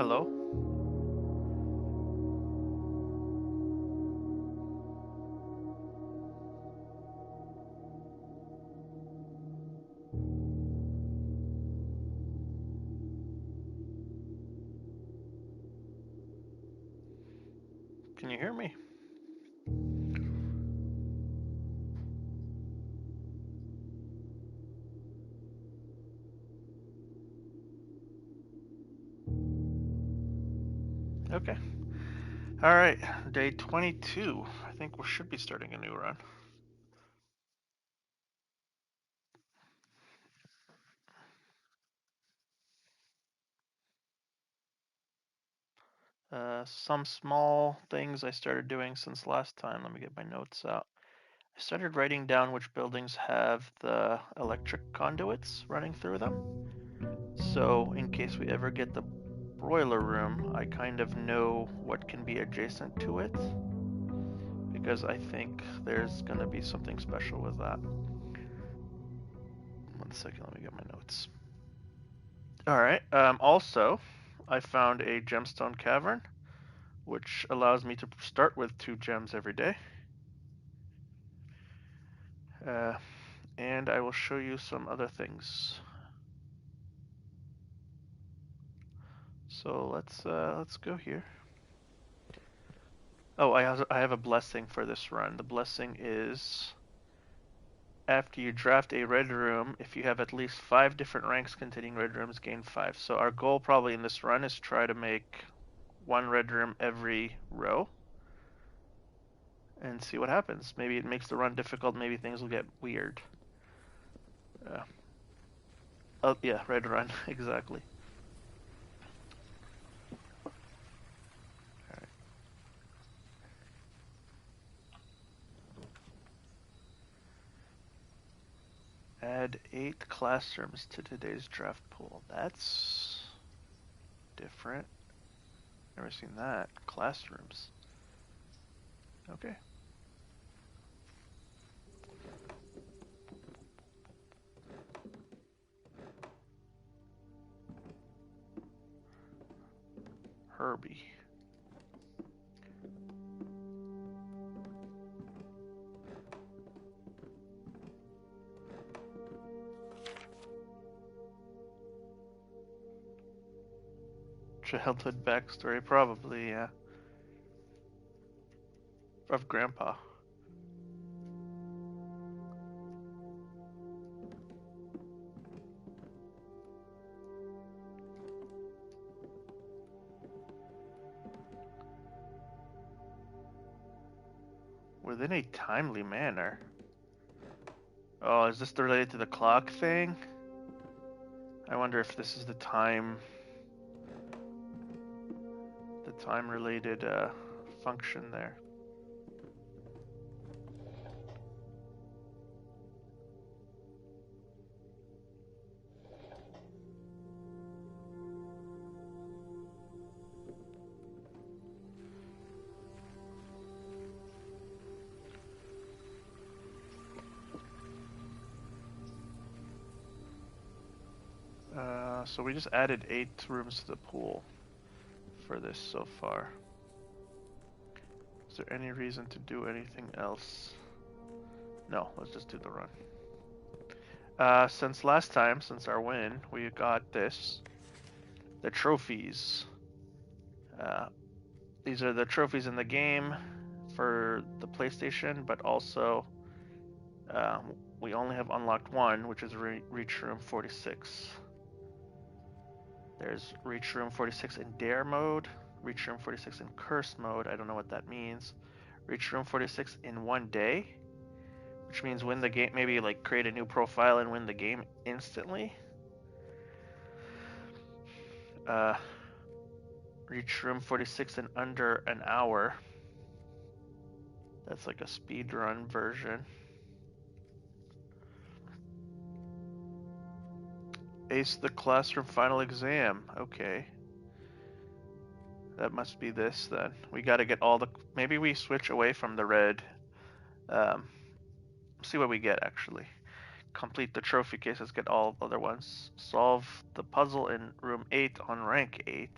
Hello? Can you hear me? Okay. All right. Day 22. I think we should be starting a new run. Some small things I started doing since last time. Let me get my notes out. I started writing down which buildings have the electric conduits running through them. So, in case we ever get the broiler room, I kind of know what can be adjacent to it. Because I think there's going to be something special with that. 1 second, let me get my notes. Alright, also, I found a gemstone cavern, which allows me to start with 2 gems every day. Uh, and I will show you some other things. So let's go here. Oh, I have a blessing for this run. The blessing is after you draft a red room, if you have at least 5 different ranks containing red rooms, gain 5. So our goal probably in this run is try to make 1 red room every row and see what happens. Maybe it makes the run difficult. Maybe things will get weird. Uh, oh yeah, red run exactly. All right. Add 8 classrooms to today's draft pool. That's different. Never seen that. Classrooms. Okay. Herbie. Childhood backstory, probably, yeah. Of Grandpa. Within a timely manner. Oh, is this related to the clock thing? I wonder if this is the time related function there. So we just added 8 rooms to the pool for this so far. Is there any reason to do anything else? No, let's just do the run. Since last time, since our win, we got this. The trophies. These are the trophies in the game for the PlayStation, but also we only have unlocked one, which is Reach Room 46. There's Reach Room 46 in Dare mode, Reach Room 46 in Curse mode. I don't know what that means. Reach Room 46 in 1 day, which means win the game, maybe like create a new profile and win the game instantly. Reach Room 46 in under an hour. That's like a speed run version. Ace the classroom final exam. Okay. That must be this then. We gotta get all the... Maybe we switch away from the red. See what we get actually. Complete the trophy cases, get all other ones. Solve the puzzle in room 8 on rank 8.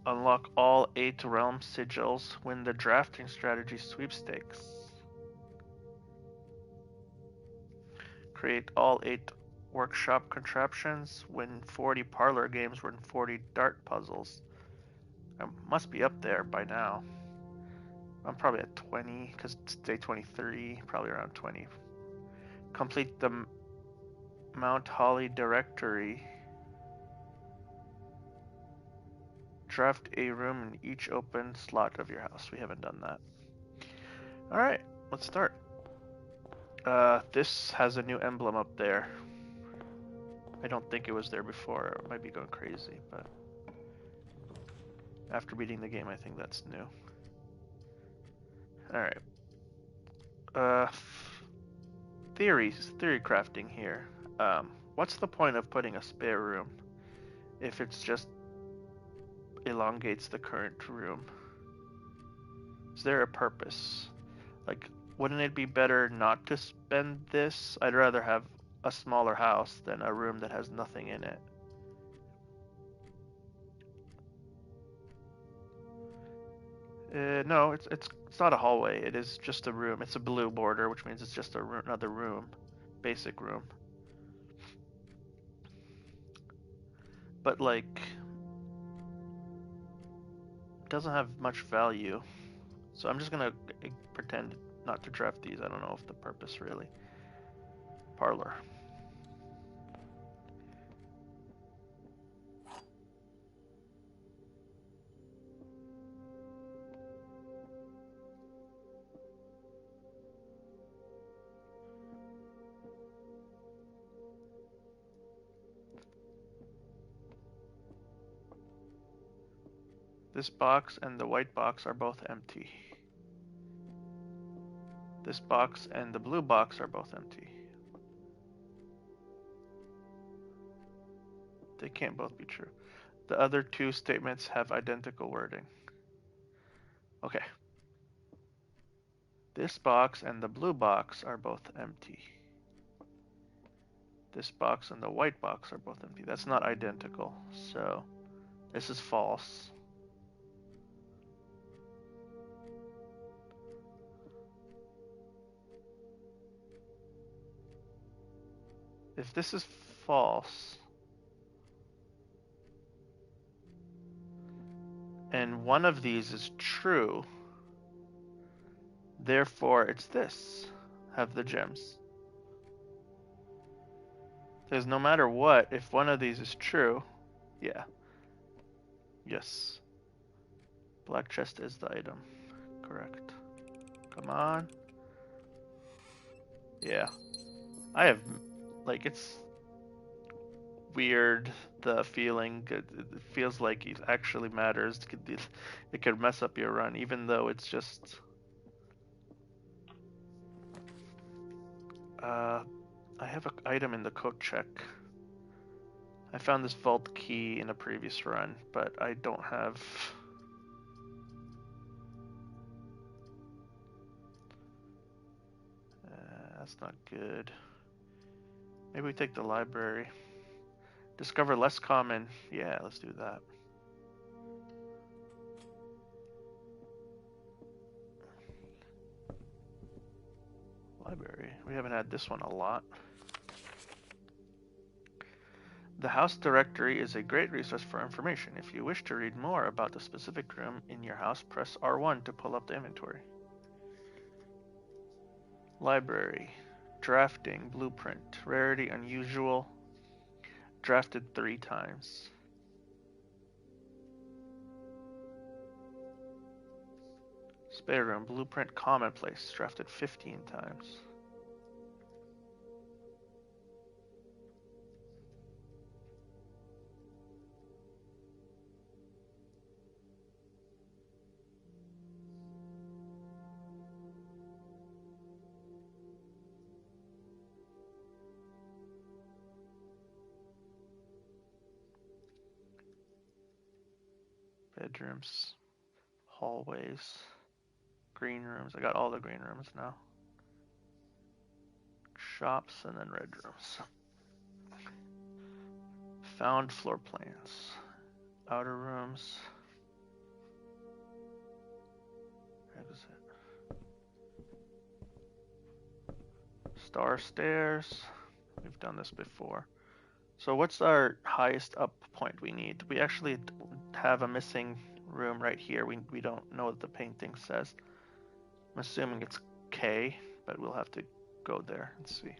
Unlock all 8 realm sigils. Win the drafting strategy sweepstakes. Create all 8 workshop contraptions. Win 40 parlor games. Win 40 dart puzzles. I must be up there by now. I'm probably at 20 because it's day 23. Probably around 20. Complete the Mount Holly directory. Draft a room in each open slot of your house. We haven't done that. Alright, let's start. This has a new emblem up there. I don't think it was there before. I might be going crazy, but after beating the game, I think that's new. Alright. Theory crafting here. What's the point of putting a spare room if it's just elongates the current room? Is there a purpose? Like, wouldn't it be better not to spend this? I'd rather have a smaller house than a room that has nothing in it. No, it's not a hallway. It is just a room. It's a blue border, which means it's just another room, basic room. But like, it doesn't have much value. So I'm just gonna pretend not to draft these. I don't know if the purpose really. Parlor. This box and the white box are both empty. This box and the blue box are both empty. They can't both be true. The other 2 statements have identical wording. Okay. This box and the blue box are both empty. This box and the white box are both empty. That's not identical, so this is false. If this is false, and one of these is true, therefore it's this. Have the gems. Because no matter what, if one of these is true, yeah. Yes. Black chest is the item. Correct. Come on. Yeah. I have, like, it's weird, the feeling. It feels like it actually matters. It could mess up your run, even though it's just... I have an item in the coat check. I found this vault key in a previous run, but I don't have... that's not good. Maybe we take the library. Discover less common. Yeah, let's do that. Library. We haven't had this one a lot. The house directory is a great resource for information. If you wish to read more about the specific room in your house, press R1 to pull up the inventory. Library. Drafting. Blueprint. Rarity unusual. Drafted 3 times. Spare room. Blueprint commonplace. Drafted 15 times. Bedrooms. Hallways. Green rooms. I got all the green rooms now. Shops and then red rooms. Found floor plans. Outer rooms. Exit. Star stairs. We've done this before. So what's our highest up point we need? We actually have a missing room right here. We don't know what the painting says. I'm assuming it's K, but we'll have to go there and see.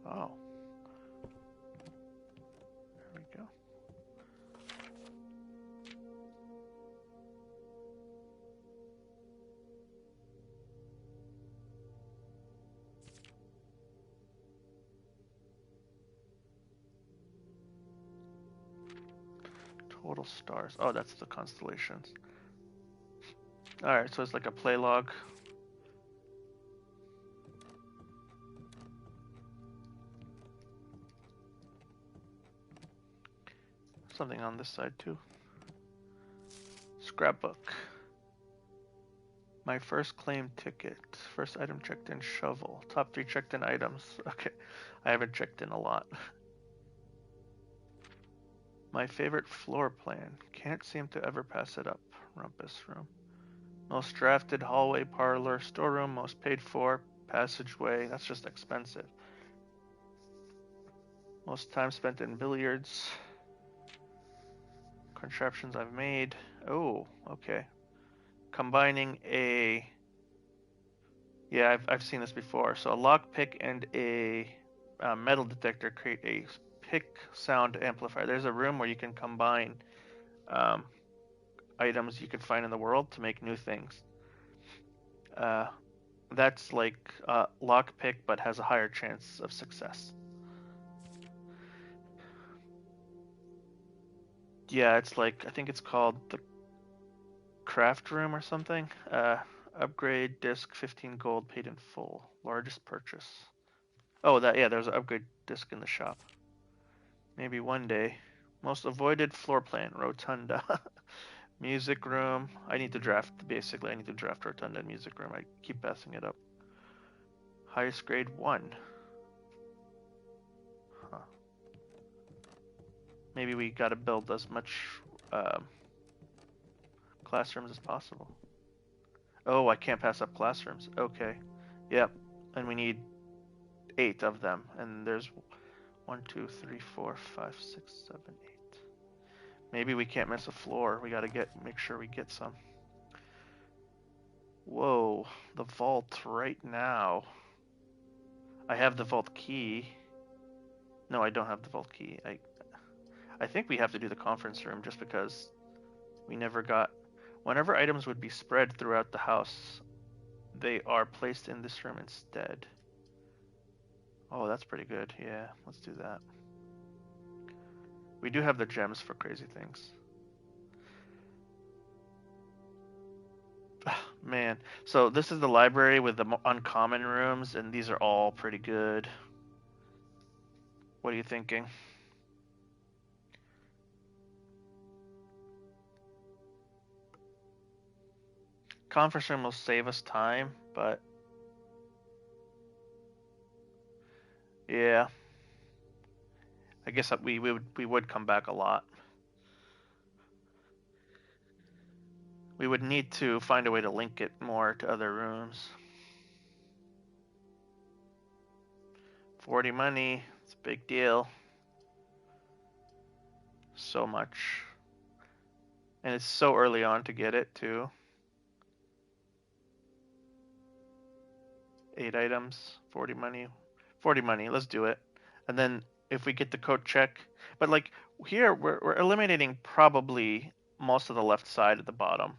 Oh. There we go. Total stars. Oh, that's the constellations. Alright, so it's like a play log. Something on this side too. Scrapbook. My first claim ticket. First item checked in, shovel. Top 3 checked in items. Okay, I haven't checked in a lot. My favorite floor plan. Can't seem to ever pass it up. Rumpus room. Most drafted hallway, parlor, storeroom. Most paid for. Passageway. That's just expensive. Most time spent in billiards. Contraptions I've made. Oh, okay. Combining a... Yeah, I've seen this before. So a lockpick and a metal detector create a pick sound amplifier. There's a room where you can combine items you could find in the world to make new things. That's like lockpick, but has a higher chance of success. Yeah, it's like, I think it's called the craft room or something. Upgrade disc 15 gold paid in full. Largest purchase. Oh, there's an upgrade disc in the shop. Maybe one day. Most avoided floor plan, rotunda. Music room. I need to draft rotunda and music room. I keep passing it up. Highest grade 1. Huh. Maybe we gotta build as much classrooms as possible. Oh, I can't pass up classrooms. Okay. Yep. And we need 8 of them. And there's 1, 2, 3, 4, 5, 6, 7, 8. Maybe we can't miss a floor. We gotta make sure we get some. Whoa, the vault right now. I have the vault key. No, I don't have the vault key. I think we have to do the conference room just because we never got... Whenever items would be spread throughout the house, they are placed in this room instead. Oh, that's pretty good. Yeah, let's do that. We do have the gems for crazy things. Man, so this is the library with the uncommon rooms, and these are all pretty good. What are you thinking? Conference room will save us time, but yeah, I guess that we would come back a lot. We would need to find a way to link it more to other rooms. 40 money, it's a big deal. So much. And it's so early on to get it too. 8 items, 40 money. 40 money, let's do it. And then if we get the code check, but like here we're eliminating probably most of the left side at the bottom.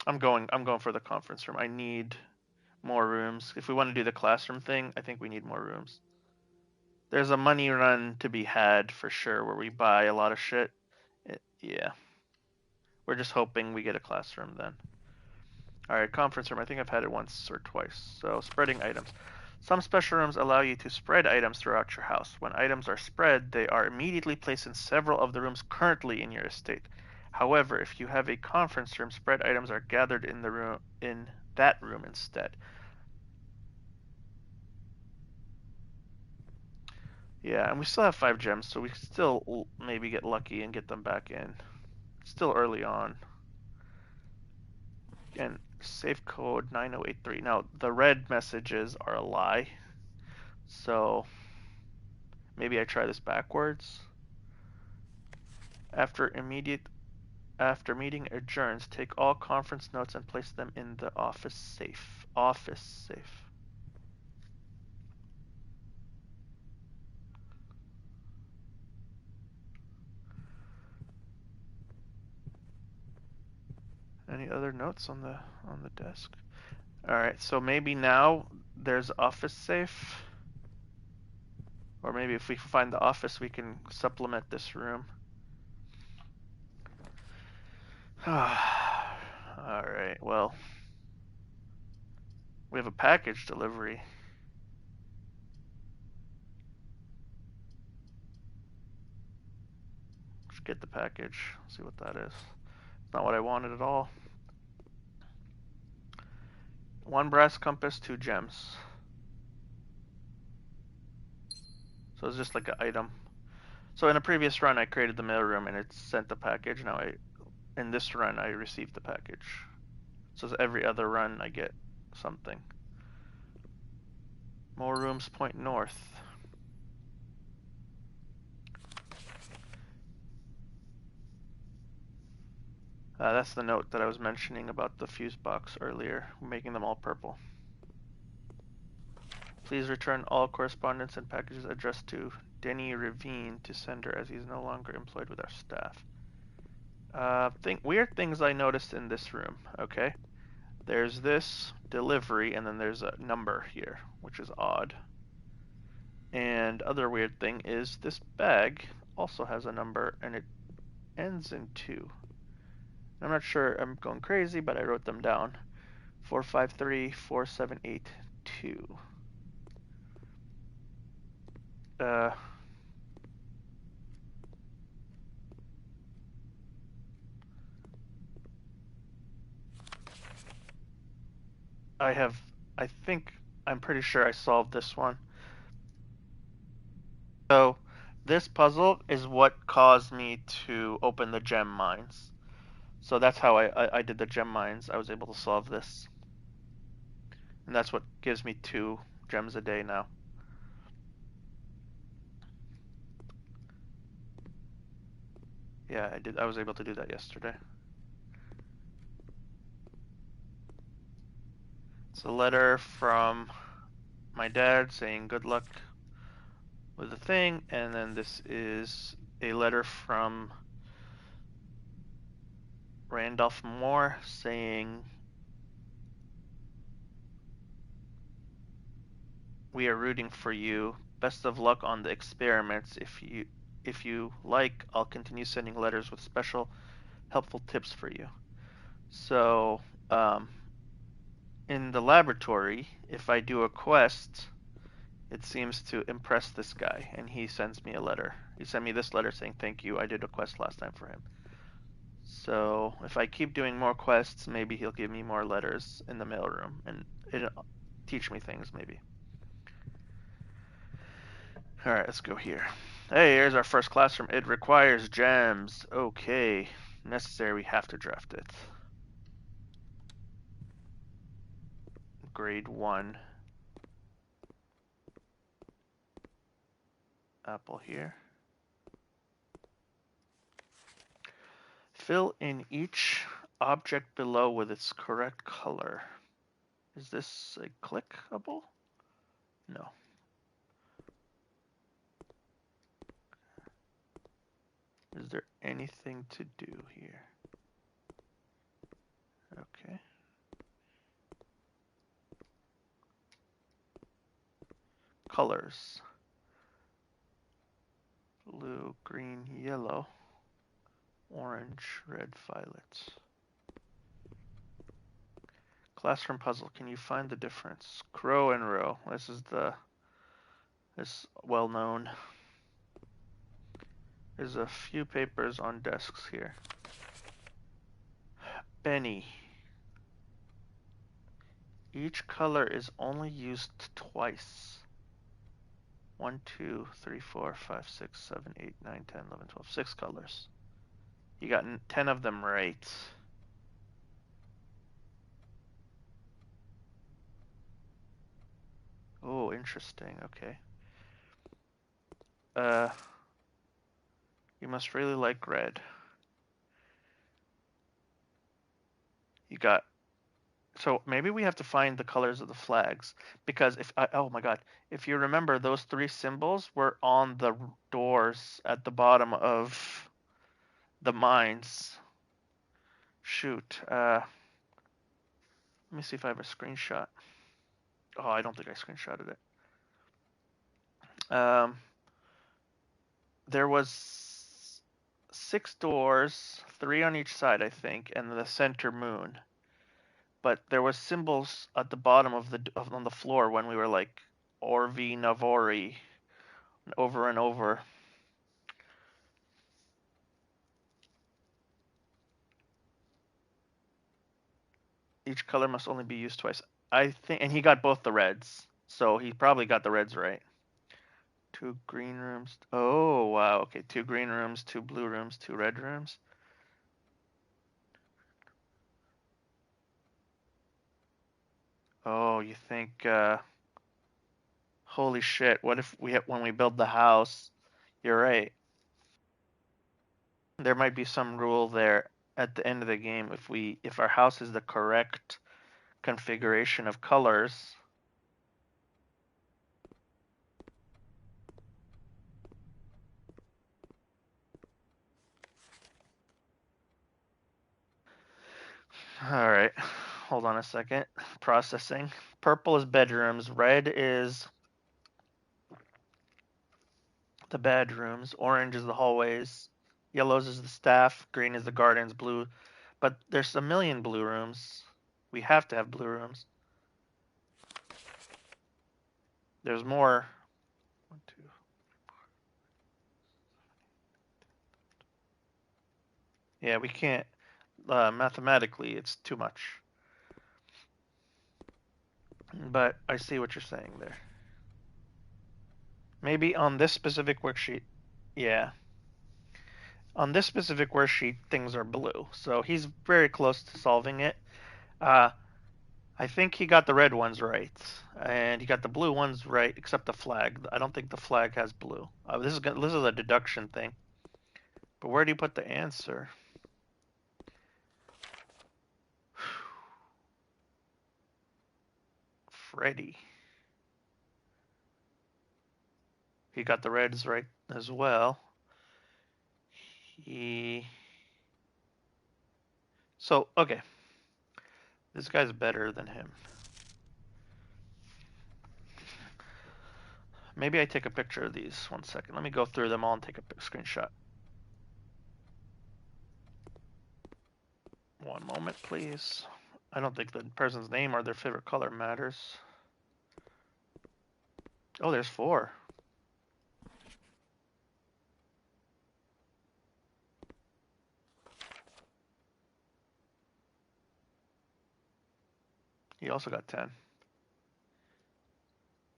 I'm going for the conference room. I need more rooms. If we want to do the classroom thing, I think we need more rooms. There's a money run to be had for sure where we buy a lot of shit. Yeah. We're just hoping we get a classroom then. Alright, conference room. I think I've had it once or twice. So, spreading items. Some special rooms allow you to spread items throughout your house. When items are spread, they are immediately placed in several of the rooms currently in your estate. However, if you have a conference room, spread items are gathered in the room in that room instead. Yeah, and we still have 5 gems, so we can still maybe get lucky and get them back in. Still early on. And safe code 9083. Now, the red messages are a lie. So maybe I try this backwards. After meeting adjourns, take all conference notes and place them in the office safe. Office safe. Any other notes on the desk? All right, so maybe now there's office safe. Or maybe if we find the office, we can supplement this room. Alright, well. We have a package delivery. Let's get the package. See what that is. It's not what I wanted at all. 1 brass compass, 2 gems. So it's just like an item. So in a previous run, I created the mailroom and it sent the package. Now in this run, I received the package. So every other run, I get something. More rooms point north. That's the note that I was mentioning about the fuse box earlier, making them all purple. Please return all correspondence and packages addressed to Denny Ravine to sender, as he's no longer employed with our staff. Weird things I noticed in this room. Okay, there's this delivery, and then there's a number here, which is odd. And other weird thing is this bag also has a number, and it ends in 2. I'm not sure I'm going crazy, but I wrote them down. 453 4782. I'm pretty sure I solved this one. So this puzzle is what caused me to open the gem mines. So that's how I did the gem mines. I was able to solve this. And that's what gives me 2 gems a day now. Yeah, I was able to do that yesterday. It's a letter from my dad saying good luck with the thing, and then this is a letter from Randolph Moore saying we are rooting for you. Best of luck on the experiments. If you like, I'll continue sending letters with special helpful tips for you. So, in the laboratory, if I do a quest, it seems to impress this guy, and he sends me a letter. He sent me this letter saying thank you. I did a quest last time for him. So if I keep doing more quests, maybe he'll give me more letters in the mailroom, and it'll teach me things, maybe. Alright, let's go here. Hey, here's our first classroom. It requires gems. Okay. Necessary, we have to draft it. Grade 1. Apple here. Fill in each object below with its correct color. Is this a clickable? No. Is there anything to do here? Okay. Colors. Blue, green, yellow, orange, red, violet. Classroom puzzle. Can you find the difference? Crow and row. This is well known. There's a few papers on desks here. Benny. Each color is only used twice. 1, 2, 3, 4, 5, 6, 7, 8, 9, 10, 11, 12. 6 colors. You got 10 of them right. Oh, interesting. Okay. You must really like red. You got. So maybe we have to find the colors of the flags because oh my god, if you remember those 3 symbols were on the doors at the bottom of the mines. Shoot. Let me see if I have a screenshot. Oh, I don't think I screenshotted it. There was 6 doors, 3 on each side, I think, and the center moon. But there was symbols at the bottom on the floor when we were like Orvi Navori over and over. Each color must only be used twice. I think, and he got both the reds, so he probably got the reds right. 2 green rooms. Oh wow. Okay, 2 green rooms, 2 blue rooms, 2 red rooms. Oh, you think? Holy shit! What if when we build the house? You're right. There might be some rule there at the end of the game if our house is the correct configuration of colors. All right, hold on a second. Processing. Purple is bedrooms. Red is the bedrooms. Orange is the hallways. Yellows is the staff. Green is the gardens. Blue, but there's a million blue rooms. We have to have blue rooms. There's more. 1, 2. Yeah, we can't. Mathematically, it's too much. But I see what you're saying there. Maybe on this specific worksheet, yeah. On this specific worksheet, things are blue. So he's very close to solving it. Uh, I think he got the red ones right. And he got the blue ones right, except the flag. I don't think the flag has blue. This is a deduction thing. But where do you put the answer? Freddy. He got the reds right as well. So, okay. This guy's better than him. Maybe I take a picture of these. 1 second. Let me go through them all and take a screenshot. 1 moment, please. I don't think the person's name or their favorite color matters. Oh, there's 4. He also got 10.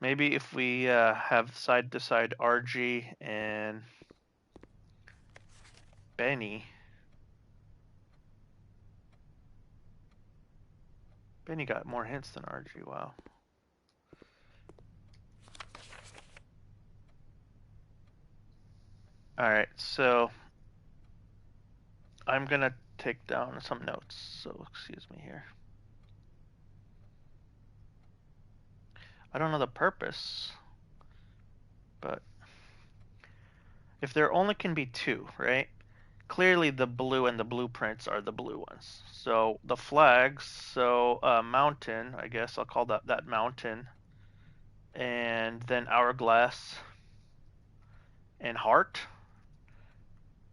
Maybe if we have side to side RG and Benny. Benny got more hints than RG. Wow. All right, so I'm gonna take down some notes. So excuse me here. I don't know the purpose, but if there only can be 2, right? Clearly the blue and the blueprints are the blue ones. So the flags, so mountain, I guess I'll call that mountain. And then hourglass and heart.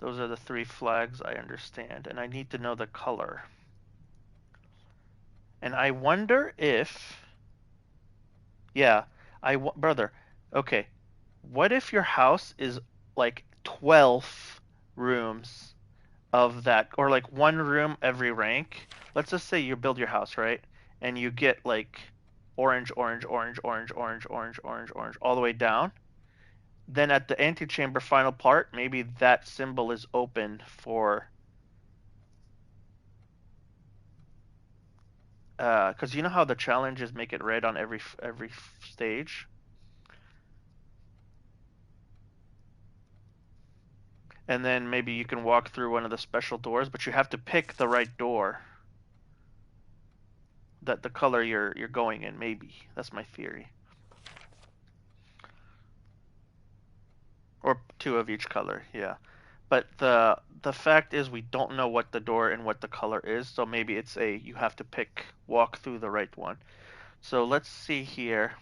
Those are the 3 flags I understand. And I need to know the color. And I wonder if, yeah, brother, okay, what if your house is like 12 rooms of that, or like one room every rank. Let's just say you build your house, right? And you get like orange, orange, orange, orange, orange, orange, orange, orange, all the way down. Then at the antechamber final part, maybe that symbol is open for, because you know how the challenges make it red on every stage, and then maybe you can walk through one of the special doors, but you have to pick the right door, that the color you're going in. Maybe that's my theory, or two of each color. Yeah. But the fact is we don't know what the door and what the color is, so maybe it's a you have to walk through the right one. So let's see here.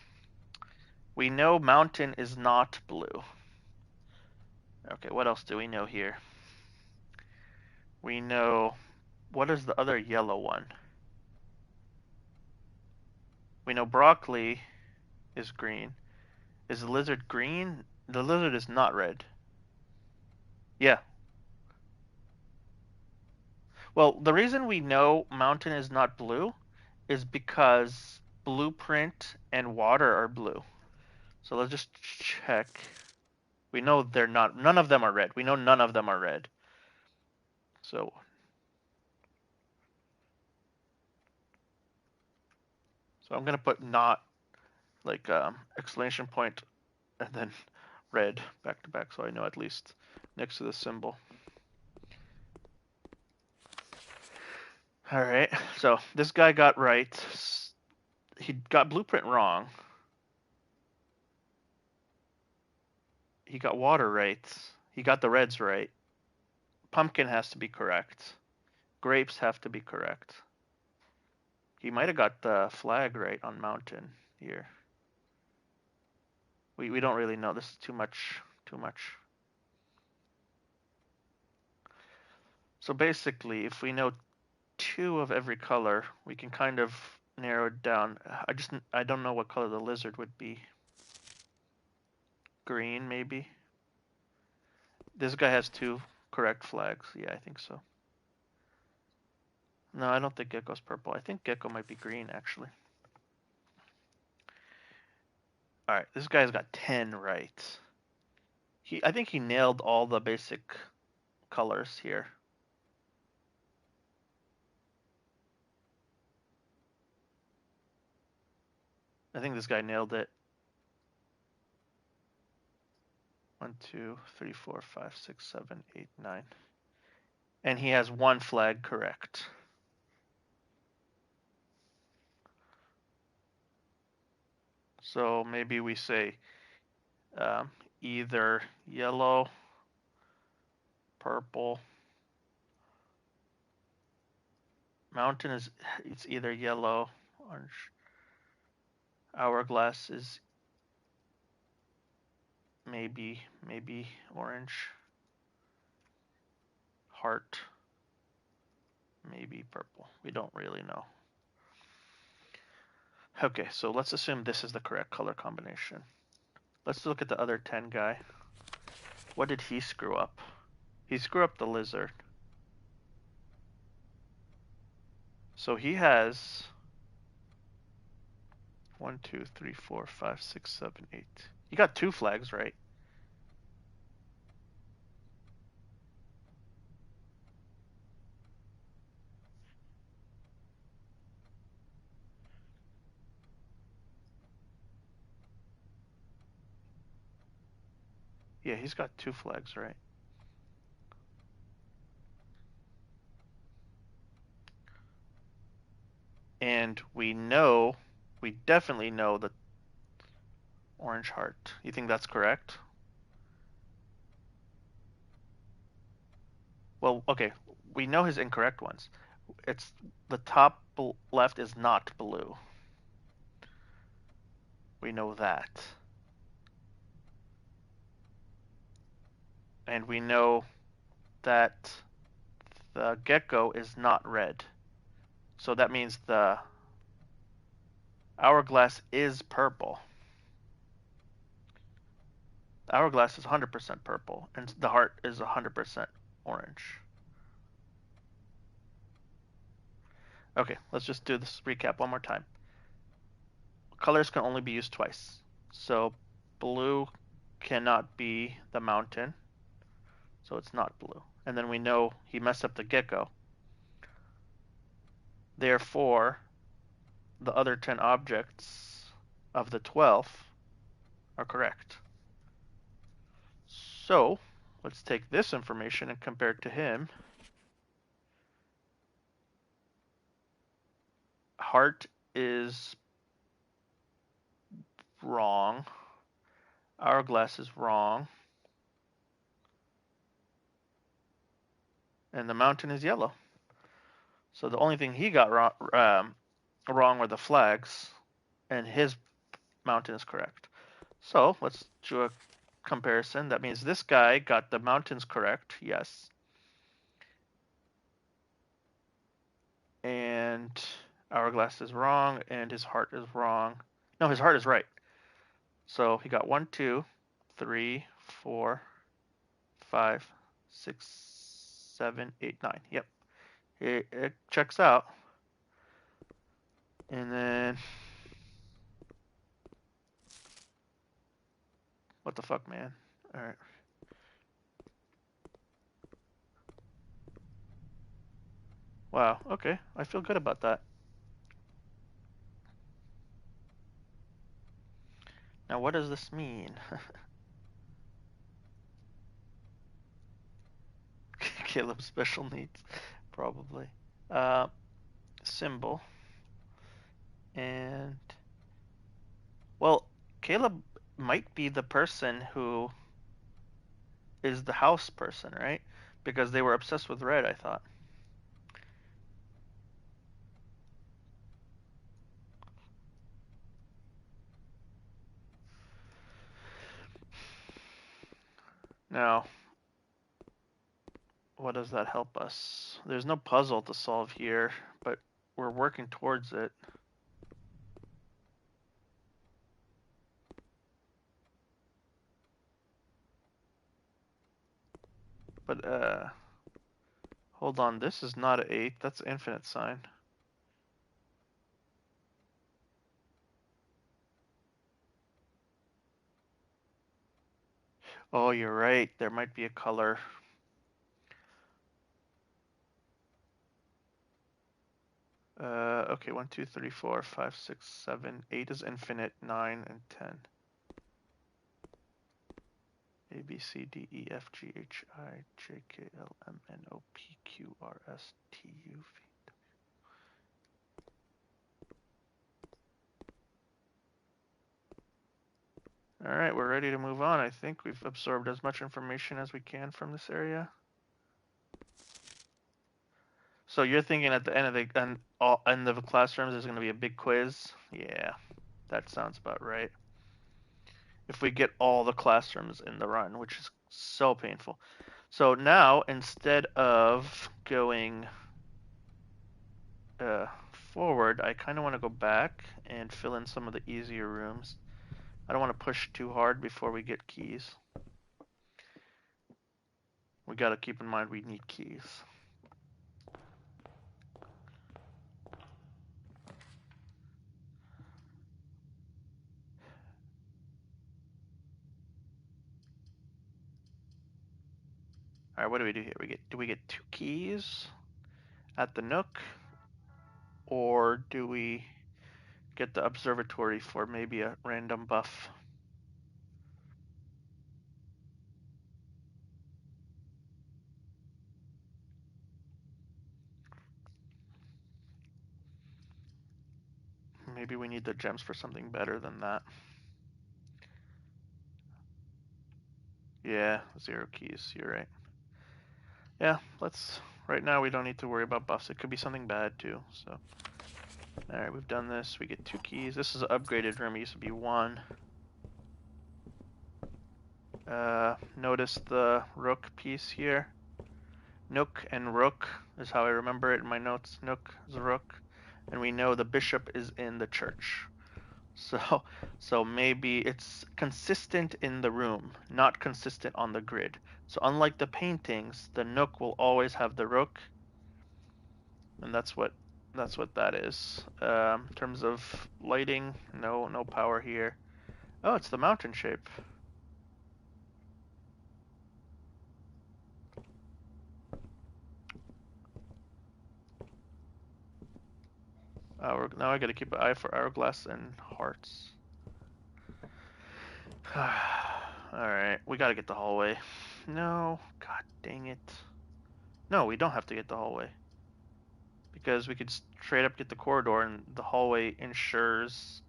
We know mountain is not blue. Okay, what else do we know here? We know, what is the other yellow one? We know broccoli is green. Is the lizard green? The lizard is not red. Yeah. Well, the reason we know mountain is not blue is because blueprint and water are blue. So let's just check. We know they're not, none of them are red. We know none of them are red. So I'm gonna put not, like, exclamation point and then red back to back, so I know at least next to the symbol. All right, so this guy got right. He got blueprint wrong. He got water right. He got the reds right. Pumpkin has to be correct. Grapes have to be correct. He might have got the flag right on mountain here. We don't really know. This is too much. Too much. So basically, if we know two of every color, we can kind of narrow it down. I don't know what color the lizard would be. Green, maybe. This guy has two correct flags. Yeah, I think so. No, I don't think Gecko's purple. I think Gecko might be green, actually. All right, this guy's got 10 right. I think he nailed all the basic colors here. I think this guy nailed it. 1, 2, 3, 4, 5, 6, 7, 8, 9. And he has one flag correct. So maybe we say either yellow, purple. Mountain it's either yellow, orange. Hourglass is maybe orange. Heart, maybe purple. We don't really know. Okay, so let's assume this is the correct color combination. Let's look at the other 10 guy. What did he screw up? He screwed up the lizard. So he has 1, 2, 3, 4, 5, 6, 7, 8. He got two flags right. Yeah, he's got two flags right. And we definitely know the orange heart. You think that's correct? Well, okay, we know his incorrect ones. It's the top left is not blue. We know that. And we know that the gecko is not red. So that means the hourglass is purple. The hourglass is 100% purple, and the heart is 100% orange. Okay, let's just do this recap one more time. Colors can only be used twice. So blue cannot be the mountain, so it's not blue. And then we know he messed up the gecko. Therefore, the other 10 objects of the 12 are correct. So let's take this information and compare it to him. Heart is wrong. Hourglass is wrong. And the mountain is yellow. So the only thing he got wrong were the flags, and his mountain is correct. So let's do a comparison. That means this guy got the mountains correct, yes. And Hourglass is wrong, and his heart is wrong. No, his heart is right. So he got 1, 2, 3, 4, 5, 6, 7, 8, 9. Yep. It checks out. And then what the fuck, man? All right. Wow. Okay. I feel good about that. Now, what does this mean? Caleb's special needs, probably. Uh, symbol. And, well, Caleb might be the person who is the house person, right? Because they were obsessed with red, I thought. Now, what does that help us? There's no puzzle to solve here, but we're working towards it. But, hold on, this is not an 8, that's infinite sign. Oh, you're right, there might be a color. Okay, 1, 2, 3, 4, 5, 6, 7, 8 is infinite, 9 and 10. A, B, C, D, E, F, G, H, I, J, K, L, M, N, O, P, Q, R, S, T, U, V. All right, we're ready to move on. I think we've absorbed as much information as we can from this area. So you're thinking at the end of the classrooms there's going to be a big quiz? Yeah, that sounds about right. If we get all the classrooms in the run, which is so painful. So now instead of going forward, I kind of want to go back and fill in some of the easier rooms. I don't want to push too hard before we get keys. We got to keep in mind we need keys. All right, what do we do here? Do we get 2 keys at the Nook, or do we get the observatory for maybe a random buff? Maybe we need the gems for something better than that. Yeah, 0 keys. You're right. Yeah, right now we don't need to worry about buffs. It could be something bad too, so. Alright, we've done this. We get 2 keys. This is an upgraded room. It used to be 1. Notice the rook piece here. Nook and rook is how I remember it in my notes. Nook is a rook. And we know the bishop is in the church. So maybe it's consistent in the room, not consistent on the grid. So unlike the paintings, the Nook will always have the rook. And that's what That's what that is. In terms of lighting, no power here. Oh, it's the mountain shape. Now I gotta keep an eye for hourglass and hearts. Alright, we gotta get the hallway. No, god dang it. No, we don't have to get the hallway. Because we could straight up get the corridor and the hallway ensures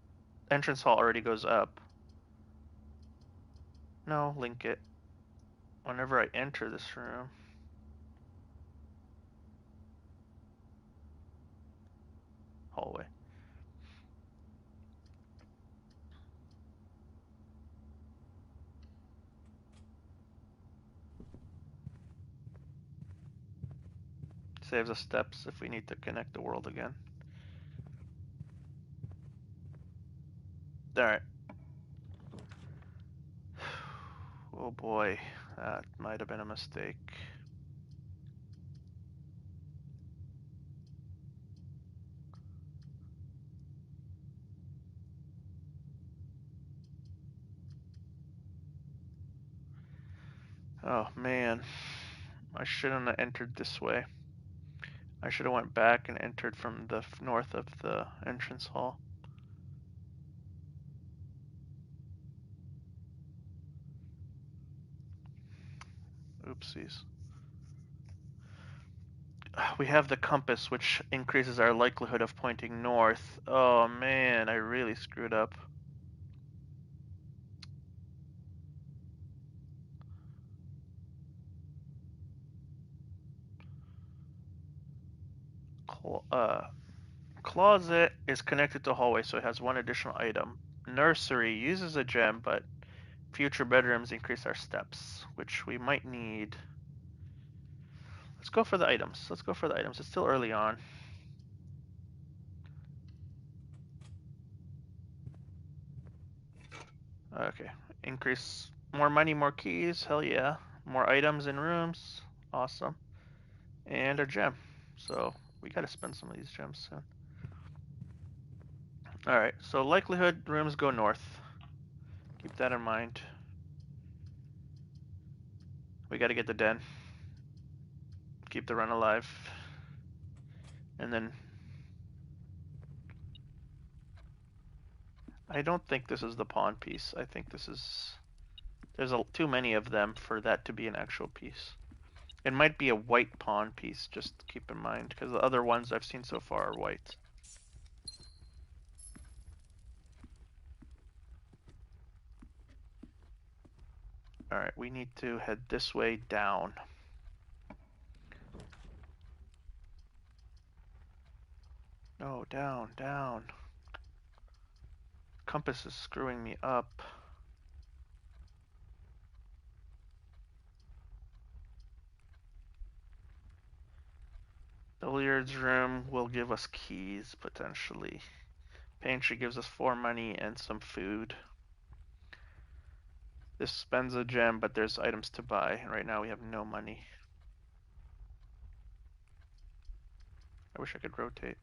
entrance hall already goes up. No, link it. Whenever I enter this room. Hallway. Saves us steps if we need to connect the world again. Alright. Oh boy, that might have been a mistake. Oh man, I shouldn't have entered this way. I should have went back and entered from the north of the entrance hall. Oopsies. We have the compass, which increases our likelihood of pointing north. Oh man, I really screwed up. Closet is connected to hallway, so it has one additional item. Nursery uses a gem, but future bedrooms increase our steps, which we might need. Let's go for the items. Let's go for the items. It's still early on. Okay. Increase more money, more keys. Hell yeah. More items in rooms. Awesome. And a gem. So we gotta spend some of these gems soon. Alright, so likelihood rooms go north. Keep that in mind. We gotta get the den. Keep the run alive. And then I don't think this is the pawn piece. I think this is... There's too many of them for that to be an actual piece. It might be a white pawn piece, just keep in mind, because the other ones I've seen so far are white. Alright, we need to head this way down. No, down, down. Compass is screwing me up. Billiards room will give us keys, potentially. Pantry gives us 4 money and some food. This spends a gem, but there's items to buy. And right now we have no money. I wish I could rotate.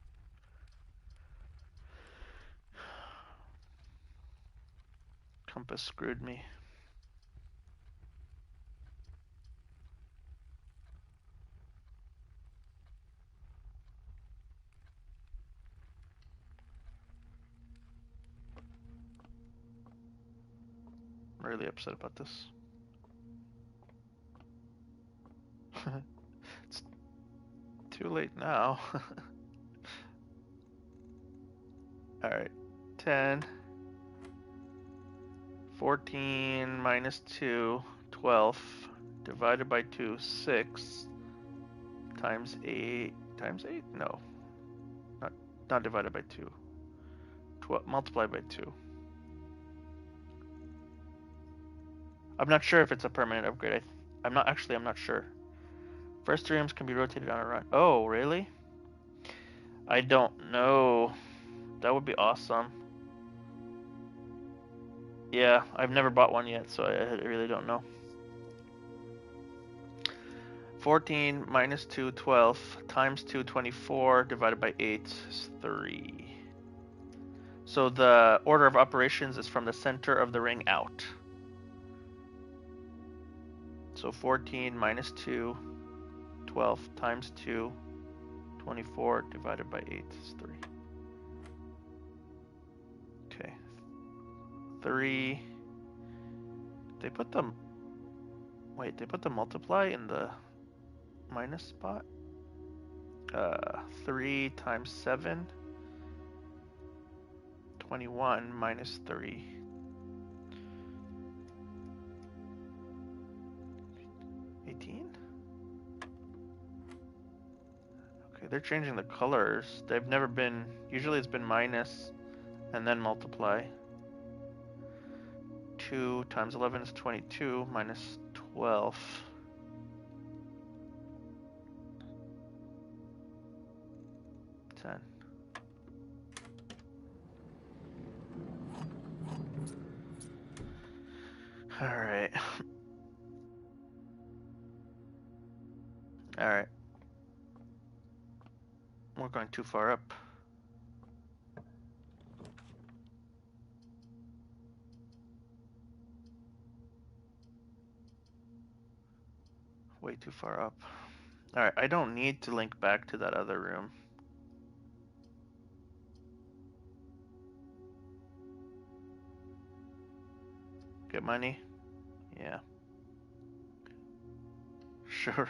Compass screwed me. I'm really upset about this. It's too late now. Alright. 10. 14 minus 2. 12. Divided by 2. 6. Times 8. Times 8? No. Not divided by 2. 12 multiplied by 2. I'm not sure if it's a permanent upgrade. I'm not sure. First 3 rooms can be rotated on a run. Oh, really? I don't know. That would be awesome. Yeah, I've never bought one yet, so I really don't know. 14 minus 2, 12, times 2, 24, divided by 8 is 3. So the order of operations is from the center of the ring out. So 14 minus 2, 12, times 2, 24, divided by 8 is 3. Okay. 3. They put the... Wait, they put the multiply in the minus spot? 3 times 7, 21 minus 3. 18? Okay, they're changing the colors. They've never been... Usually it's been minus and then multiply. 2 times 11 is 22 minus 12. 10. Alright. Alright. We're going too far up. Way too far up. Alright, I don't need to link back to that other room. Get money? Yeah. Sure.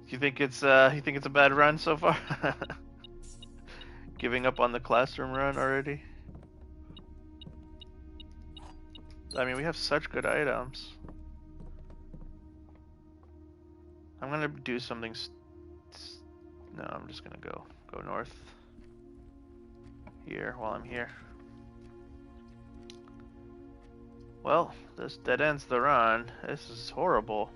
You think it's a bad run so far? Giving up on the classroom run already? I mean, we have such good items. I'm gonna do something. No, I'm just gonna go north here while I'm here. Well, this dead ends the run. This is horrible.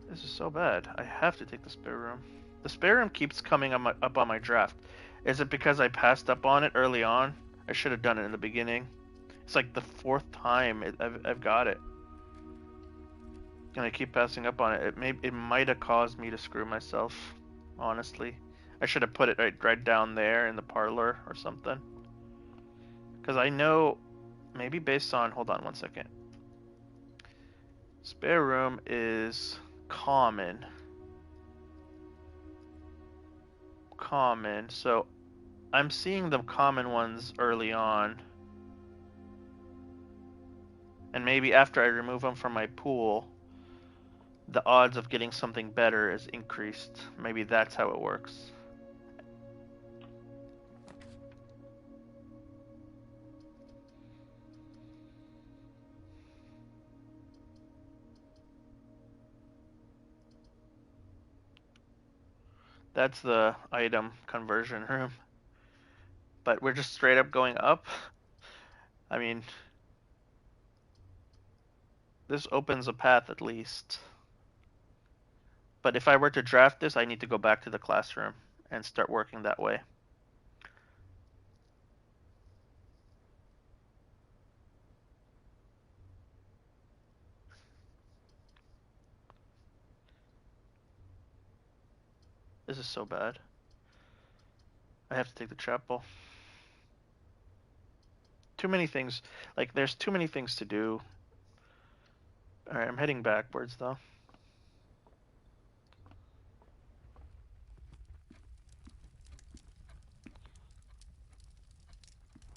This is so bad. I have to take the spare room. The spare room keeps coming up on my draft. Is it because I passed up on it early on? I should have done it in the beginning. It's like the 4th time I've got it. And I keep passing up on it. It might have caused me to screw myself, honestly. I should have put it right down there in the parlor or something. Because I know, maybe based on, hold on one second. Spare room is common. Common, so I'm seeing the common ones early on. And maybe after I remove them from my pool, the odds of getting something better is increased. Maybe that's how it works. That's the item conversion room. But we're just straight up going up. I mean, this opens a path at least. But if I were to draft this, I need to go back to the classroom and start working that way. This is so bad. I have to take the chapel. Too many things. Like, there's too many things to do. Alright, I'm heading backwards, though.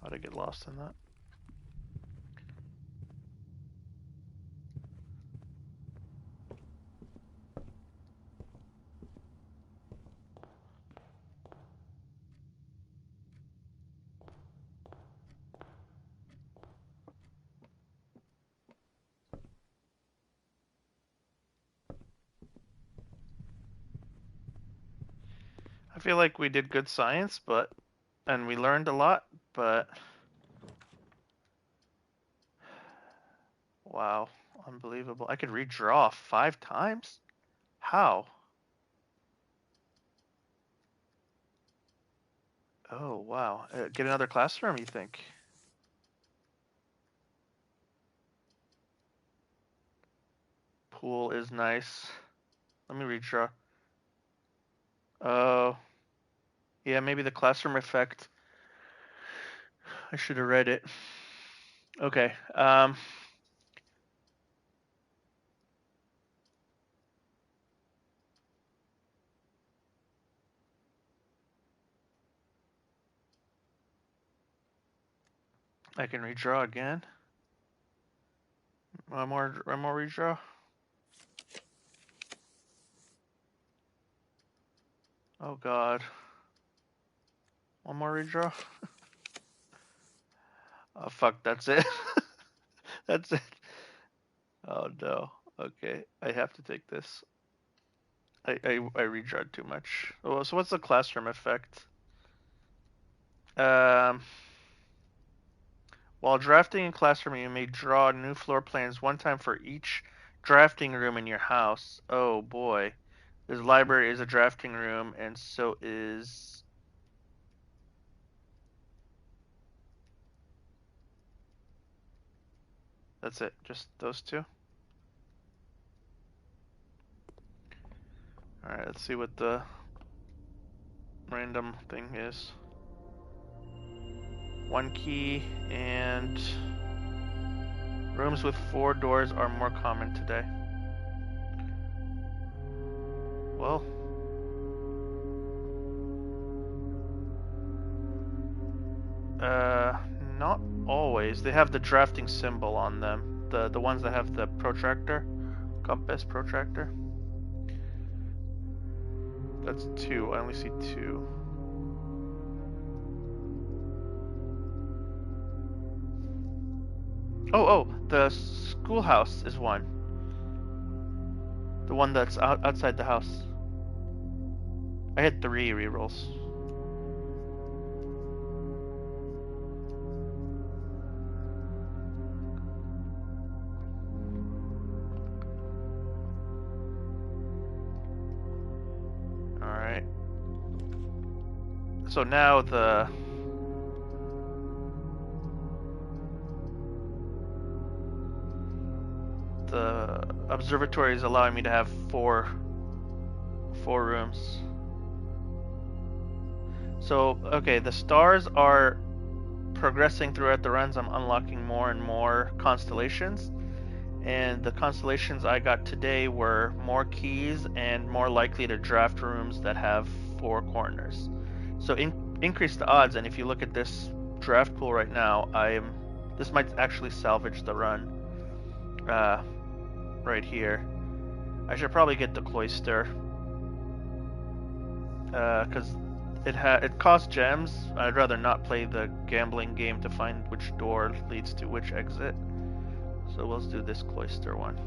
How'd I get lost in that? I feel like we did good science, and we learned a lot, but wow, unbelievable. I could redraw 5 times? How? Oh, wow. Get another classroom, you think? pool is nice. Let me redraw. Oh, yeah, maybe the classroom effect. I should have read it. Okay. I can redraw again. One more redraw. Oh God. One more redraw. Oh fuck, that's it. That's it. Oh no. Okay, I have to take this. I redrawed too much. Oh, so what's the classroom effect? Um, while drafting in classroom, you may draw new floor plans one time for each drafting room in your house. Oh boy. This library is a drafting room, and so is... That's it, just those two? Alright, let's see what the random thing is. One key, and rooms with 4 doors are more common today. Well, not always. They have the drafting symbol on them. The ones that have the protractor, compass protractor. That's 2. I only see 2. Oh, the schoolhouse is 1. The one that's outside the house. I had 3 rerolls. Alright. So now the observatory is allowing me to have four rooms. So, okay, the stars are progressing throughout the runs. I'm unlocking more and more constellations. And the constellations I got today were more keys and more likely to draft rooms that have 4 corners. So increase the odds, and if you look at this draft pool right now, this might actually salvage the run. Right here. I should probably get the cloister. Because it costs gems. I'd rather not play the gambling game to find which door leads to which exit. So let's do this cloister one.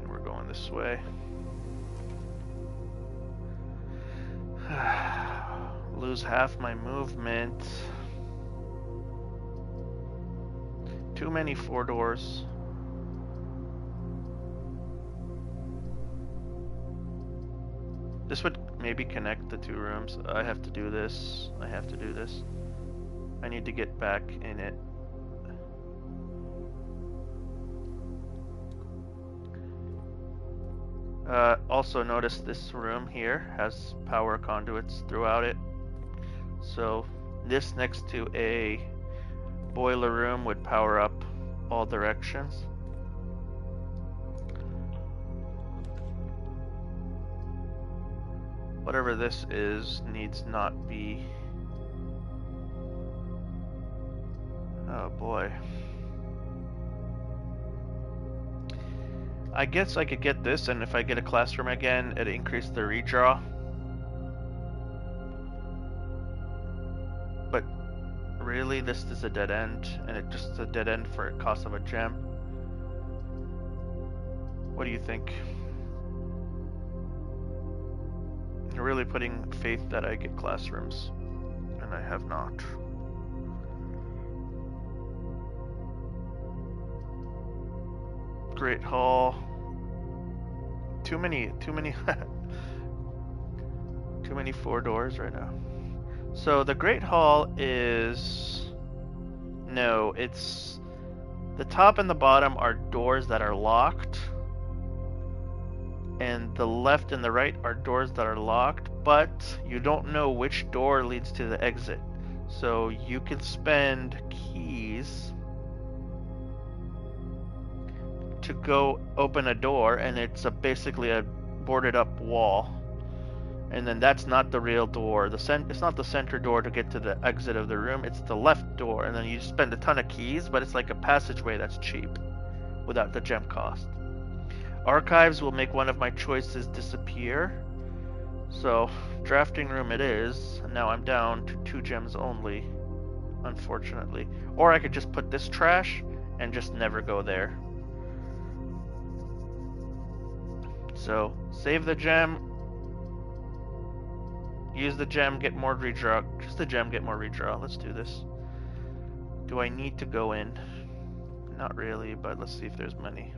And we're going this way. Lose half my movement. Too many 4 doors. This would maybe connect the 2 rooms. I have to do this. I have to do this. I need to get back in it. Also notice this room here has power conduits throughout it. So this next to a boiler room would power up all directions. Whatever this is needs not be... Oh boy. I guess I could get this, and if I get a classroom again, it'd increase the redraw. But really, this is a dead end, and it's just a dead end for a cost of a gem. What do you think? You're really putting faith that I get classrooms, and I have not. Great Hall. Too many too many 4 doors right now. So the Great Hall is... No, it's... The top and the bottom are doors that are locked. And the left and the right are doors that are locked, but you don't know which door leads to the exit. So you can spend keys to go open a door, and it's basically a boarded up wall. And then that's not the real door. It's not the center door to get to the exit of the room. It's the left door, and then you spend a ton of keys, but it's like a passageway that's cheap without the gem cost. Archives will make one of my choices disappear. So, drafting room it is. And now I'm down to 2 gems only, unfortunately. Or I could just put this trash and just never go there. So, save the gem. Use the gem, get more redraw. Just the gem, get more redraw. Let's do this. Do I need to go in? Not really, but let's see if there's money.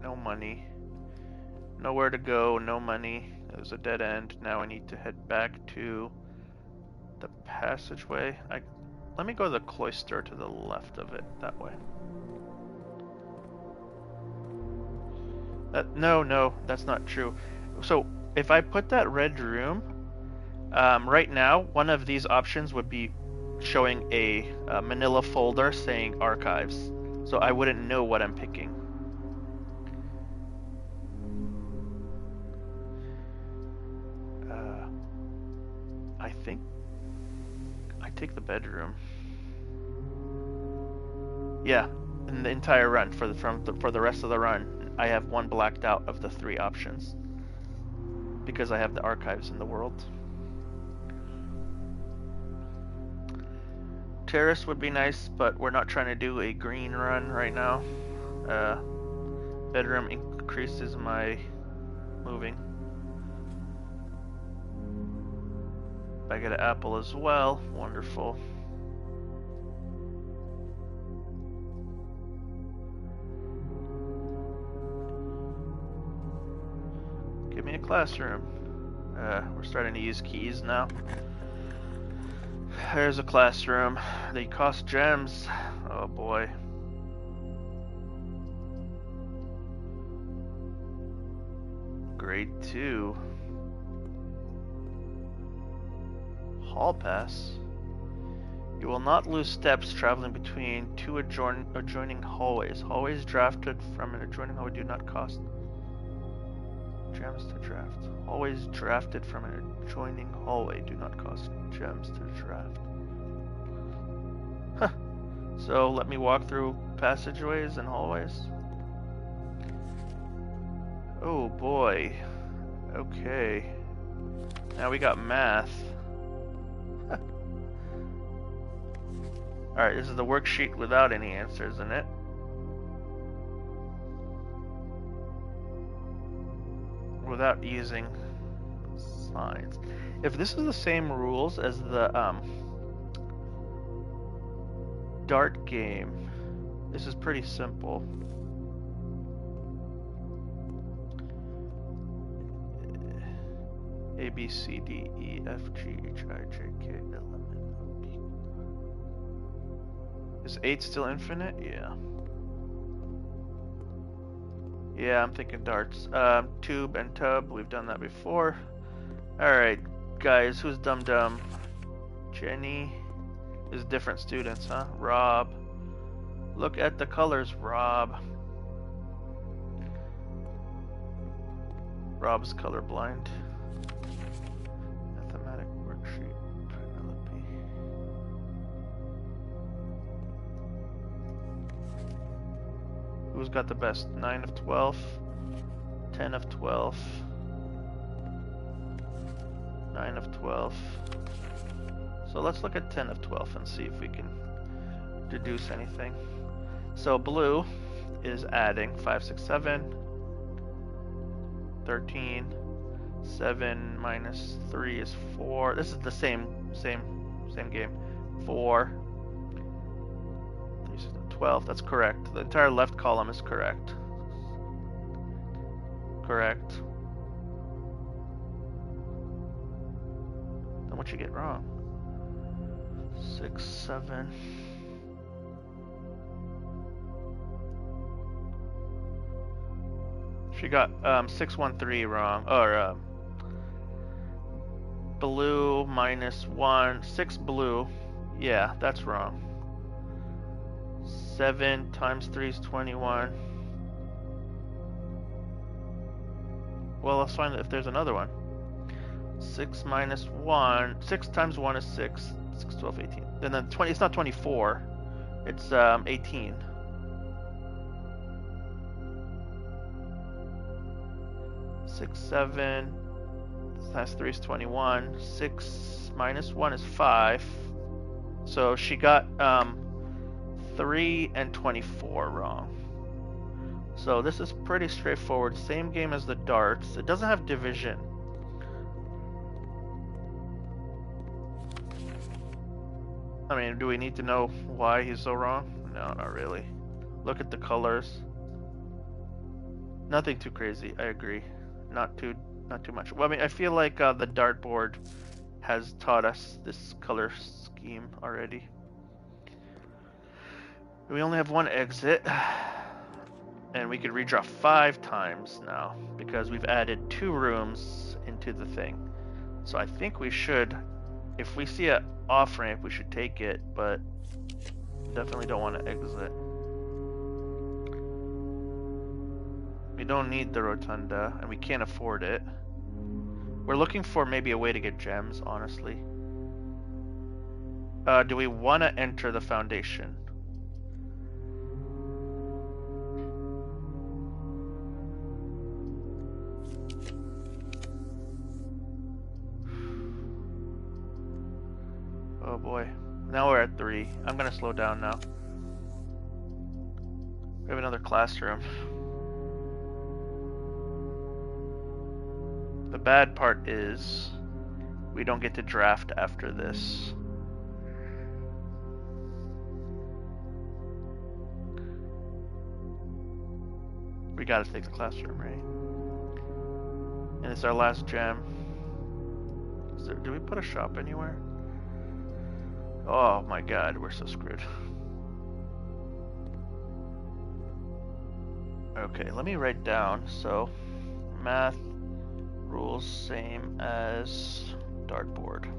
No money. Nowhere to go, no money. There's a dead end. Now I need to head back to the passageway. Let me go to the cloister to the left of it, that way. No, that's not true. So if I put that red room, right now, one of these options would be showing a manila folder saying archives. So I wouldn't know what I'm picking. I think I take the bedroom. Yeah, in the entire run for the rest of the run, I have one blacked out of the 3 options because I have the archives in the world. Terrace would be nice, but we're not trying to do a green run right now. Bedroom increases my moving. I get an apple as well. Wonderful. Give me a classroom. We're starting to use keys now. There's a classroom. They cost gems. Oh boy. Grade 2. Hall pass. You will not lose steps traveling between 2 adjoining hallways. Hallways drafted from an adjoining hallway do not cost gems to draft. Hallways drafted from an adjoining hallway do not cost gems to draft. Huh. So let me walk through passageways and hallways. Oh boy. Okay. Now we got math. Alright, this is the worksheet without any answers in it. Without using signs. If this is the same rules as the dart game, this is pretty simple. A, B, C, D, E, F, G, H, I, J, K, L, M, N, O, P. Is 8 still infinite? Yeah. Yeah, I'm thinking darts. Tube and tub, we've done that before. Alright, guys, who's dum-dum? Jenny is different students, huh? Rob. Look at the colors, Rob. Rob's colorblind. Mathematic worksheet. Penelope. Who's got the best? 9 of 12, 10 of 12, 9 of 12. So let's look at 10 of 12 and see if we can deduce anything. So blue is adding 5, 6, 7, 13, 7 minus 3 is 4. This is the same game. 4, 3, 6, 12. That's correct. The entire left column is correct. Correct. What'd you get wrong? 6, 7. She got 613 wrong. Or blue -1. 6 blue. Yeah, that's wrong. 7 times 3 is 21. Well, let's find if there's another one. 6 minus 1. 6 times 1 is 6. 6, 12, 18. And then 20. It's not 24. It's 18. Six, 7 times 3 is 21. 6 minus 1 is 5. So she got 3 and 24 wrong. So this is pretty straightforward. Same game as the darts. It doesn't have division. I mean, do we need to know why he's so wrong? No, not really. Look at the colors. Nothing too crazy, I agree. Not too much. Well, I mean, I feel like the dartboard has taught us this color scheme already. We only have one exit, and we could redraw 5 times now because we've added 2 rooms into the thing. So I think we should, if we see an off ramp, we should take it, but definitely don't want to exit. We don't need the rotunda, and we can't afford it. We're looking for maybe a way to get gems, honestly. Do we want to enter the foundation? Oh boy. Now we're at 3. I'm gonna slow down now. We have another classroom. The bad part is we don't get to draft after this. We gotta take the classroom, right? And it's our last gem. Do we put a shop anywhere? Oh my god, we're so screwed. Okay, let me write down. So, math rules same as dartboard.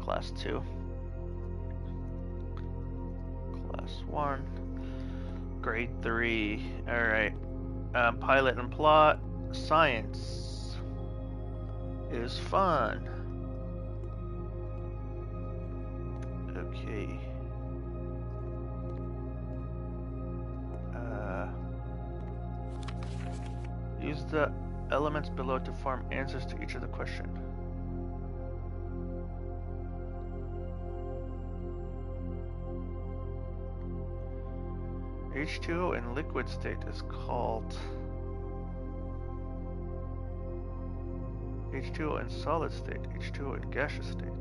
Class 2. Class 1. Grade 3. Alright. Pilot and plot. Science is fun. Okay. Use the elements below to form answers to each of the question. H2O in liquid state is called H2O in solid state, H2O in gaseous state.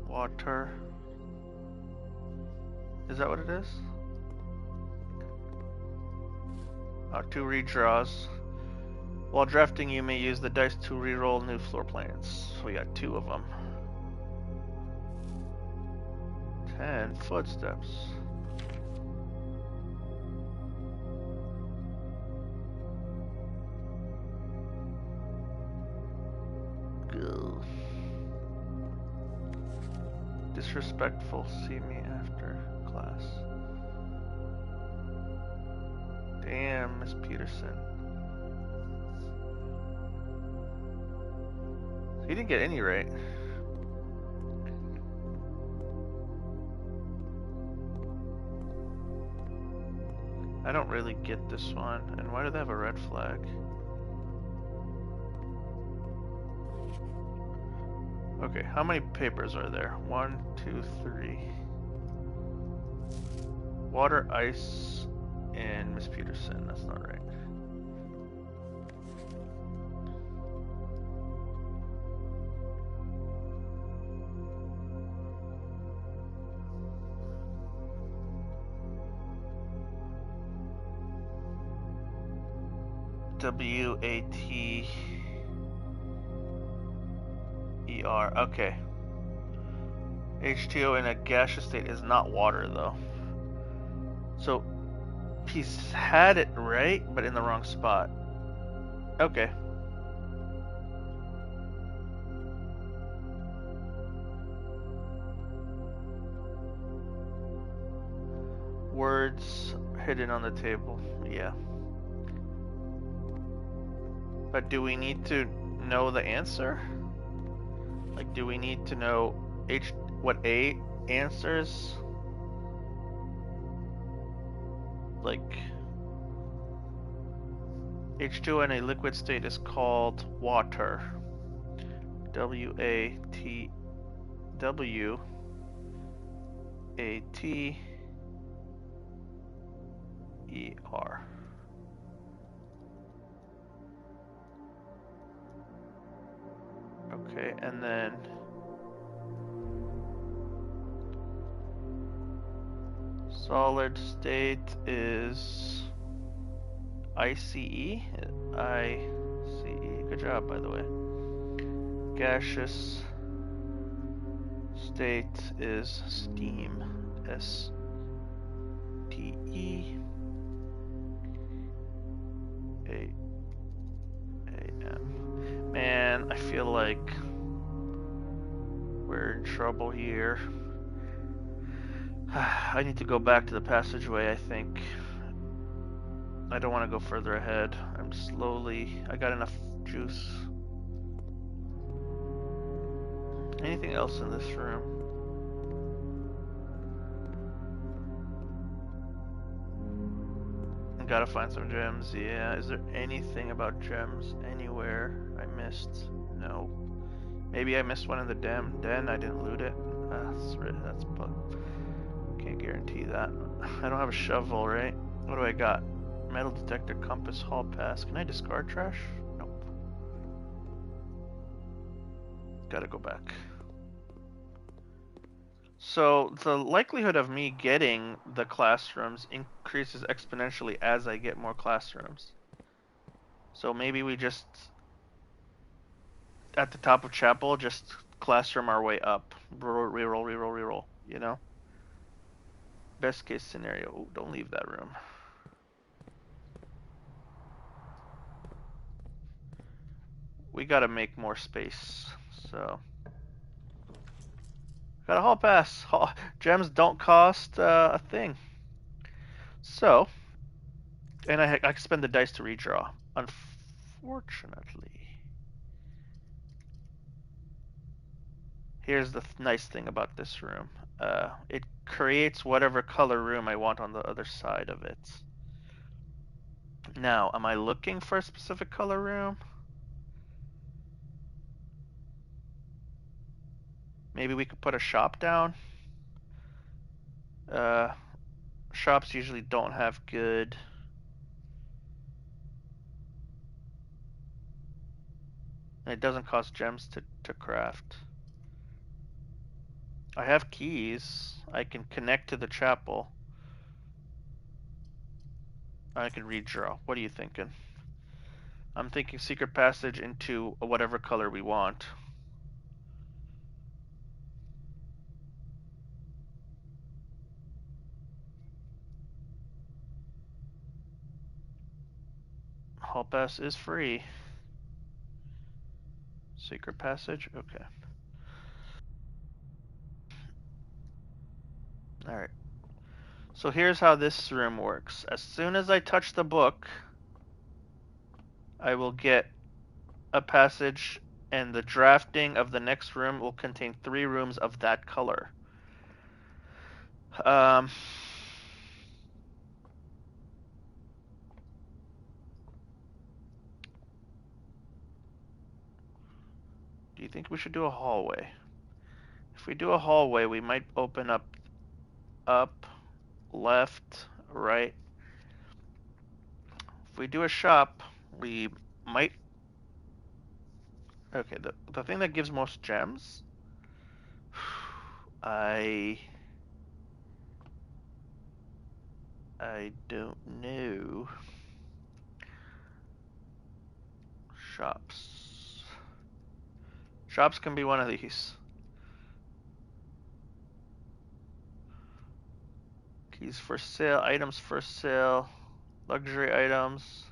Water. Is that what it is? 2 redraws. While drafting, you may use the dice to reroll new floor plans. We got 2 of them. 10 footsteps. Go. Disrespectful, see me after class. Damn, Miss Peterson. He didn't get any right. I don't really get this one. And why do they have a red flag? Okay, how many papers are there? 1, 2, 3. Water, ice, and Miss Peterson. That's not right. WATER. Okay. H2O in a gaseous state is not water, though. So he's had it right, but in the wrong spot. Okay. Words hidden on the table. Yeah. But do we need to know the answer? Like, do we need to know what A answers? Like, H2O in a liquid state is called water. WATER. Okay, and then solid state is ICE. ICE. Good job, by the way. Gaseous state is steam. STEAM. Man, I feel like we're in trouble here. I need to go back to the passageway, I think. I don't want to go further ahead. I got enough juice. Anything else in this room? I gotta find some gems. Yeah, is there anything about gems anywhere I missed? No. Maybe I missed one in the den. I didn't loot it. That's can't guarantee that. I don't have a shovel, right? What do I got? Metal detector, compass, hall pass. Can I discard trash? Nope. Gotta go back. So the likelihood of me getting the classrooms increases exponentially as I get more classrooms. So maybe we just, at the top of chapel, just classroom our way up. Reroll, you know? Best case scenario. Ooh, don't leave that room. We gotta make more space, so. Got a hall pass. Gems don't cost a thing. So, and I can spend the dice to redraw. Unfortunately. Here's the nice thing about this room. It creates whatever color room I want on the other side of it. Now, am I looking for a specific color room? Maybe we could put a shop down. Shops usually don't have good. And it doesn't cost gems to craft. I have keys. I can connect to the chapel. I can redraw. What are you thinking? I'm thinking secret passage into whatever color we want. Hall pass is free. Secret passage? Okay. Alright. So here's how this room works. As soon as I touch the book, I will get a passage, and the drafting of the next room will contain 3 rooms of that color. Do you think we should do a hallway? If we do a hallway, we might open up left, right. If we do a shop, we might. Okay, the thing that gives most gems, I I don't know. Shops. Shops can be one of these. Keys for sale, items for sale, luxury items.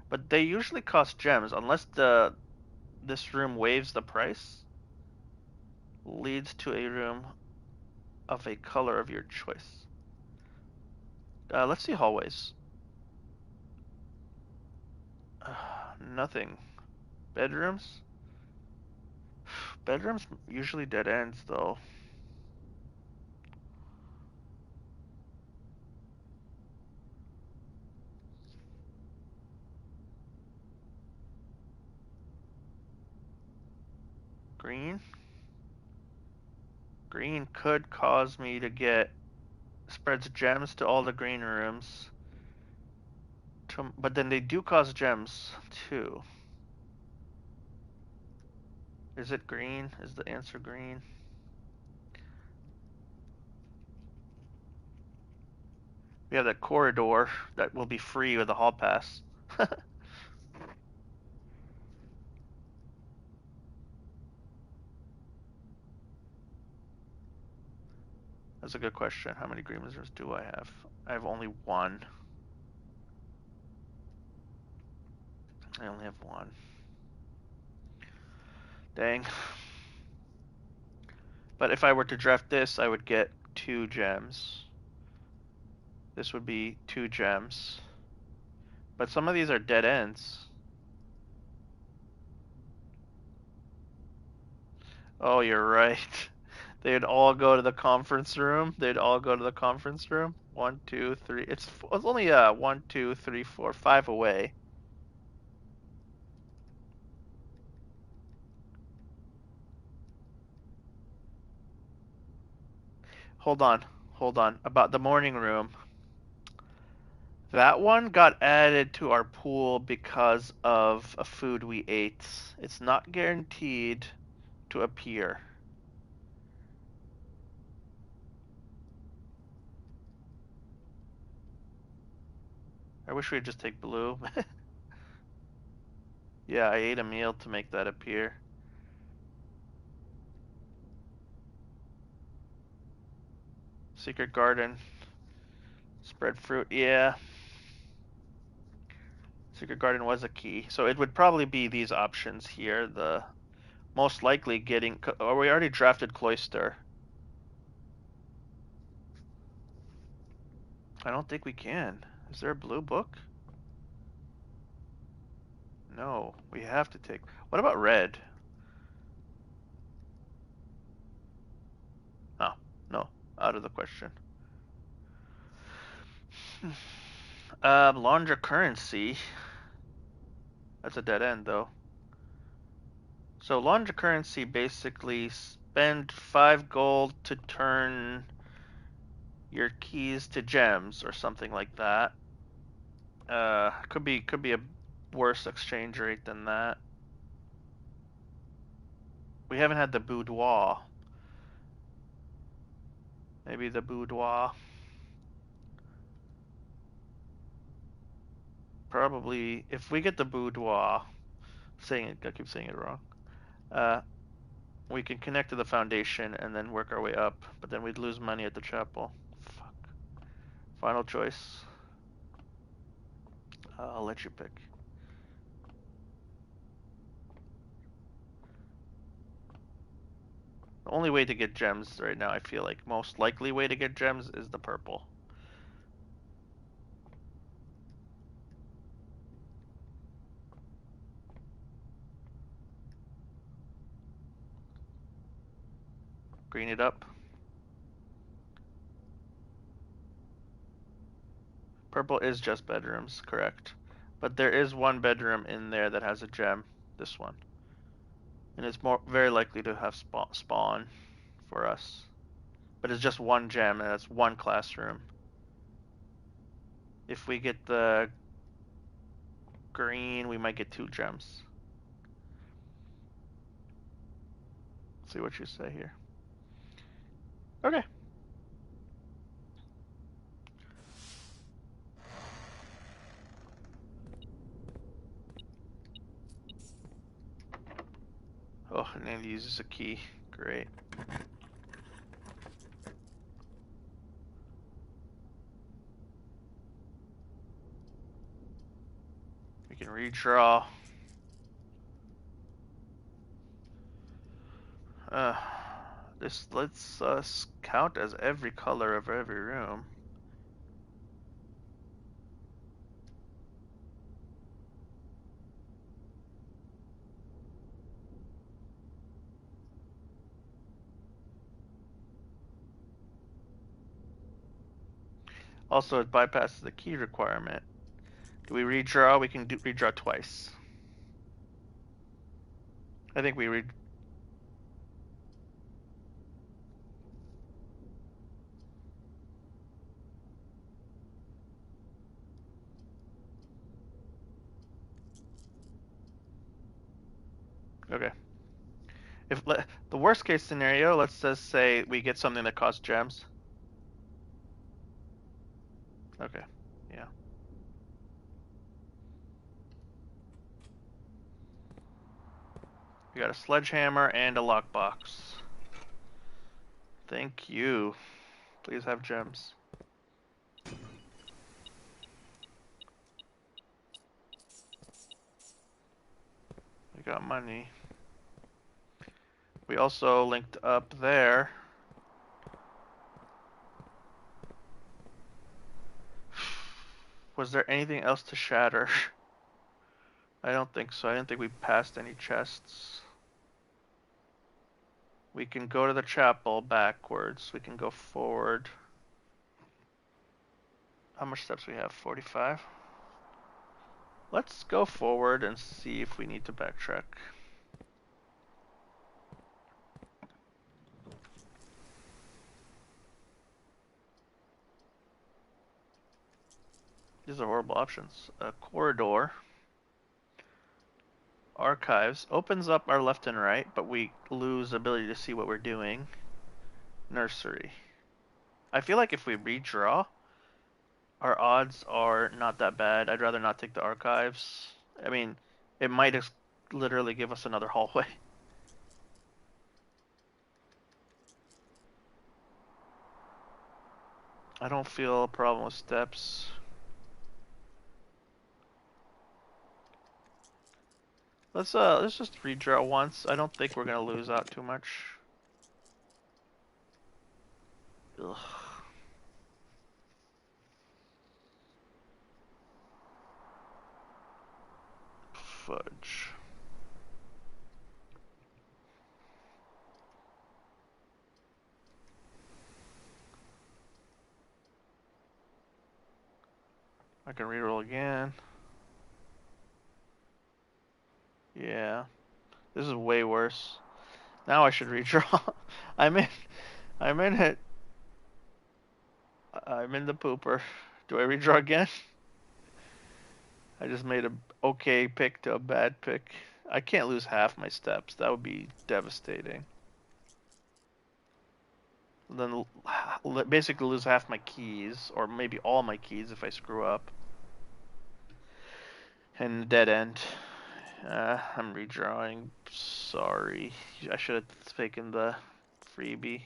But they usually cost gems unless this room waives the price. Leads to a room of a color of your choice. Let's see hallways. Nothing. Bedrooms? Bedrooms usually dead ends though. Green? Green could cause me to get spreads gems to all the green rooms. But then they do cause gems too. Is it green? Is the answer green? We have that corridor that will be free with the hall pass. That's a good question. How many green wizards do I have? I have only one. I only have one. Dang. But if I were to draft this, I would get 2 gems. This would be 2 gems. But some of these are dead ends. Oh, you're right. They'd all go to the conference room. They'd all go to the conference room. 1, 2, 3. It's only 1, 2, 3, 4, 5 away. Hold on. Hold on. About the morning room. That one got added to our pool because of a food we ate. It's not guaranteed to appear. I wish we'd just take blue. Yeah, I ate a meal to make that appear. Secret garden. Spread fruit. Yeah. Secret garden was a key. So it would probably be these options here. The most likely getting. Oh, we already drafted cloister. I don't think we can. Is there a blue book? No, we have to take. What about red? Oh, no, out of the question. Laundry currency. That's a dead end though. So laundry currency basically spend 5 gold to turn your keys to gems or something like that. Could be a worse exchange rate than that. We haven't had the boudoir. Maybe the boudoir. Probably if we get the boudoir, I keep saying it wrong. Uh, we can connect to the foundation and then work our way up, but then we'd lose money at the chapel. Fuck. Final choice. I'll let you pick. The only way to get gems right now, I feel like most likely way to get gems is the purple. Green it up. Purple is just bedrooms, correct. But there is one bedroom in there that has a gem. This one. And it's very likely to have spawn for us. But it's just one gem and it's one classroom. If we get the green, we might get 2 gems. See what you say here. Okay. Oh, and then he uses a key. Great. We can redraw. Uh, this lets us count as every color of every room. Also, it bypasses the key requirement. Do we redraw? We can redraw twice. I think we read. Okay. If the worst case scenario, let's just say we get something that costs gems. Okay. Yeah. We got a sledgehammer and a lockbox. Thank you. Please have gems. We got money. We also linked up there. Was there anything else to shatter? I don't think so. I didn't think we passed any chests. We can go to the chapel backwards. We can go forward. How much steps we have? 45? Let's go forward and see if we need to backtrack. These are horrible options. A corridor. Archives. Opens up our left and right, but we lose ability to see what we're doing. Nursery. I feel like if we redraw, our odds are not that bad. I'd rather not take the archives. I mean, it might literally give us another hallway. I don't feel a problem with steps. Let's just redraw once. I don't think we're gonna lose out too much. Ugh. Fudge. I can reroll again. Yeah. This is way worse. Now I should redraw. I'm in. I'm in it. I'm in the pooper. Do I redraw again? I just made a okay pick to a bad pick. I can't lose half my steps. That would be devastating. Then basically lose half my keys, or maybe all my keys if I screw up. And dead end. I'm redrawing. Sorry. I should have taken the freebie.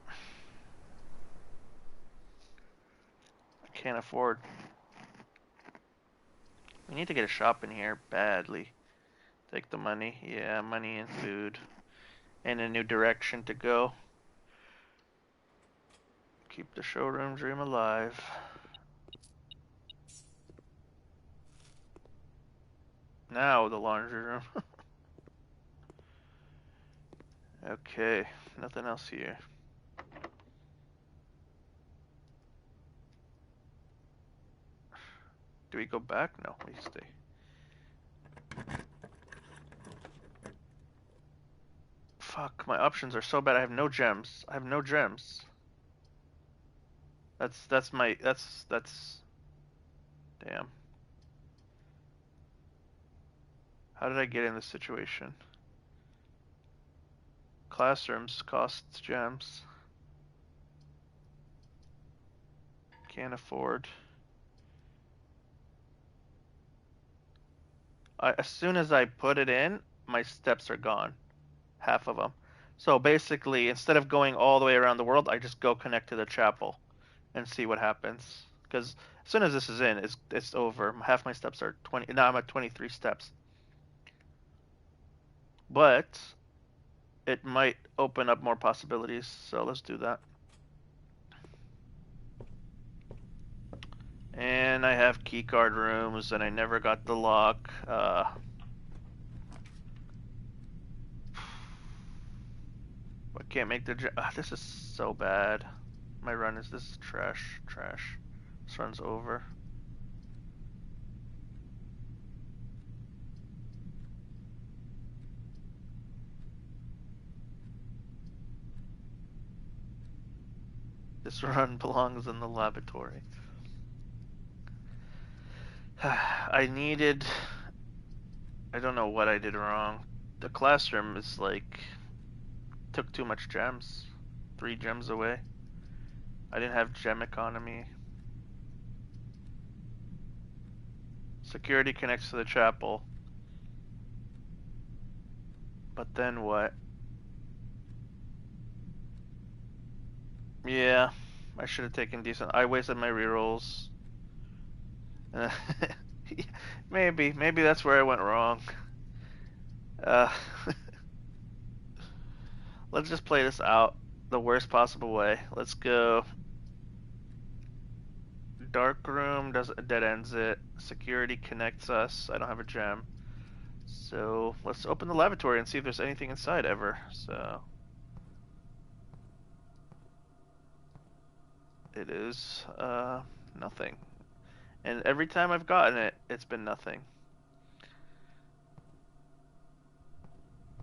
I can't afford. We need to get a shop in here badly. Take the money. Yeah, money and food. And a new direction to go. Keep the showroom dream alive. Now the laundry room. Okay, nothing else here. Do we go back? No, we stay. Fuck, my options are so bad. I have no gems. I have no gems. That's damn. How did I get in this situation? Classrooms costs gems. Can't afford. As soon as I put it in, my steps are gone. Half of them. So basically, instead of going all the way around the world, I just go connect to the chapel and see what happens. Because as soon as this is in, it's over. Half my steps are 20. Now I'm at 23 steps. But it might open up more possibilities, so let's do that. And I have keycard rooms, and I never got the lock. I can't make the. This is so bad. My run is this is trash. This run's over. This run belongs in the laboratory. I don't know what I did wrong. The classroom is like, took too much gems. 3 gems away. I didn't have gem economy. Security connects to the chapel. But then what? Yeah, I should have taken decent. I wasted my rerolls. Maybe that's where I went wrong. Uh, let's just play this out the worst possible way. Let's go. Dark room does dead ends it. Security connects us. I don't have a gem. So let's open the lavatory and see if there's anything inside ever. So it is nothing. And every time I've gotten it, it's been nothing.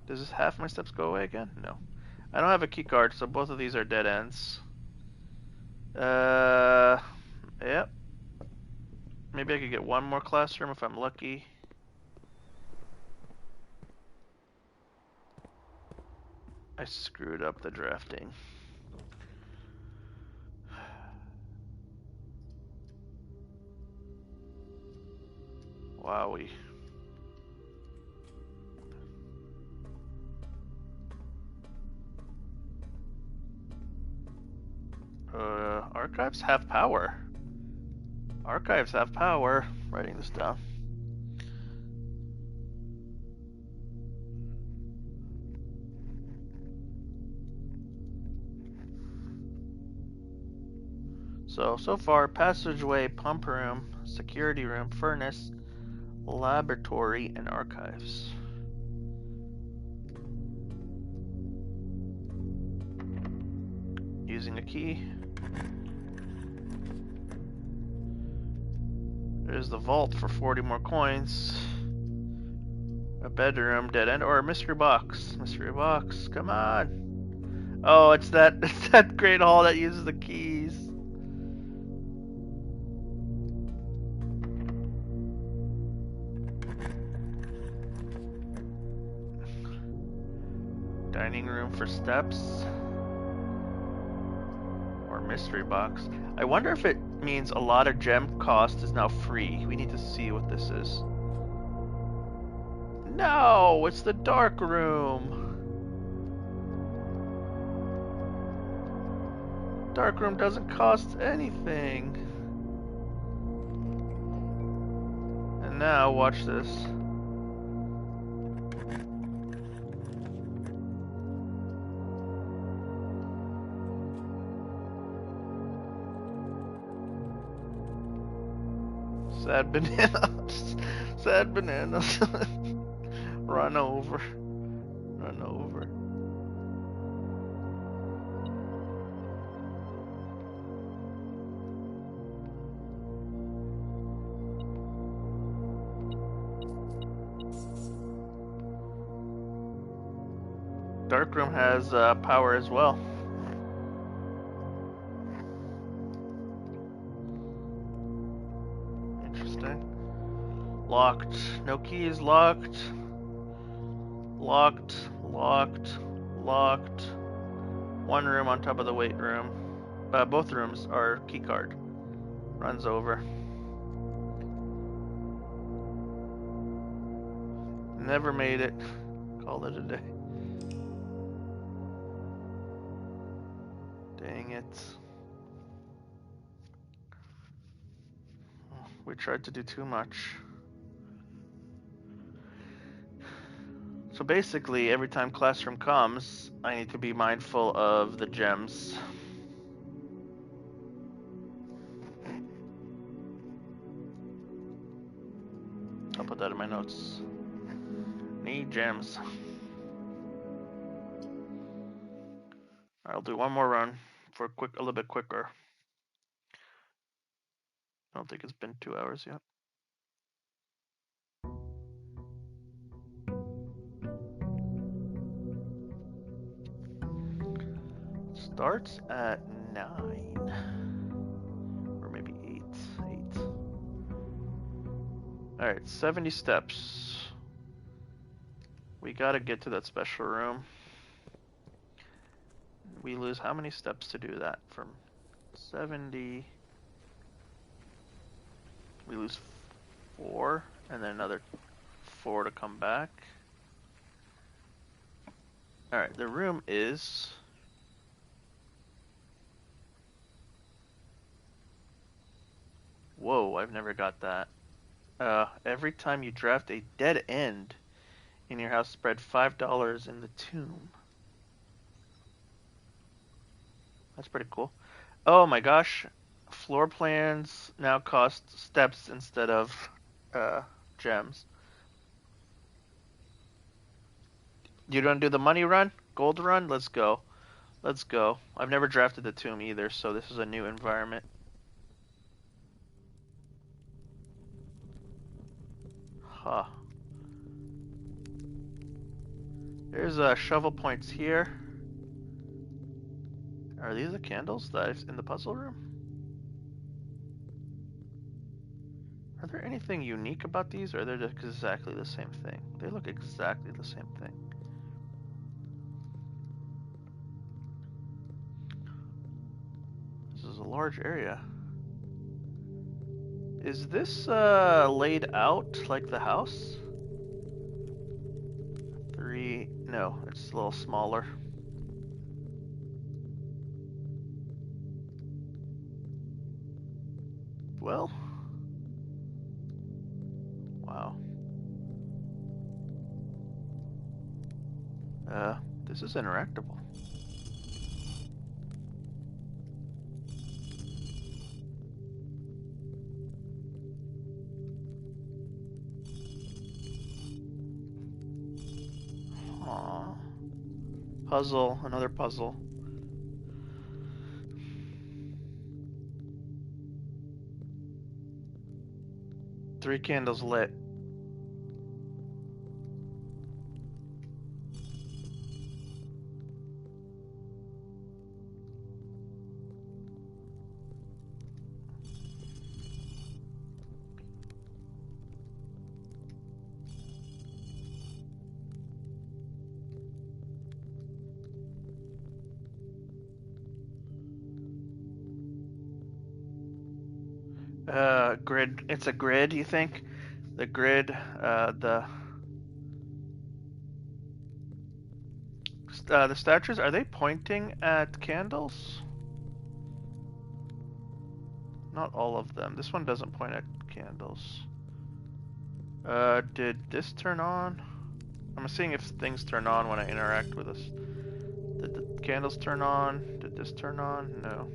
Does this half my steps go away again? No. I don't have a key card, so both of these are dead ends. Yep. Maybe I could get one more classroom if I'm lucky. I screwed up the drafting. Wowie. Archives have power. Archives have power. Writing this down. So far, passageway, pump room, security room, furnace, laboratory, and archives. Using a key. There's the vault for 40 more coins. A bedroom, dead end, or a mystery box. Mystery box, come on. Oh, it's that great hall that uses the keys. Dining room for steps. Or mystery box. I wonder if it means a lot of gem cost is now free. We need to see what this is. No, it's the dark room. Dark room doesn't cost anything. And now, watch this. Sad bananas. Sad bananas. Run over. Run over. Darkroom has power as well. Interesting. Locked. No keys. Locked. Locked. Locked. Locked. One room on top of the weight room. Both rooms are keycard. Runs over. Never made it. Called it a day. Dang it. We tried to do too much. So basically, every time Classroom comes, I need to be mindful of the gems. I'll put that in my notes. Need gems. I'll do one more run for a little bit quicker. I don't think it's been 2 hours yet. Starts at 9. Or maybe 8. 8. Alright, 70 steps. We gotta get to that special room. We lose how many steps to do that? From 70... We lose 4, and then another 4 to come back. Alright, the room is... Whoa, I've never got that. Every time you draft a dead end in your house, spread $5 in the tomb. That's pretty cool. Oh my gosh, floor plans now cost steps instead of gems. You don't do the money run? Gold run? Let's go. Let's go. I've never drafted the tomb either, so this is a new environment. Huh. There's shovel points here. Are these the candles that I've in the puzzle room? Are there anything unique about these, or are they just exactly the same thing? They look exactly the same thing. This is a large area. Is this laid out like the house? 3... No, it's a little smaller. Well... Wow. This is interactable. Aww. Puzzle, another puzzle. Three candles lit. Grid. It's a grid, you think? The grid, the statues, are they pointing at candles? Not all of them. This one doesn't point at candles. Did this turn on? I'm seeing if things turn on when I interact with this. Did the candles turn on? Did this turn on? No.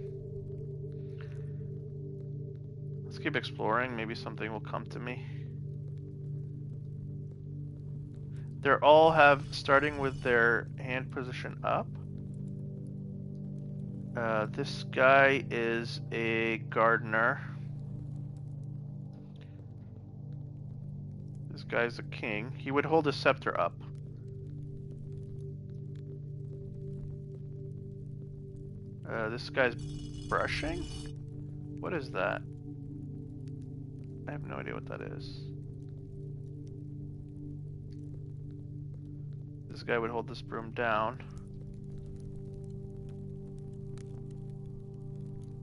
Let's keep exploring. Maybe something will come to me. They're all starting with their hand position up. This guy is a gardener. This guy's a king. He would hold his scepter up. This guy's brushing? What is that? I have no idea what that is. This guy would hold this broom down.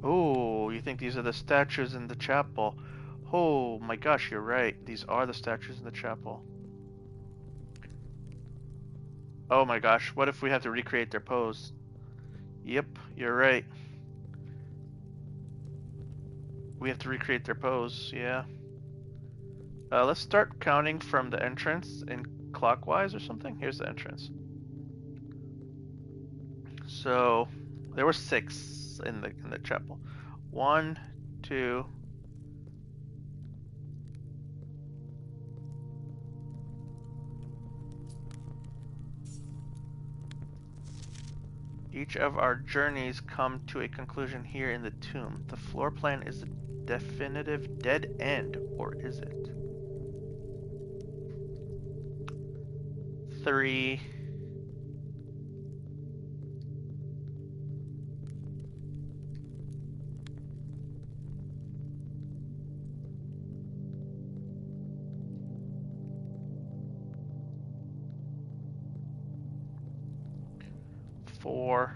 Oh, you think these are the statues in the chapel? Oh my gosh, you're right. These are the statues in the chapel. Oh my gosh, what if we have to recreate their pose? Yep, you're right. We have to recreate their pose, yeah. Let's start counting from the entrance in clockwise or something. Here's the entrance. So there were 6 in the chapel. 1, 2. Each of our journeys come to a conclusion here in the tomb. The floor plan is a definitive dead end, or is it? 3. 4.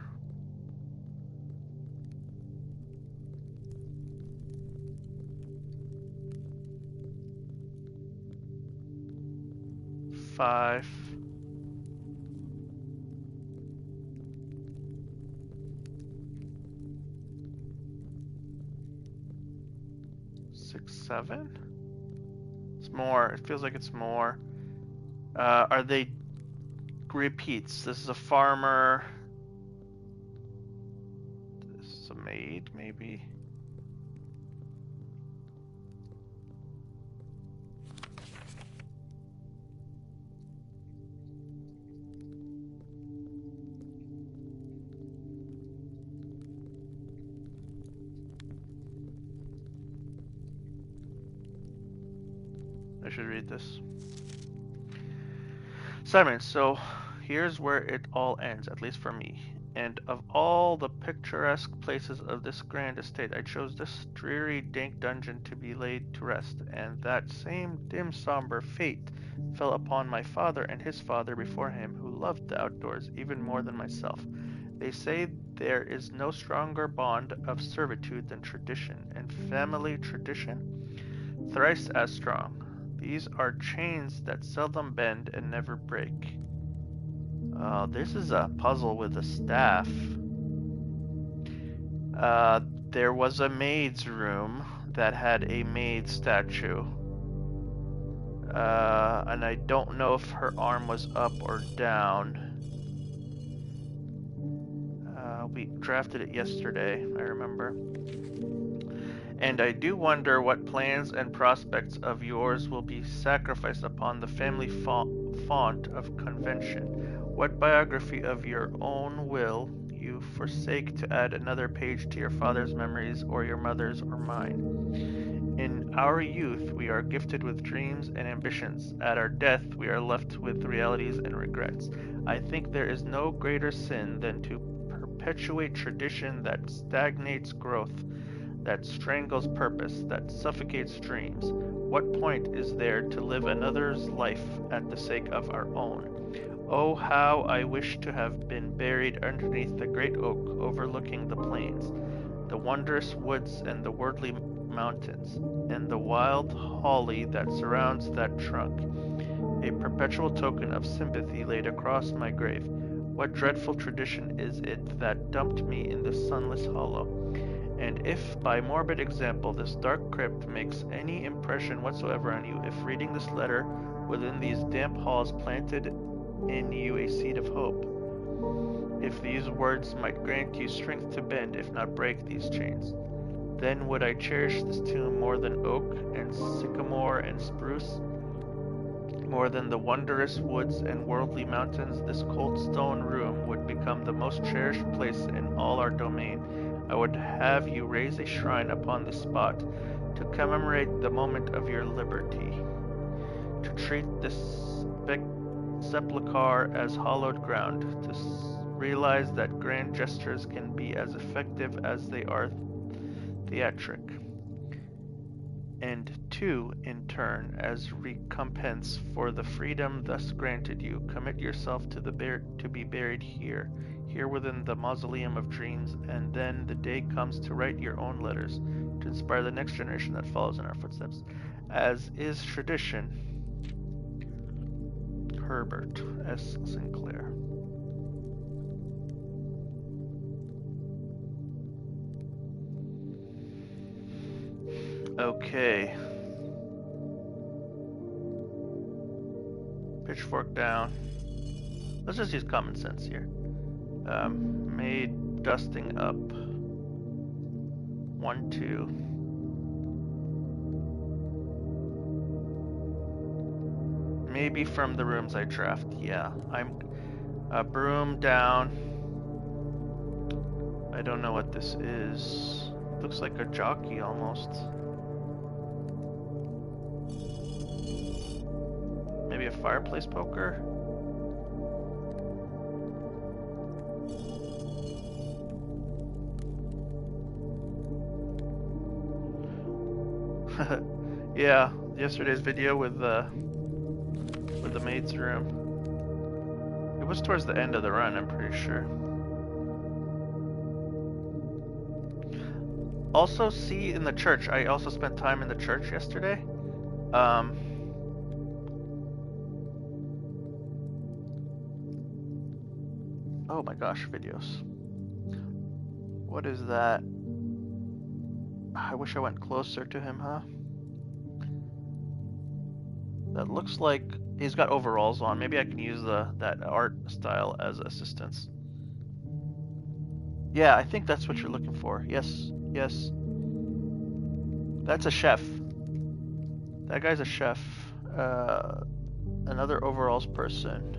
5. 6, 7. It's more. It feels like it's more. Are they repeats? This is a farmer. This is a maid, maybe. I should read this. Simon, so here's where it all ends, at least for me. And of all the picturesque places of this grand estate, I chose this dreary, dank dungeon to be laid to rest, and that same dim, somber fate fell upon my father and his father before him, who loved the outdoors even more than myself. They say there is no stronger bond of servitude than tradition, and family tradition thrice as strong. These are chains that seldom bend and never break. This is a puzzle with a staff. There was a maid's room that had a maid statue. And I don't know if her arm was up or down. We drafted it yesterday, I remember. And I do wonder what plans and prospects of yours will be sacrificed upon the family font of convention. What biography of your own will you forsake to add another page to your father's memories, or your mother's, or mine? In our youth, we are gifted with dreams and ambitions. At our death, we are left with realities and regrets. I think there is no greater sin than to perpetuate tradition that stagnates growth, that strangles purpose, that suffocates dreams. What point is there to live another's life at the sake of our own? Oh, how I wish to have been buried underneath the great oak overlooking the plains, the wondrous woods and the worldly mountains, and the wild holly that surrounds that trunk, a perpetual token of sympathy laid across my grave. What dreadful tradition is it that dumped me in this sunless hollow? And if, by morbid example, this dark crypt makes any impression whatsoever on you, if reading this letter within these damp halls planted in you a seed of hope, if these words might grant you strength to bend, if not break, these chains, then would I cherish this tomb more than oak and sycamore and spruce, more than the wondrous woods and worldly mountains. This cold stone room would become the most cherished place in all our domain. I would have you raise a shrine upon this spot to commemorate the moment of your liberty, to treat this sepulchre as hallowed ground, to realize that grand gestures can be as effective as they are theatric. And 2, in turn, as recompense for the freedom thus granted you, commit yourself to be buried here within the mausoleum of dreams, and then the day comes to write your own letters, to inspire the next generation that follows in our footsteps. As is tradition, Herbert S. Sinclair. Okay. Pitchfork down. Let's just use common sense here. Made dusting up. 1, 2. Maybe from the rooms I draft. Yeah, I'm broom down. I don't know what this is. Looks like a jockey almost. Maybe a fireplace poker? Yeah, yesterday's video with the maid's room. It was towards the end of the run, I'm pretty sure. Also, see in the church, I also spent time in the church yesterday. Oh my gosh, videos. What is that? I wish I went closer to him, huh? That looks like he's got overalls on. Maybe I can use that art style as assistance. Yeah, I think that's what you're looking for. Yes, yes. That's a chef. That guy's a chef. Another overalls person.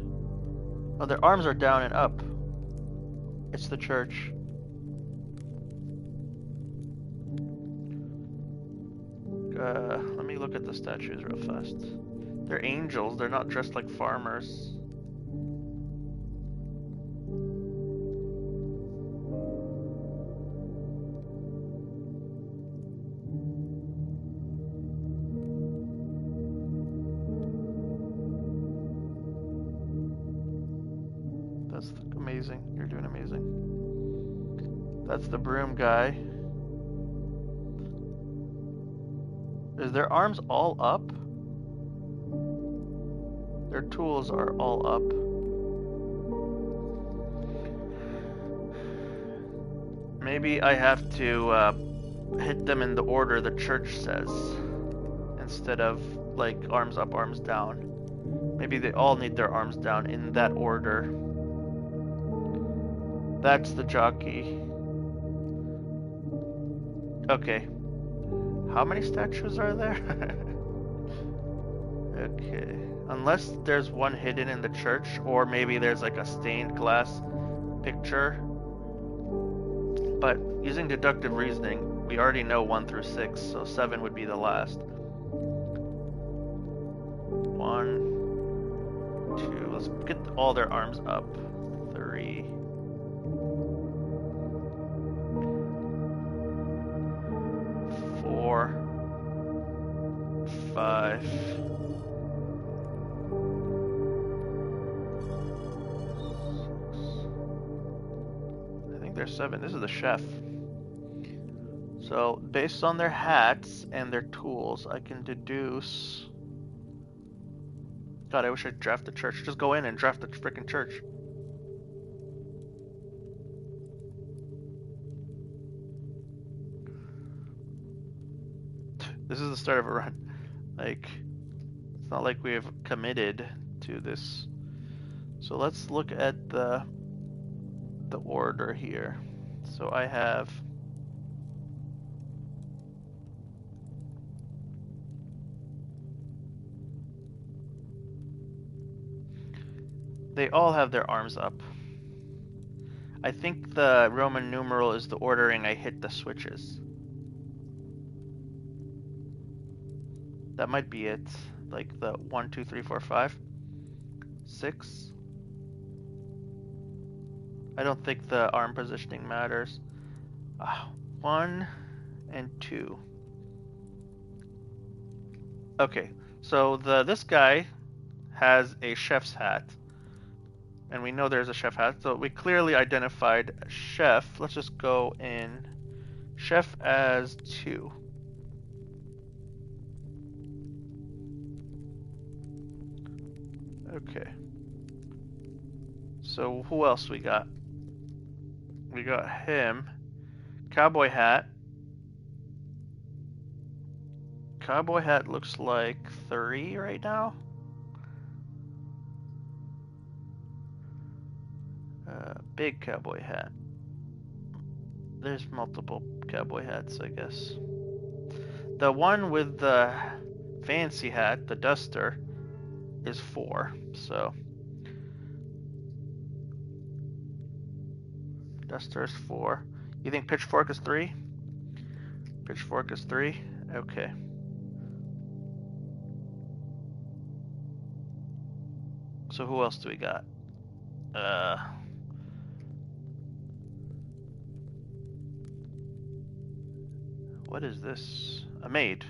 Oh, their arms are down and up. It's the church. Let me look at the statues real fast. They're angels. They're not dressed like farmers. That's amazing. You're doing amazing. That's the broom guy. Is their arms all up? Their tools are all up. Maybe I have to hit them in the order the church says, instead of like arms up, arms down. Maybe they all need their arms down in that order. That's the jockey. Okay. How many statues are there? Okay. Unless there's one hidden in the church, or maybe there's like a stained glass picture. But using deductive reasoning, we already know 1 through 6, so 7 would be the last. 1, 2, let's get all their arms up. 3. 4, 5. I think there's 7. This is the chef. So, based on their hats and their tools, I can deduce... God, I wish I'd draft the church. Just go in and draft the frickin' church. This is the start of a run. Like, it's not like we have committed to this. So let's look at the order here. So I have... They all have their arms up. I think the Roman numeral is the ordering I hit the switches. That might be it. Like the 1, 2, 3, 4, 5, 6. I don't think the arm positioning matters. 1 and 2. Okay, so this guy has a chef's hat, and we know there's a chef hat, so we clearly identified chef. Let's just go in chef as 2. Okay. So who else we got? We got him. Cowboy hat. Cowboy hat looks like 3 right now. Big cowboy hat. There's multiple cowboy hats, I guess. The one with the fancy hat, the duster, is 4. So duster is 4. You think pitchfork is 3? Pitchfork is 3. Okay. So who else do we got? What is this? A maid.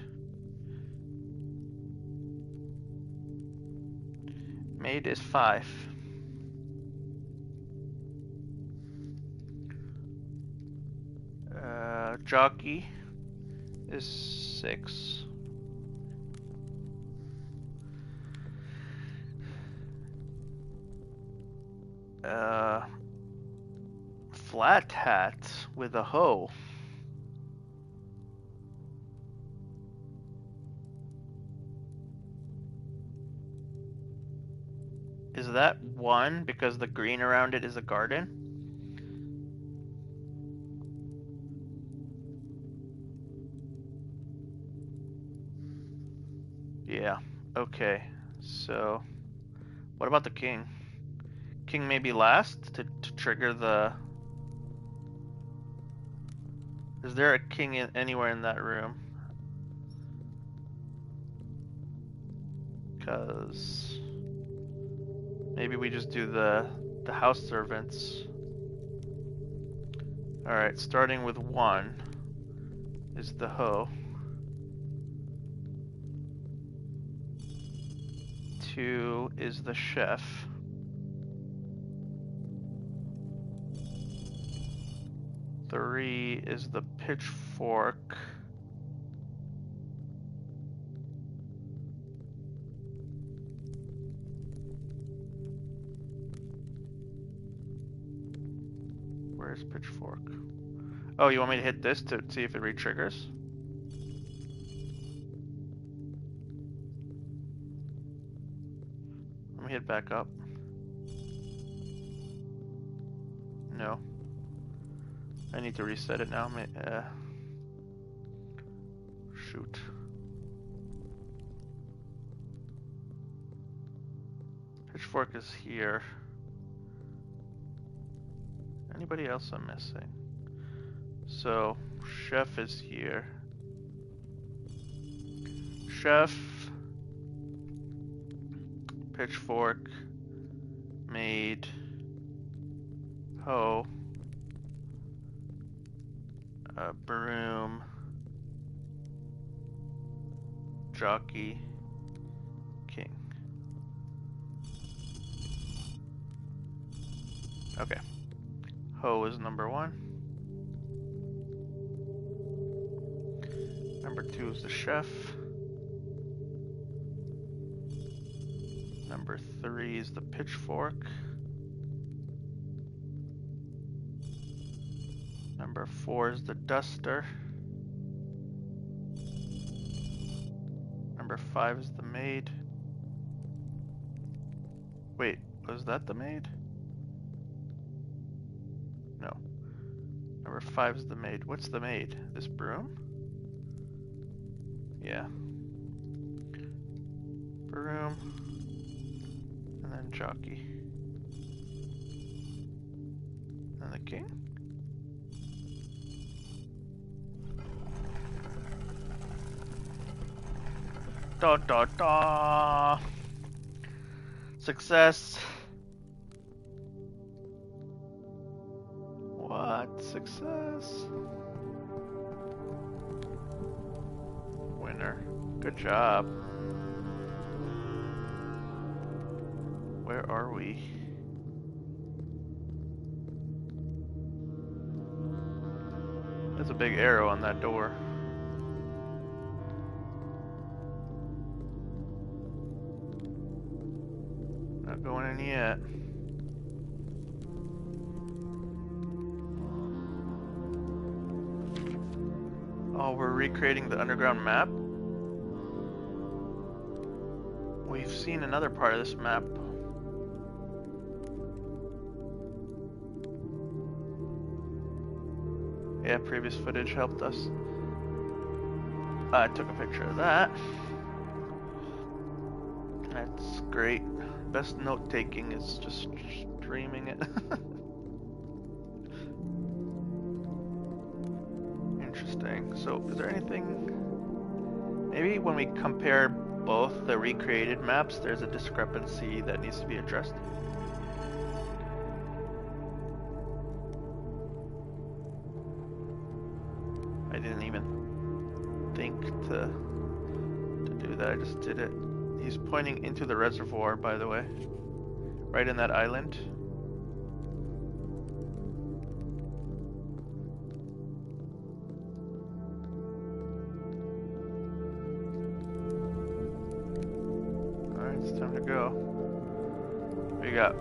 Maid is 5. Jockey is 6. Flat hat with a hoe. Is that 1 because the green around it is a garden? Yeah, okay. So, what about the king? King may be last to trigger the... Is there a king anywhere in that room? Because maybe we just do the house servants. Alright, starting with 1 is the hoe. 2 is the chef. 3 is the pitchfork. Where's pitchfork? Oh, you want me to hit this to see if it re-triggers? Let me hit back up. No. I need to reset it now. Shoot. Pitchfork is here. Anybody else I'm missing? So, chef is here. Chef, pitchfork, maid, hoe, broom, jockey, king. Okay. Hoe is number 1. Number 2 is the chef. Number 3 is the pitchfork. Number 4 is the duster. Number 5 is the maid. Wait, was that the maid? No. Number 5 is the maid. What's the maid? This broom? Yeah. Broom. And then jockey. And the king? Da da da! Success! Success. Winner. Good job. Where are we? There's a big arrow on that door. Not going in yet. Oh, we're recreating the underground map? We've seen another part of this map. Yeah, previous footage helped us. I took a picture of that. That's great. Best note taking is just streaming it. Interesting. So, is there anything... Maybe when we compare both the recreated maps, there's a discrepancy that needs to be addressed. I didn't even think to do that, I just did it. He's pointing into the reservoir, by the way. Right in that island. Alright, it's time to go. What you got?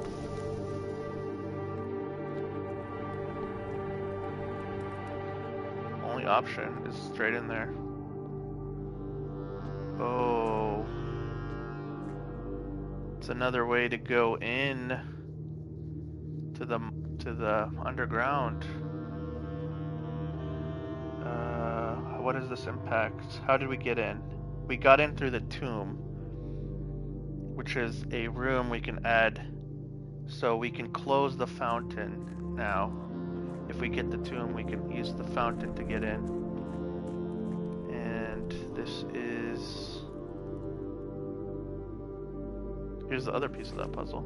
Only option is straight in there. Oh. It's another way to go in to the underground. What does this impact? How did we get in? We got in through the tomb, which is a room we can add, so we can close the fountain now. If we get the tomb, we can use the fountain to get in. And this is... Here's the other piece of that puzzle.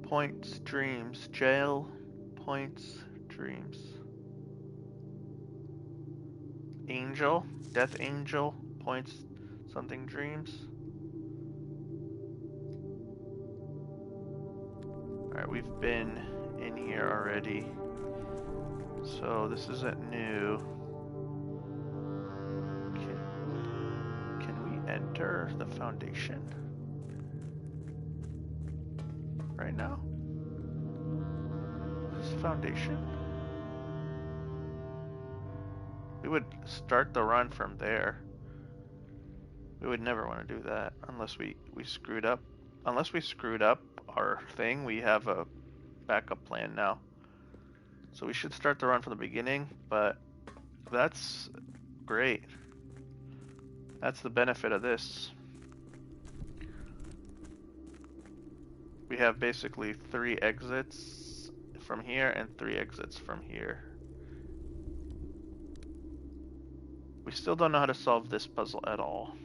Points, dreams, jail, points, dreams. Angel, death angel, points, something, dreams. Alright, we've been in here already. So this isn't new. Can we enter the foundation? Right now? This foundation? We would start the run from there. We would never want to do that unless we screwed up. Unless we screwed up our thing, we have a backup plan now. So we should start the run from the beginning, but that's great. That's the benefit of this. We have basically 3 exits from here and 3 exits from here. We still don't know how to solve this puzzle at all.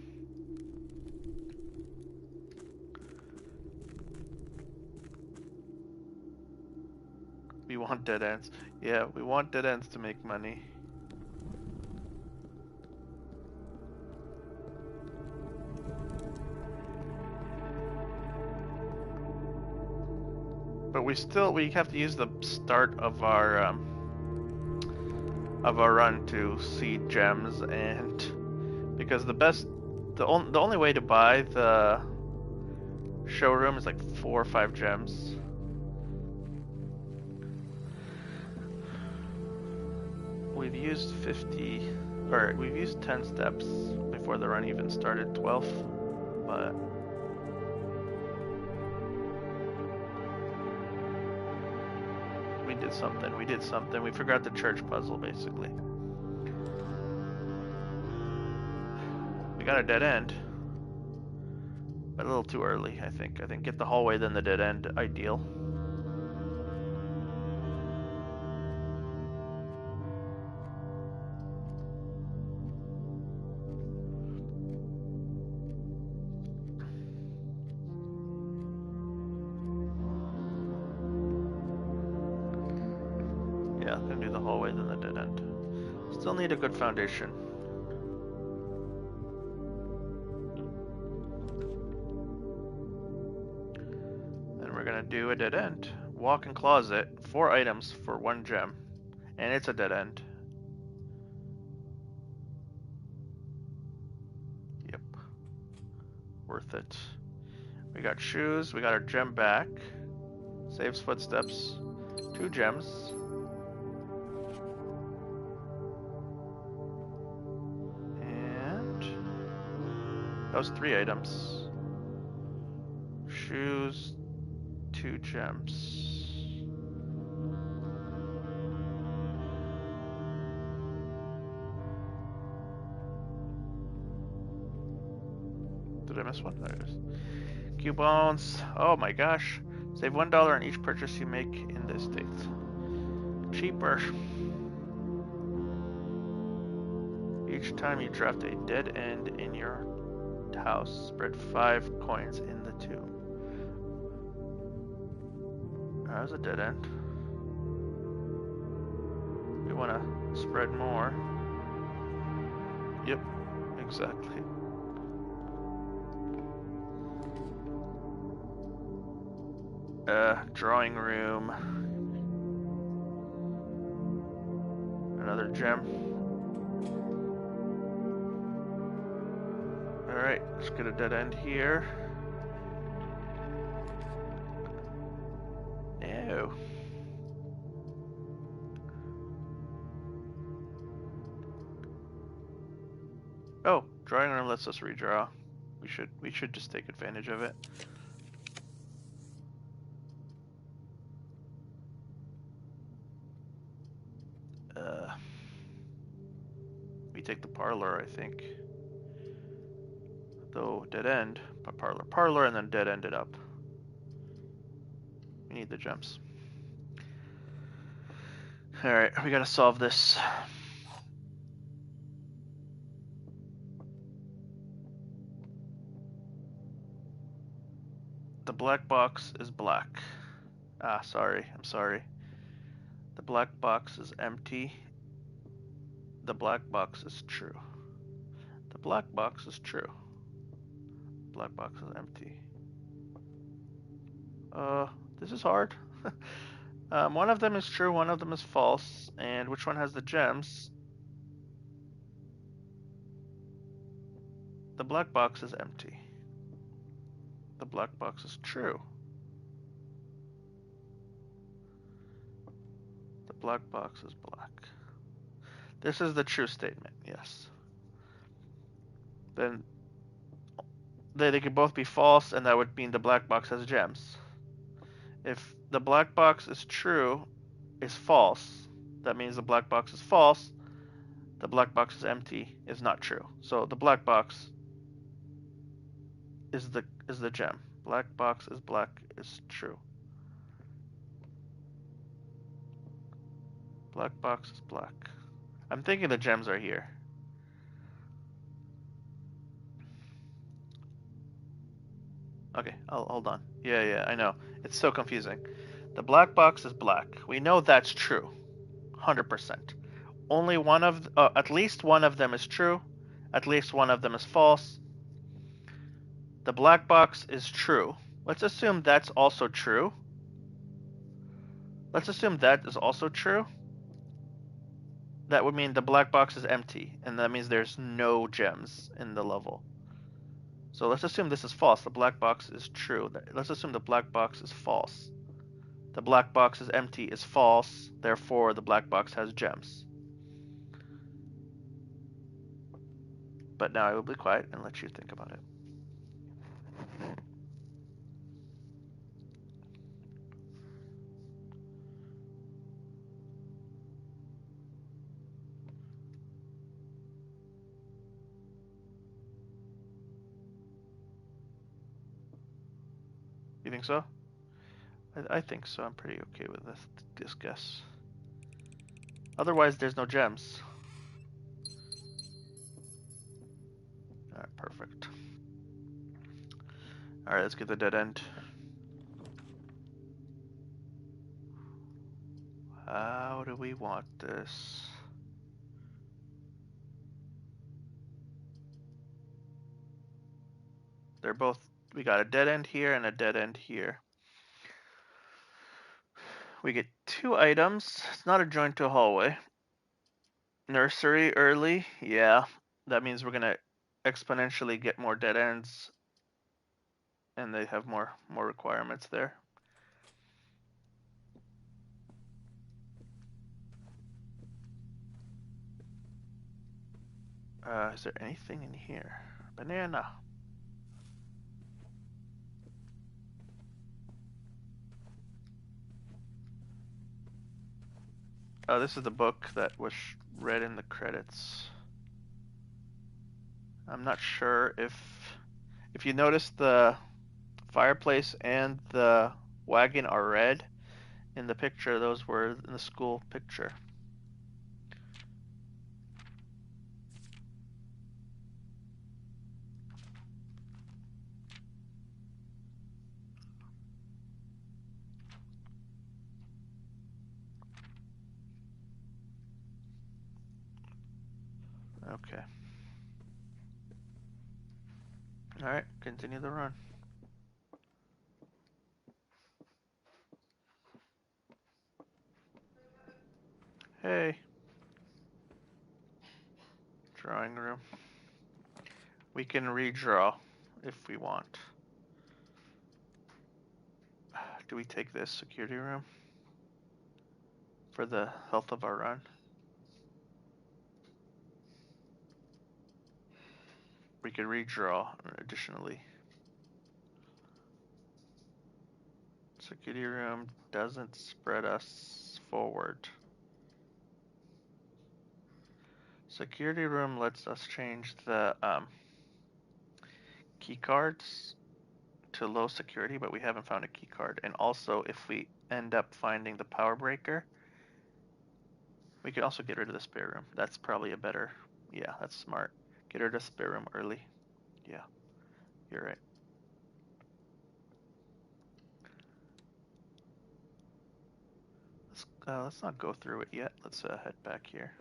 We want dead ends. Yeah, we want dead ends to make money. But we have to use the start of our run to seed gems, and because the only way to buy the showroom is like 4 or 5 gems. We've used 10 steps before the run even started, 12, but we did something. We forgot the church puzzle, basically. We got a dead end, but a little too early, I think. Get the hallway, then the dead end, ideal. differently than the dead end. Still need a good foundation. Then we're gonna do a dead end. Walk-in closet, 4 items for 1 gem. And it's a dead end. Yep. Worth it. We got shoes, we got our gem back. Saves footsteps. 2 gems. And that was 3 items. Shoes, 2 gems. Did I miss one? There it is. Coupons. Oh my gosh. Save $1 on each purchase you make in this state. Cheaper. Each time you draft a dead end in your house, spread 5 coins in the tube. That was a dead end. We want to spread more. Yep, exactly. Drawing room. Another gem. Alright, let's get a dead end here. No. Oh, drawing room lets us redraw. We should just take advantage of it. We take the parlor, I think. Though dead end, but parlor, and then dead end it up. We need the gems. Alright, we gotta solve this. The black box is black. Ah, sorry, I'm sorry. The black box is empty. The black box is true. The black box is true. Black box is empty. This is hard. One of them is true, one of them is false. And which one has the gems? The black box is empty. The black box is true. The black box is black. This is the true statement, yes. Then they could both be false, and that would mean the black box has gems. If the black box is true, is false, that means the black box is false. The black box is empty is not true. So the black box is the gem. Black box is black is true. Black box is black. I'm thinking the gems are here. Okay, hold on. Yeah, I know. It's so confusing. The black box is black. We know that's true. 100%. Only one of, at least one of them is true. At least one of them is false. The black box is true. Let's assume that's also true. Let's assume that is also true. That would mean the black box is empty, and that means there's no gems in the level. So let's assume this is false. The black box is true. Let's assume the black box is false. The black box is empty is false. Therefore, the black box has gems. But now I will be quiet and let you think about it. You think so? I think so. I'm pretty okay with this guess. Otherwise, there's no gems. Alright, perfect. Alright, let's get the dead end. How do we want this? They're both, we got a dead end here and a dead end here. We get 2 items. It's not a joint to a hallway. Nursery early, yeah. That means we're gonna exponentially get more dead ends, and they have more requirements there. Is there anything in here? Banana. Oh, this is the book that was read in the credits. I'm not sure if you notice the fireplace and the wagon are red in the picture. Those were in the school picture. Okay. Alright, continue the run. Hey. Drawing room. We can redraw if we want. Do we take this security room for the health of our run? We could redraw additionally. Security room doesn't spread us forward. Security room lets us change the key cards to low security, but we haven't found a key card. And also, if we end up finding the power breaker, we could also get rid of the spare room. That's probably a better, yeah, that's smart. Get rid of the spare room early. Yeah, you're right. Let's not go through it yet. Let's head back here.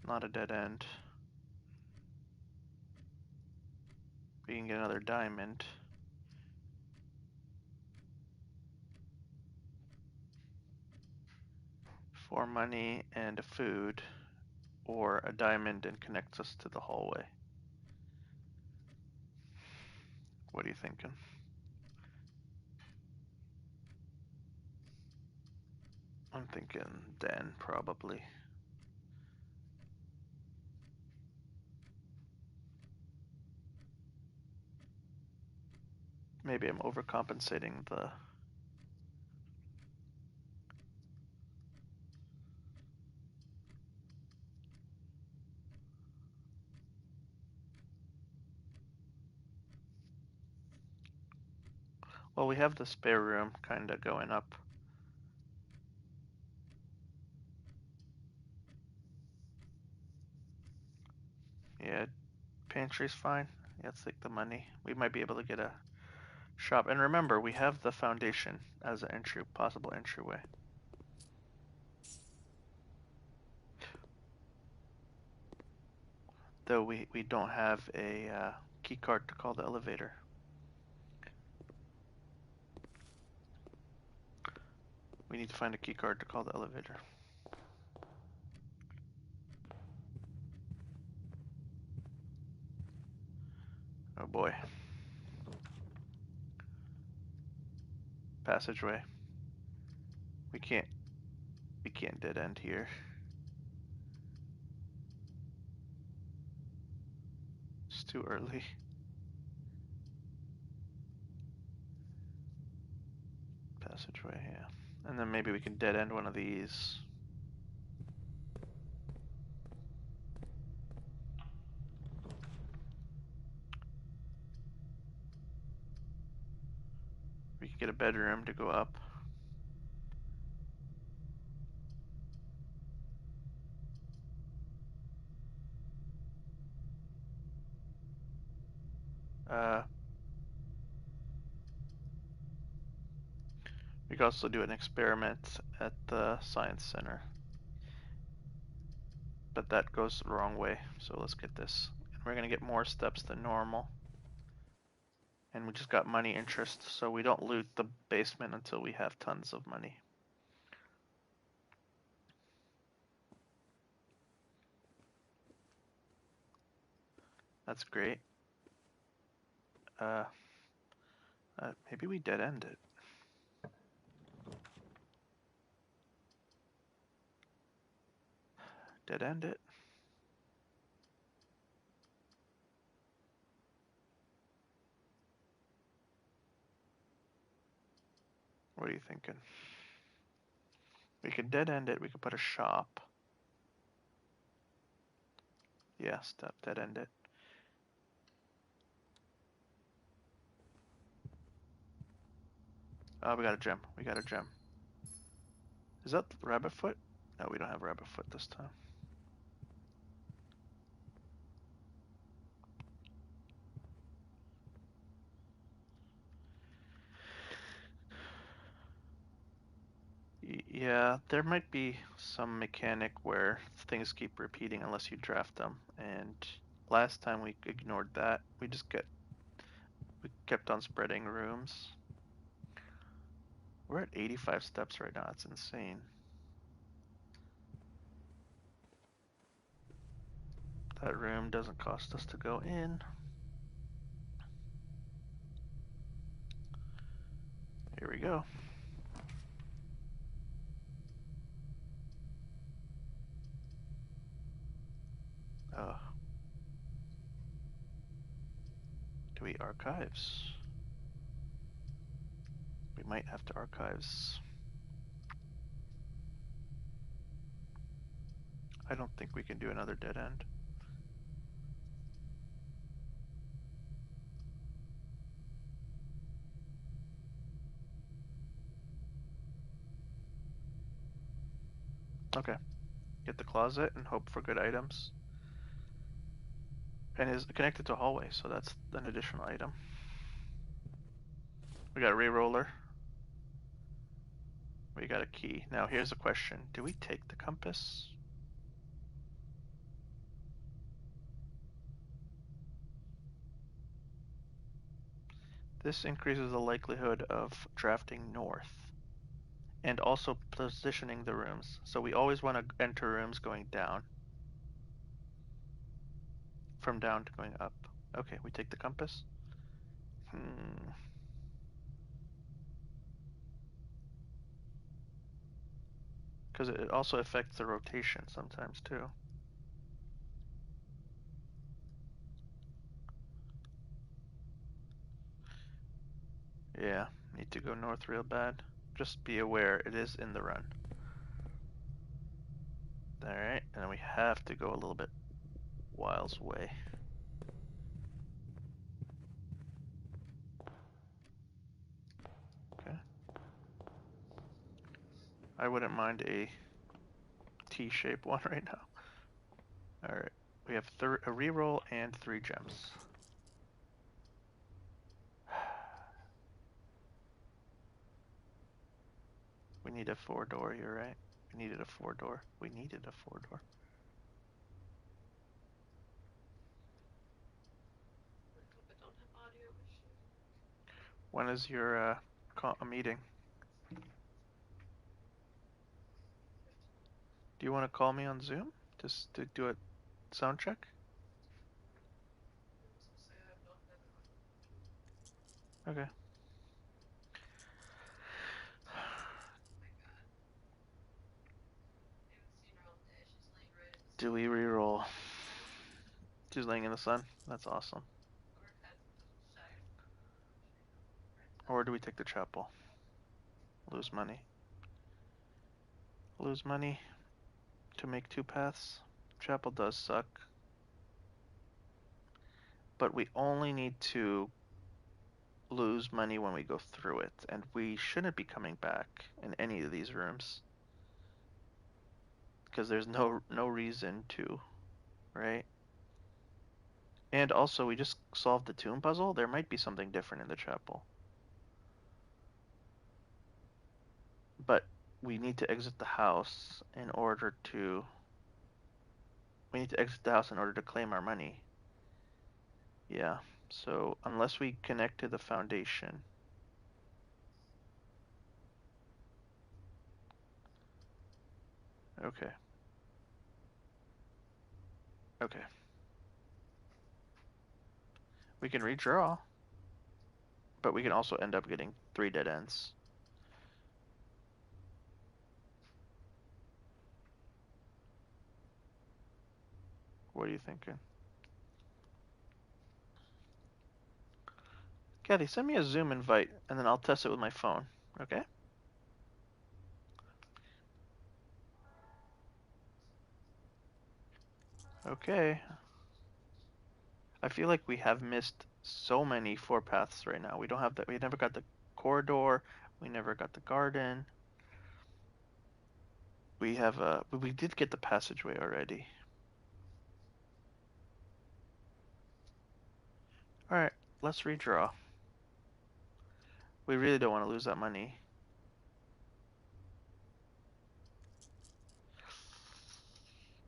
Not a dead end. We can get another diamond. For money and a food, or a diamond and connects us to the hallway. What are you thinking? I'm thinking den, probably. Maybe I'm overcompensating the... Well, we have the spare room kinda going up. Yeah, pantry's fine. Yeah, let's take the money. We might be able to get a shop. And remember, we have the foundation as an possible entryway. Though we don't have a key card to call the elevator. We need to find a key card to call the elevator. Oh boy. Passageway. We can't dead end here. It's too early. Passageway, yeah. And then maybe we can dead end one of these. We could get a bedroom to go up. We could also do an experiment at the science center, but that goes the wrong way. So let's get this. We're gonna get more steps than normal. And we just got money interest, so we don't loot the basement until we have tons of money. That's great. Maybe we dead end it. Dead end it. What are you thinking? We could dead end it. We could put a shop. Yeah, step dead end it. Oh, we got a gem. We got a gem. Is that rabbit foot? No, we don't have rabbit foot this time. Yeah, there might be some mechanic where things keep repeating unless you draft them. And last time we ignored that. We kept on spreading rooms. We're at 85 steps right now. That's insane. That room doesn't cost us to go in. Here we go. Do we archives? We might have to archives. I don't think we can do another dead end. Okay. Get the closet and hope for good items. And is connected to a hallway, so that's an additional item. We got a re-roller. We got a key. Now here's a question. Do we take the compass? This increases the likelihood of drafting north and also positioning the rooms. So we always want to enter rooms going down. From down to going up. Okay, we take the compass. Because it also affects the rotation sometimes too. Yeah, need to go north real bad. Just be aware it is in the run. Alright, and then we have to go a little bit Wiles way. Okay. I wouldn't mind a T-shaped one right now. Alright, we have a reroll and 3 gems. We need a 4-door, you're right. We needed a 4-door. We needed a 4-door. When is your meeting? Do you want to call me on Zoom? Just to do a sound check? Okay. Do we reroll? She's laying in the sun? That's awesome. Or do we take the chapel? Lose money. Lose money to make 2 paths. Chapel does suck. But we only need to lose money when we go through it, and we shouldn't be coming back in any of these rooms. Because there's no reason to, right? And also, we just solved the tomb puzzle. There might be something different in the chapel. But we need to exit the house in order to... We need to exit the house in order to claim our money. Yeah. So, unless we connect to the foundation... Okay. Okay. We can redraw, but we can also end up getting 3 dead ends. What are you thinking? Kathy, send me a Zoom invite, and then I'll test it with my phone. Okay? Okay. I feel like we have missed so many 4 paths right now. We don't have that. We never got the corridor. We never got the garden. We have we did get the passageway already. All right, let's redraw. We really don't want to lose that money.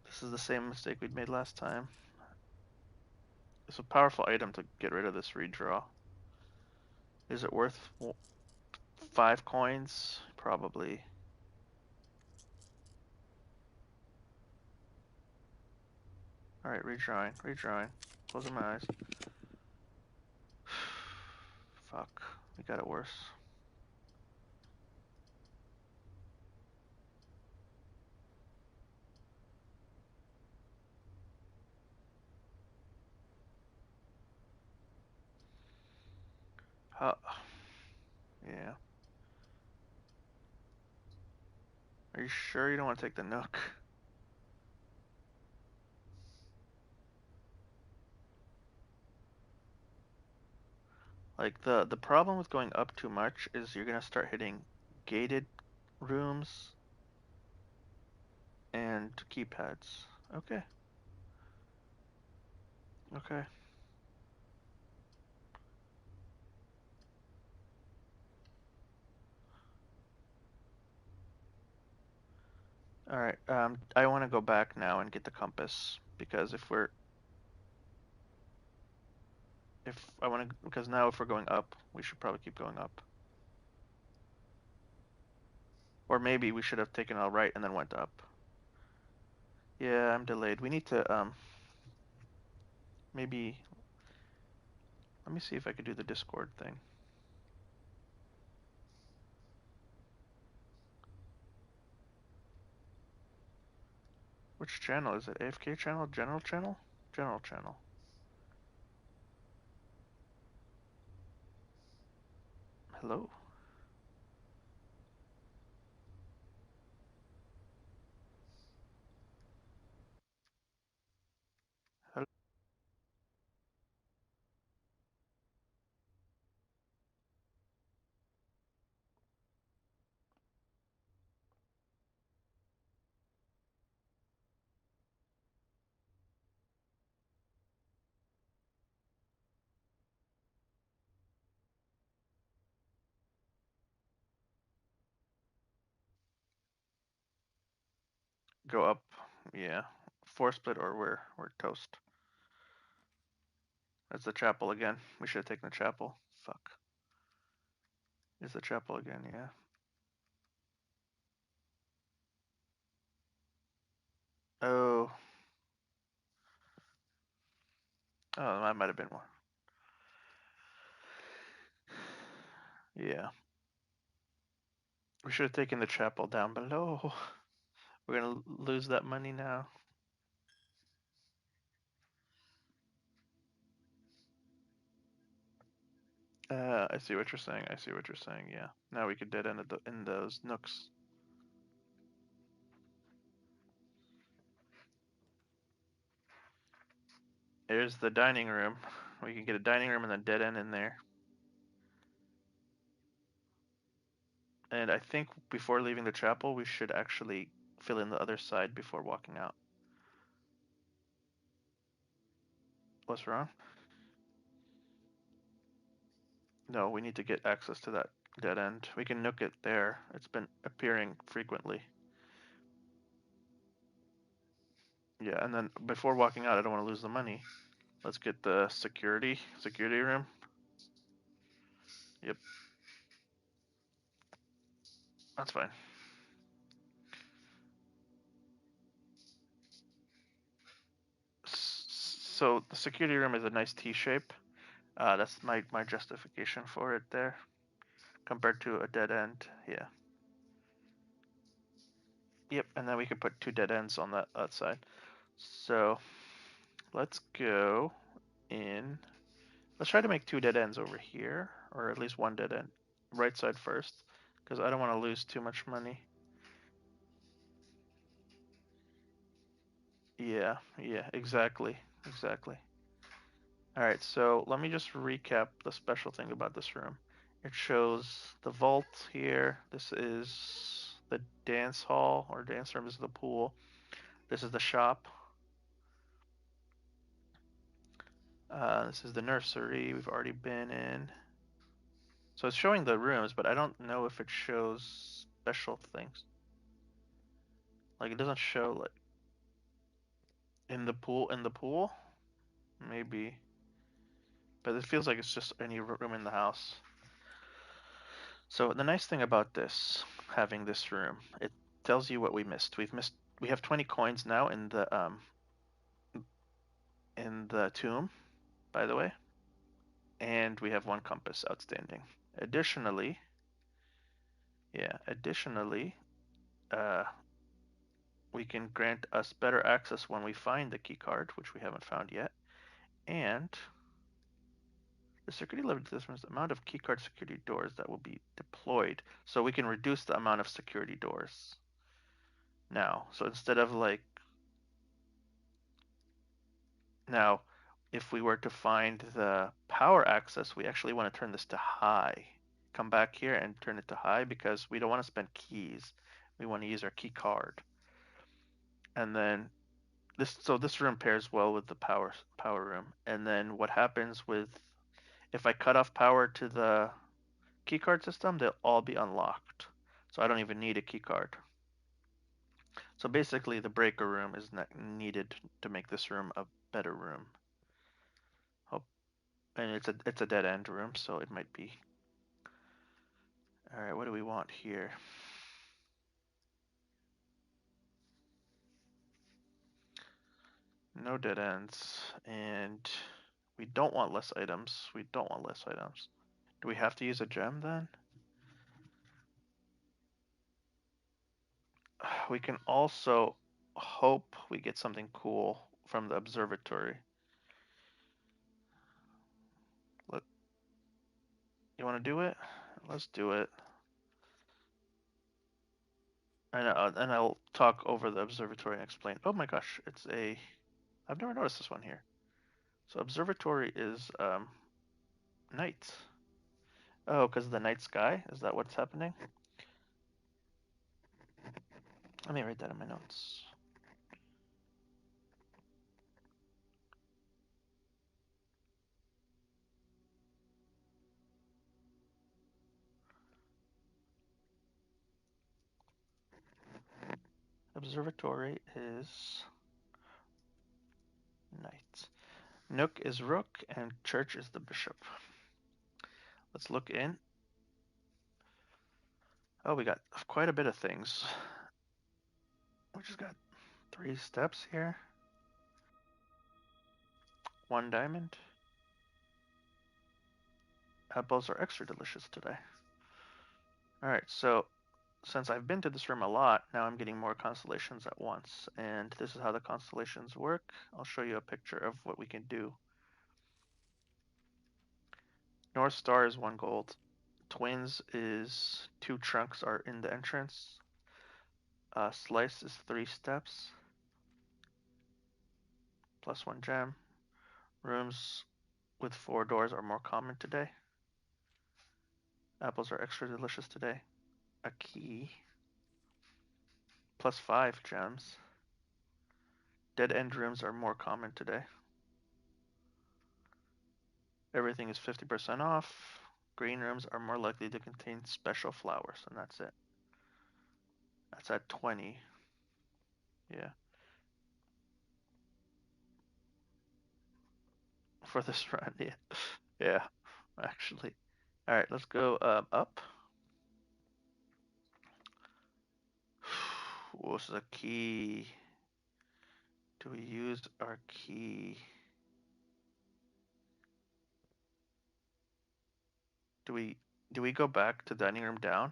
This is the same mistake we'd made last time. It's a powerful item to get rid of this redraw. Is it worth 5 coins? Probably. All right, redrawing, redrawing. Closing my eyes. Fuck, we got it worse. Huh. Yeah. Are you sure you don't want to take the nook? Like the problem with going up too much is you're gonna start hitting gated rooms and keypads. Okay. Okay. All right. I want to go back now and get the compass because if I want to, because now if we're going up, we should probably keep going up. Or maybe we should have taken a right and then went up. Yeah, I'm delayed. We need to maybe let me see if I could do the Discord thing. Which channel is it? AFK channel? General channel? General channel. Hello? Hello? Go up. Yeah. 4 split or we're toast. That's the chapel again. We should have taken the chapel. Fuck. Is the chapel again, yeah. Oh. Oh, that might have been one. Yeah. We should have taken the chapel down below. We're gonna lose that money now. I see what you're saying. I see what you're saying. Yeah. Now we could dead end in those nooks. There's the dining room. We can get a dining room and then dead end in there. And I think before leaving the chapel, we should actually fill in the other side before walking out. What's wrong? No, we need to get access to that dead end. We can nuke it there. It's been appearing frequently. Yeah, and then before walking out, I don't want to lose the money. Let's get the security room. Yep, that's fine. So the security room is a nice T shape. That's my justification for it there, compared to a dead end. Yeah. Yep, and then we can put two dead ends on that side. So let's go in. Let's try to make two dead ends over here, or at least one dead end. Right side first, because I don't want to lose too much money. Yeah, exactly. Exactly. Alright, so let me just recap the special thing about this room. It shows the vault here. This is the dance hall, or dance room. This is the pool. This is the shop. This is the nursery we've already been in. So it's showing the rooms, but I don't know if it shows special things. Like it doesn't show like in the pool, maybe. But it feels like it's just any room in the house. So the nice thing about this, having this room, it tells you what we missed. We have 20 coins now in the tomb, by the way, and we have one compass outstanding. Additionally, additionally, uh, we can grant us better access when we find the key card, which we haven't found yet, and the security level determines the amount of keycard security doors that will be deployed, so we can reduce the amount of security doors now. So instead of like now, if we were to find the power access, we actually want to turn this to high. Come back here and turn it to high because we don't want to spend keys. We want to use our key card. And then this room pairs well with the power room. And then what happens with if I cut off power to the keycard system, they'll all be unlocked. So I don't even need a keycard. So basically, the breaker room is not needed to make this room a better room. Oh, and it's a dead end room, so it might be. All right, what do we want here? No dead ends, and we don't want less items. We don't want less items. Do we have to use a gem then? We can also hope we get something cool from the observatory. Let, you want to do it? Let's do it. And I'll talk over the observatory and explain. Oh my gosh, it's a. I've never noticed this one here. So observatory is night. Oh, because of the night sky? Is that what's happening? Let me write that in my notes. Observatory is knight. Nook is rook, and church is the bishop. Let's look in. Oh, we got quite a bit of things. We just got 3 steps here. 1 diamond. Apples are extra delicious today. Alright, so since I've been to this room a lot, now I'm getting more constellations at once. And this is how the constellations work. I'll show you a picture of what we can do. North Star is 1 gold. Twins is 2 trunks are in the entrance. Slice is 3 steps. Plus 1 gem. Rooms with 4 doors are more common today. Apples are extra delicious today. A key. Plus 5 gems. Dead end rooms are more common today. Everything is 50% off. Green rooms are more likely to contain special flowers, and that's it. That's at 20. Yeah. For this run, yeah. Yeah, actually. All right, let's go up. What's the key? Do we use our key? Do we go back to dining room down?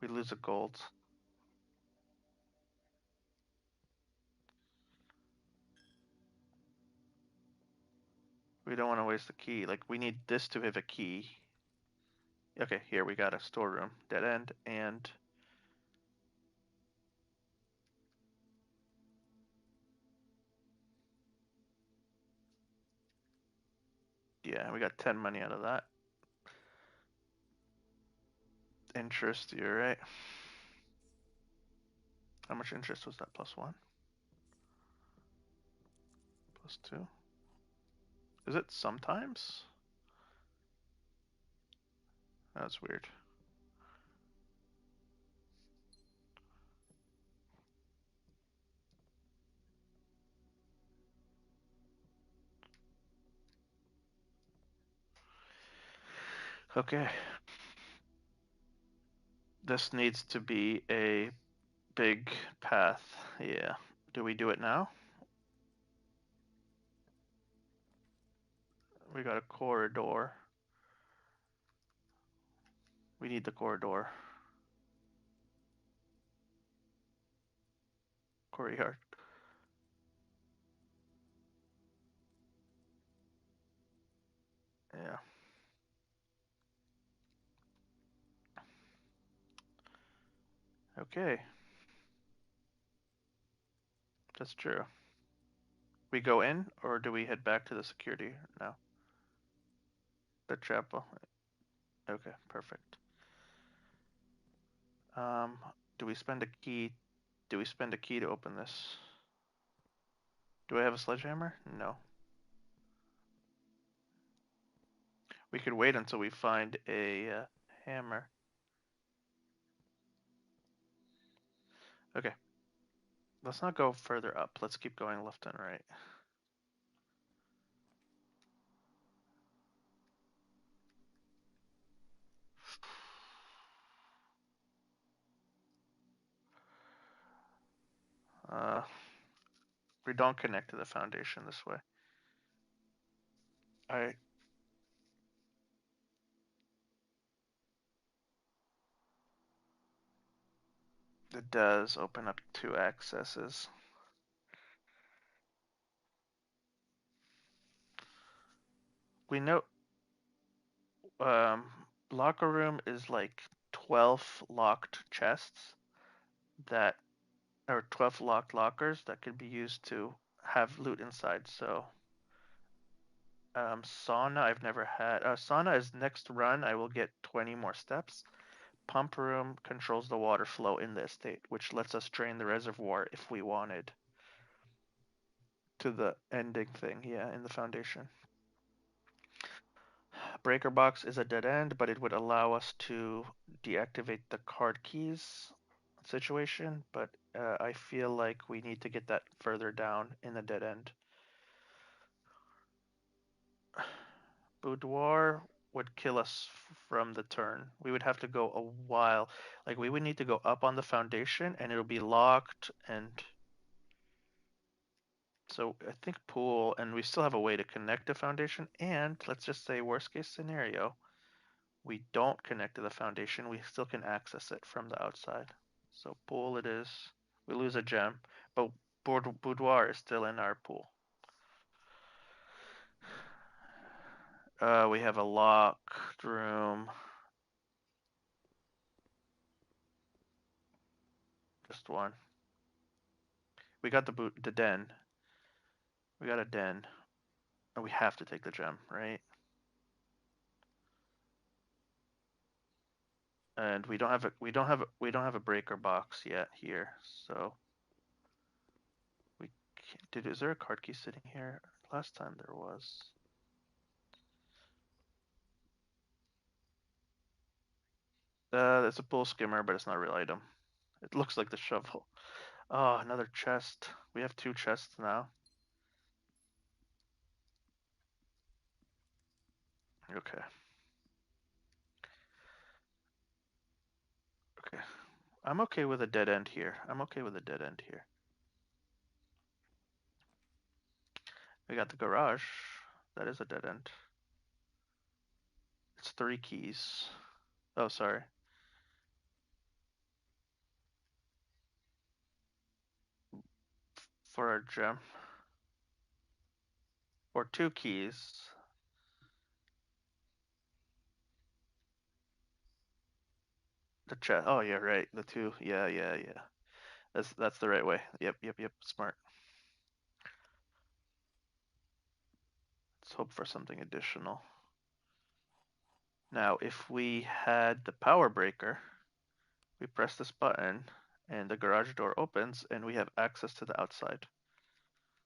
We lose a gold. We don't want to waste the key. Like, we need this to have a key. Okay, here we got a storeroom. Dead end and yeah, we got 10 money out of that. Interest, you're right. How much interest was that? +1? +2? Is it sometimes? That's weird. Okay. This needs to be a big path. Yeah. Do we do it now? We got a corridor. We need the corridor. Courtyard. Yeah. Okay. That's true. We go in, or do we head back to the security now? The chapel. Okay, perfect. Um, do we spend a key? Do we spend a key to open this? Do I have a sledgehammer? No. We could wait until we find a hammer. Okay. Let's not go further up. Let's keep going left and right. Uh, we don't connect to the foundation this way. I It does open up 2 accesses. We know um, locker room is like 12 locked chests that or 12 locked lockers that could be used to have loot inside. So sauna I've never had. Sauna is next run. I will get 20 more steps. Pump room controls the water flow in the estate, which lets us drain the reservoir if we wanted. To the ending thing, yeah, in the foundation. Breaker box is a dead end, but it would allow us to deactivate the card keys situation, but I feel like we need to get that further down in the dead end. Boudoir would kill us from the turn. We would have to go a while. Like, we would need to go up on the foundation and it'll be locked, and so I think pool, and we still have a way to connect the foundation, and let's just say worst case scenario, we don't connect to the foundation, we still can access it from the outside. So pool it is. We lose a gem, but boudoir is still in our pool. We have a locked room. Just one. We got the den. We got a den. And we have to take the gem, right? And we don't have a breaker box yet here, so is there a card key sitting here? Last time there was. It's a pull skimmer, but it's not a real item. It looks like the shovel. Oh, another chest. We have 2 chests now. Okay. Okay. I'm okay with a dead end here. I'm okay with a dead end here. We got the garage. That is a dead end. It's 3 keys. Oh, sorry. For our gem. Or 2 keys. The chest. Oh, yeah, right. The 2. Yeah, yeah, yeah. That's the right way. Yep, yep, yep. Smart. Let's hope for something additional. Now, if we had the power breaker, we press this button and the garage door opens and we have access to the outside.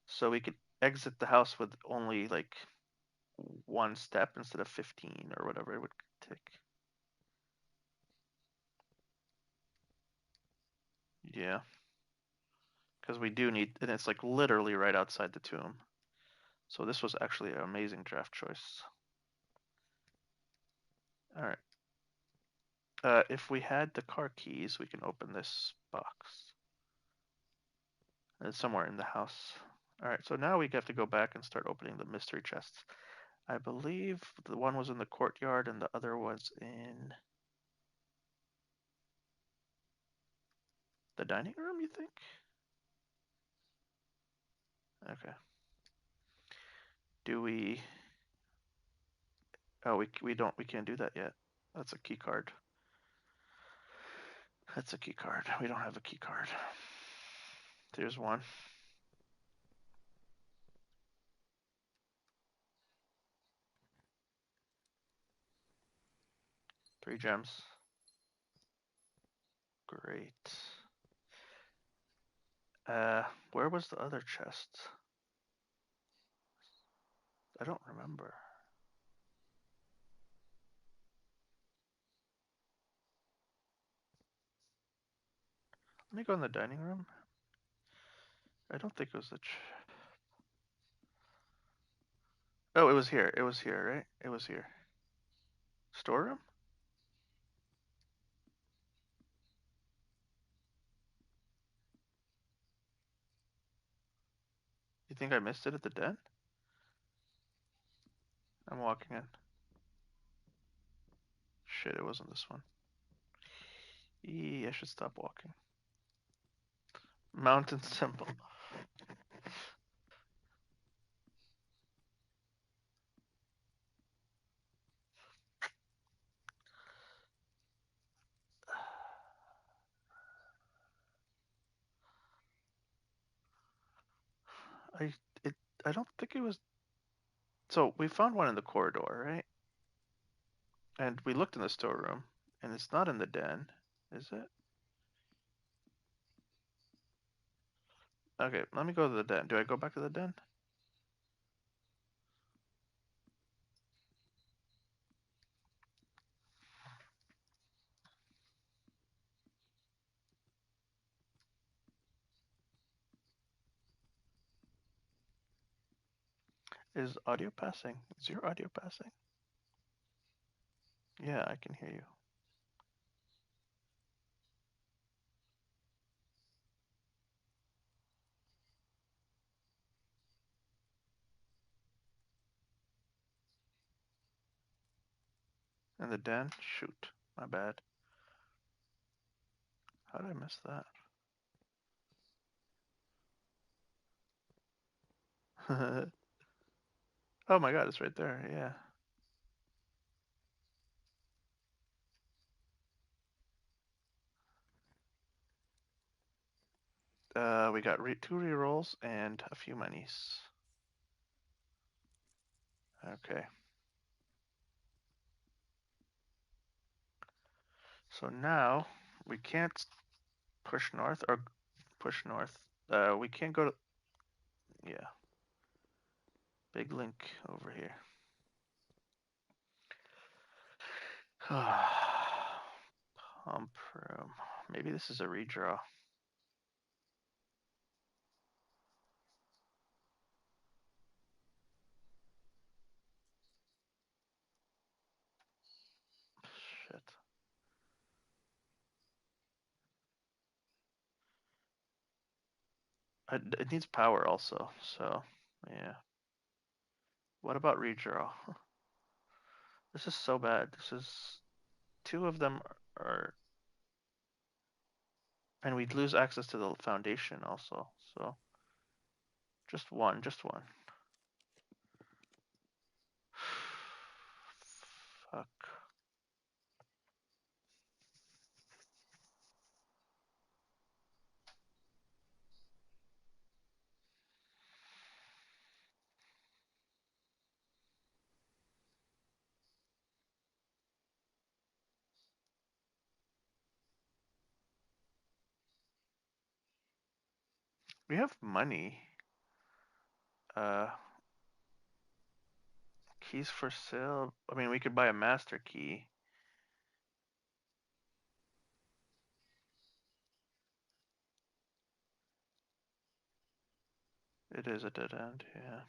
So we could exit the house with only like 1 step instead of 15 or whatever it would take. Yeah. Because we do need, and it's like literally right outside the tomb. So this was actually an amazing draft choice. All right. If we had the car keys, we can open this box. It's somewhere in the house. All right, so now we have to go back and start opening the mystery chests. I believe the one was in the courtyard and the other was in the dining room, you think? Okay. Do we... Oh, we can't do that yet. That's a key card. That's a key card. We don't have a key card. There's one. 3 gems. Great. Where was the other chest? I don't remember. Let me go in the dining room. I don't think it was the Oh, it was here. It was here, right? It was here. Storeroom? You think I missed it at the den? I'm walking in. Shit, it wasn't this one. I should stop walking. Mountain Temple. I it I don't think it was. So we found one in the corridor, right? And we looked in the storeroom, and it's not in the den, is it? Okay, let me go to the den. Do I go back to the den? Is audio passing? Is your audio passing? Yeah, I can hear you. In the den? Shoot, my bad. How did I miss that? Oh my god, it's right there. Yeah. We got 2 rerolls and a few minis. Okay. So now we can't push north or push north. We can't go to. Yeah. Big link over here. Pump room. Maybe this is a redraw. Shit. It needs power also, so yeah. What about redraw? This is so bad. This is two of them are, and we'd lose access to the foundation also. So just one, just one. Fuck. We have money. Uh, Keys for sale. I mean, we could buy a master key. It is a dead end, yeah.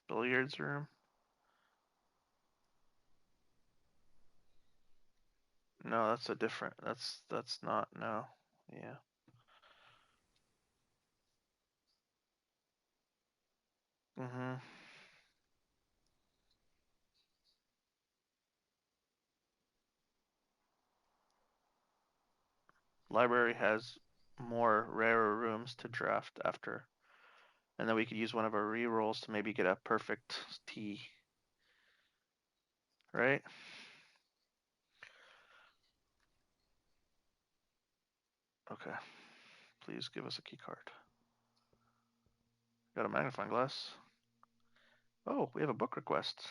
Billiards room. No, that's a different. That's not. No. Yeah. Mhm. Library has more rarer rooms to draft after, and then we could use one of our re-rolls to maybe get a perfect T. Right? Okay. Please give us a key card. Got a magnifying glass. Oh, we have a book request.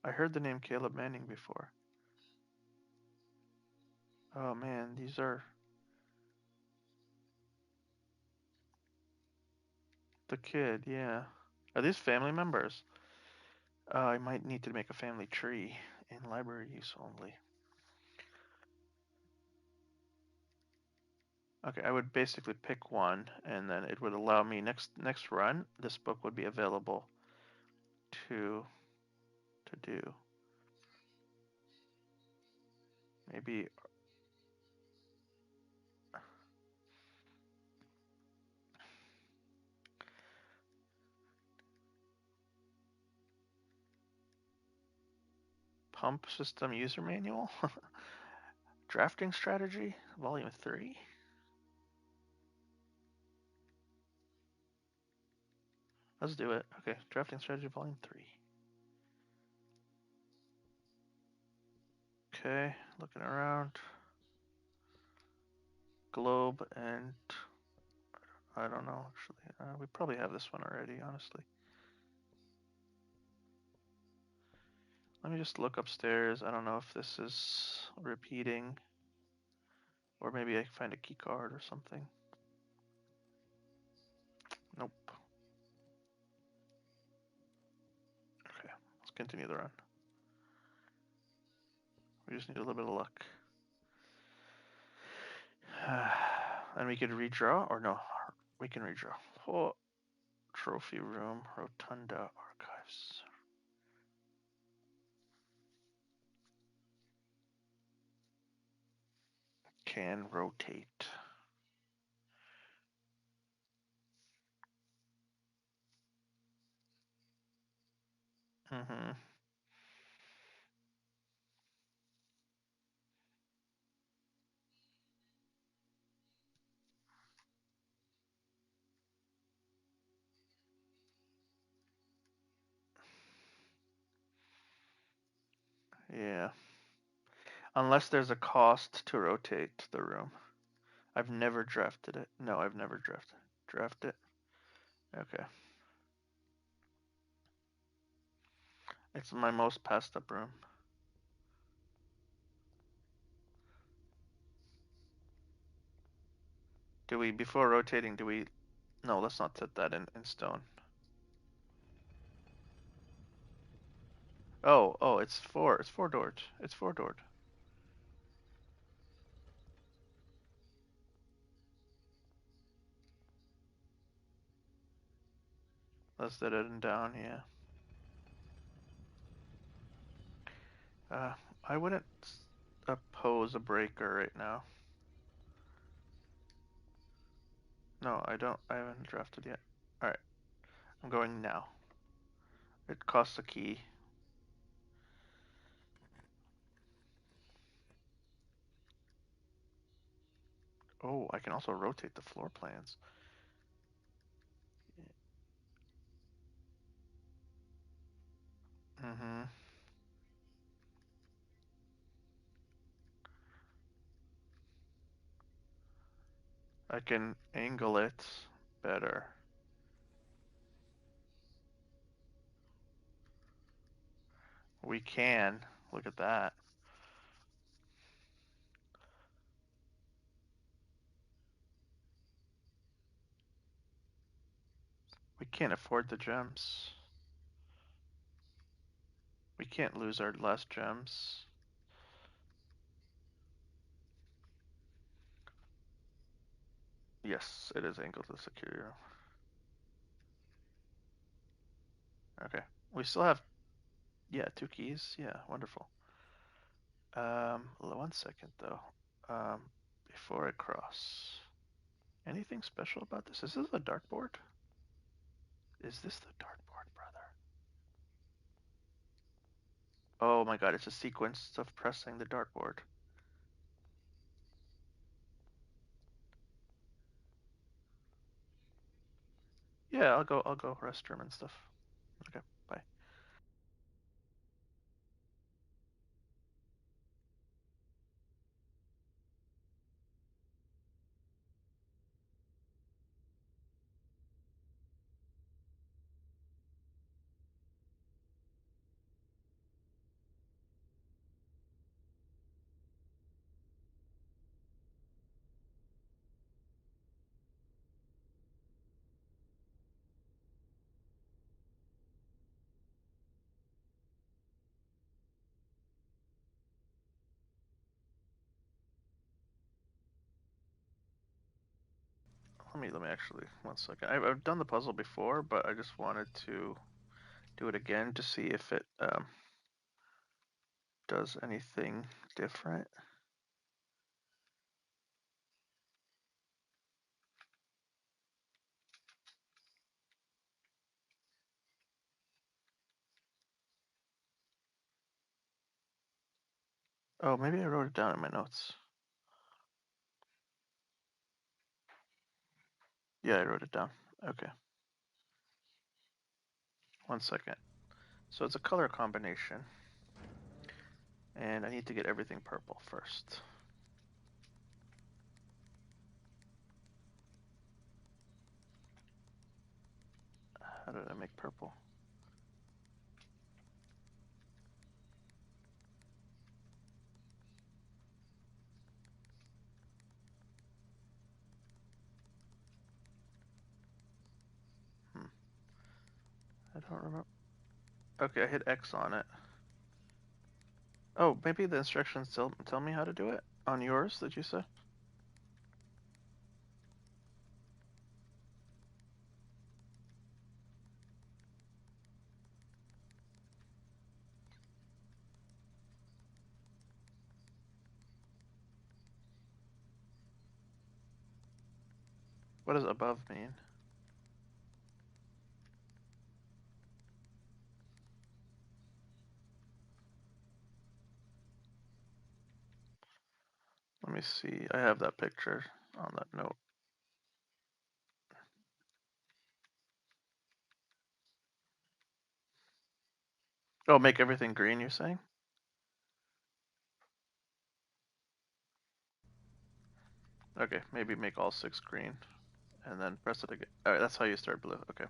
I heard the name Caleb Manning before. Oh man, these are the kid, yeah. Are these family members? I might need to make a family tree in library use only. Okay, I would basically pick one, and then it would allow me next run. This book would be available to do. Maybe pump system user manual, drafting strategy, volume 3. Let's do it. Okay, drafting strategy, volume 3. Okay, looking around. Globe and I don't know actually. We probably have this one already, honestly. Let me just look upstairs. I don't know if this is repeating, or maybe I can find a key card or something. Nope. Okay, let's continue the run. We just need a little bit of luck. And we could redraw, or no, we can redraw. Oh, trophy room, rotunda, archives. Can rotate. Mm-hmm. Yeah. Unless there's a cost to rotate the room. I've never drafted it. No, I've never drafted. Draft it. Okay. It's my most passed up room. Do we, before rotating, do we, no, let's not set that in stone. Oh, it's four doored. It's four doored. Let's set it in down, yeah. Uh, I wouldn't oppose a breaker right now. No, I don't. I haven't drafted yet. Alright, I'm going now. It costs a key. Oh, I can also rotate the floor plans. Mm-hmm. I can angle it better. We can. Look at that. We can't afford the gems. We can't lose our last gems. Yes, it is angled to the security room. Okay. We still have, yeah, two keys. Yeah, wonderful. 1 second though. Before I cross. Anything special about this? Is this a dartboard? Is this the dartboard, brother? Oh my god, it's a sequence of pressing the dartboard. Yeah, I'll go restroom and stuff. Okay, bye. Let me actually 1 second. I've done the puzzle before, but I just wanted to do it again to see if it does anything different. Oh, maybe I wrote it down in my notes. Yeah, I wrote it down. Okay, 1 second. So it's a color combination, and I need to get everything purple first. How did I make purple? Hmm. I don't remember. Okay, I hit X on it. Oh, maybe the instructions tell me how to do it on yours, did you say? What does above mean? Let me see. I have that picture on that note. Oh, make everything green, you're saying? Okay, maybe make all 6 green and then press it again. Alright, that's how you start blue. Okay.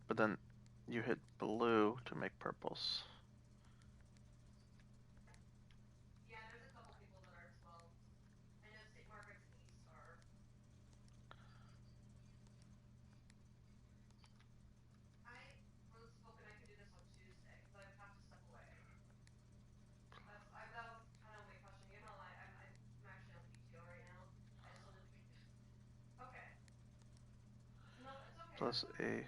But then you hit blue to make purples. plus a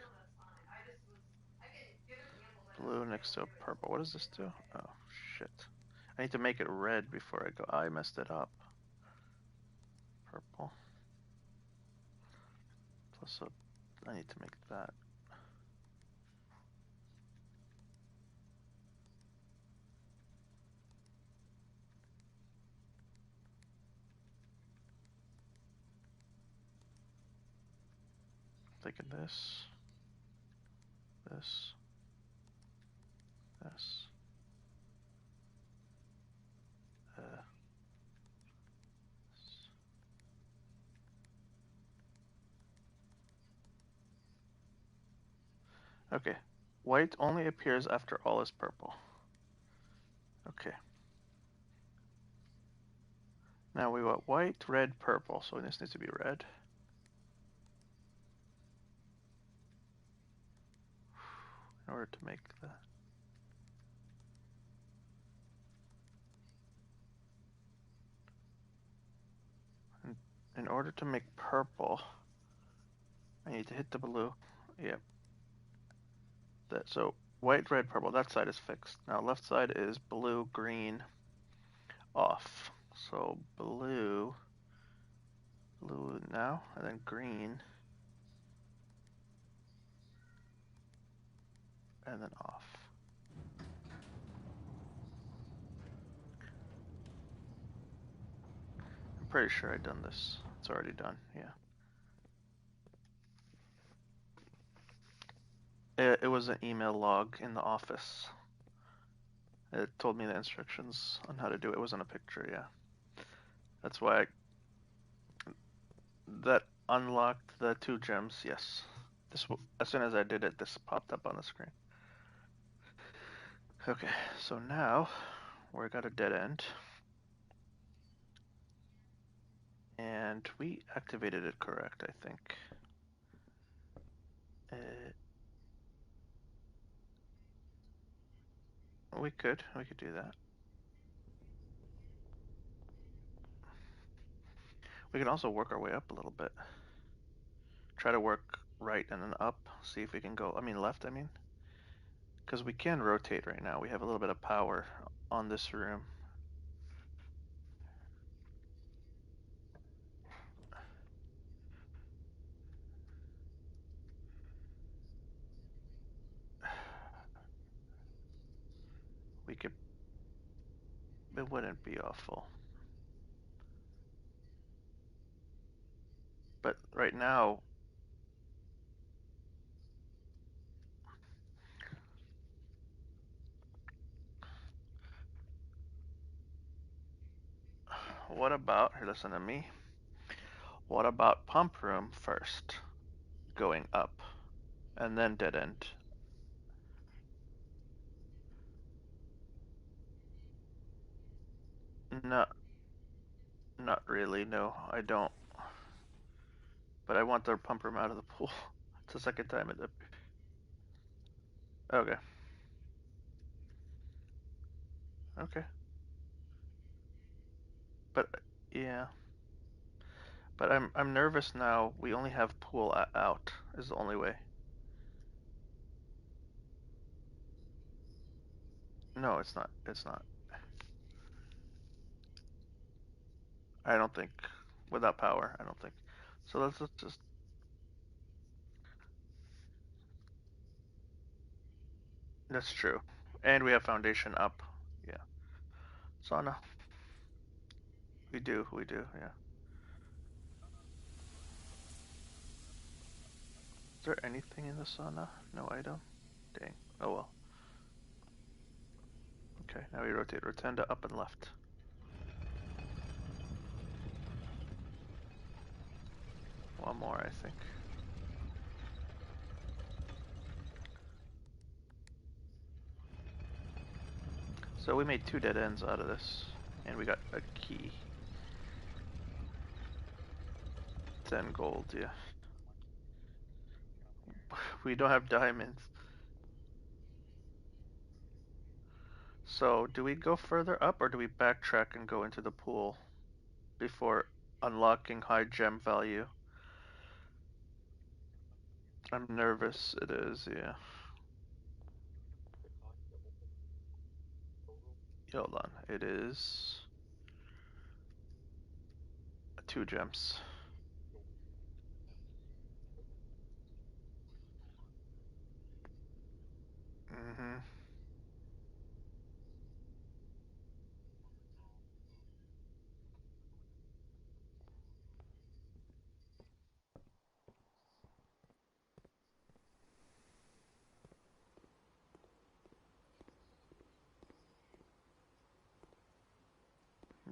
blue next to a purple. What does this do? Oh, shit. I need to make it red before I go. I messed it up. Purple. Plus a... I need to make that. Thinking this. This. This. Uh, okay. White only appears after all is purple. Okay. Now we want white, red, purple. So this needs to be red. In order to make that. In order to make purple, I need to hit the blue. Yep. That, so white, red, purple. That side is fixed. Now left side is blue, green, off. So blue now, and then green, and then off. I'm pretty sure I've done this. It's already done, yeah. It was an email log in the office. It told me the instructions on how to do it. It wasn't a picture, yeah. That's why that unlocked the 2 gems, yes. As soon as I did it, this popped up on the screen. Okay, so now we got a dead end. And we activated it correct, I think. We could do that. We can also work our way up a little bit. Try to work right and then up, see if we can go, left, because we can rotate right now. We have a little bit of power on this room. We could, it wouldn't be awful. But right now, what about, here, listen to me. What about pump room first, going up, and then dead end? Not, not really, no, I don't. But I want the pump room out of the pool. It's the second time it. Okay. Okay. But yeah. But I'm nervous now. We only have pool out is the only way. No, it's not. It's not. I don't think without power. I don't think. So let's just. That's true. And we have foundation up. Yeah. Sauna. We do. We do. Yeah. Is there anything in the sauna? No item. Dang. Oh well. Okay. Now we rotate rotunda up and left. One more, I think. So we made 2 dead ends out of this, and we got a key. 10 gold, yeah. We don't have diamonds. So do we go further up or do we backtrack and go into the pool before unlocking high gem value? I'm nervous. It is, yeah. Hold on. It is 2 gems. Mm-hmm.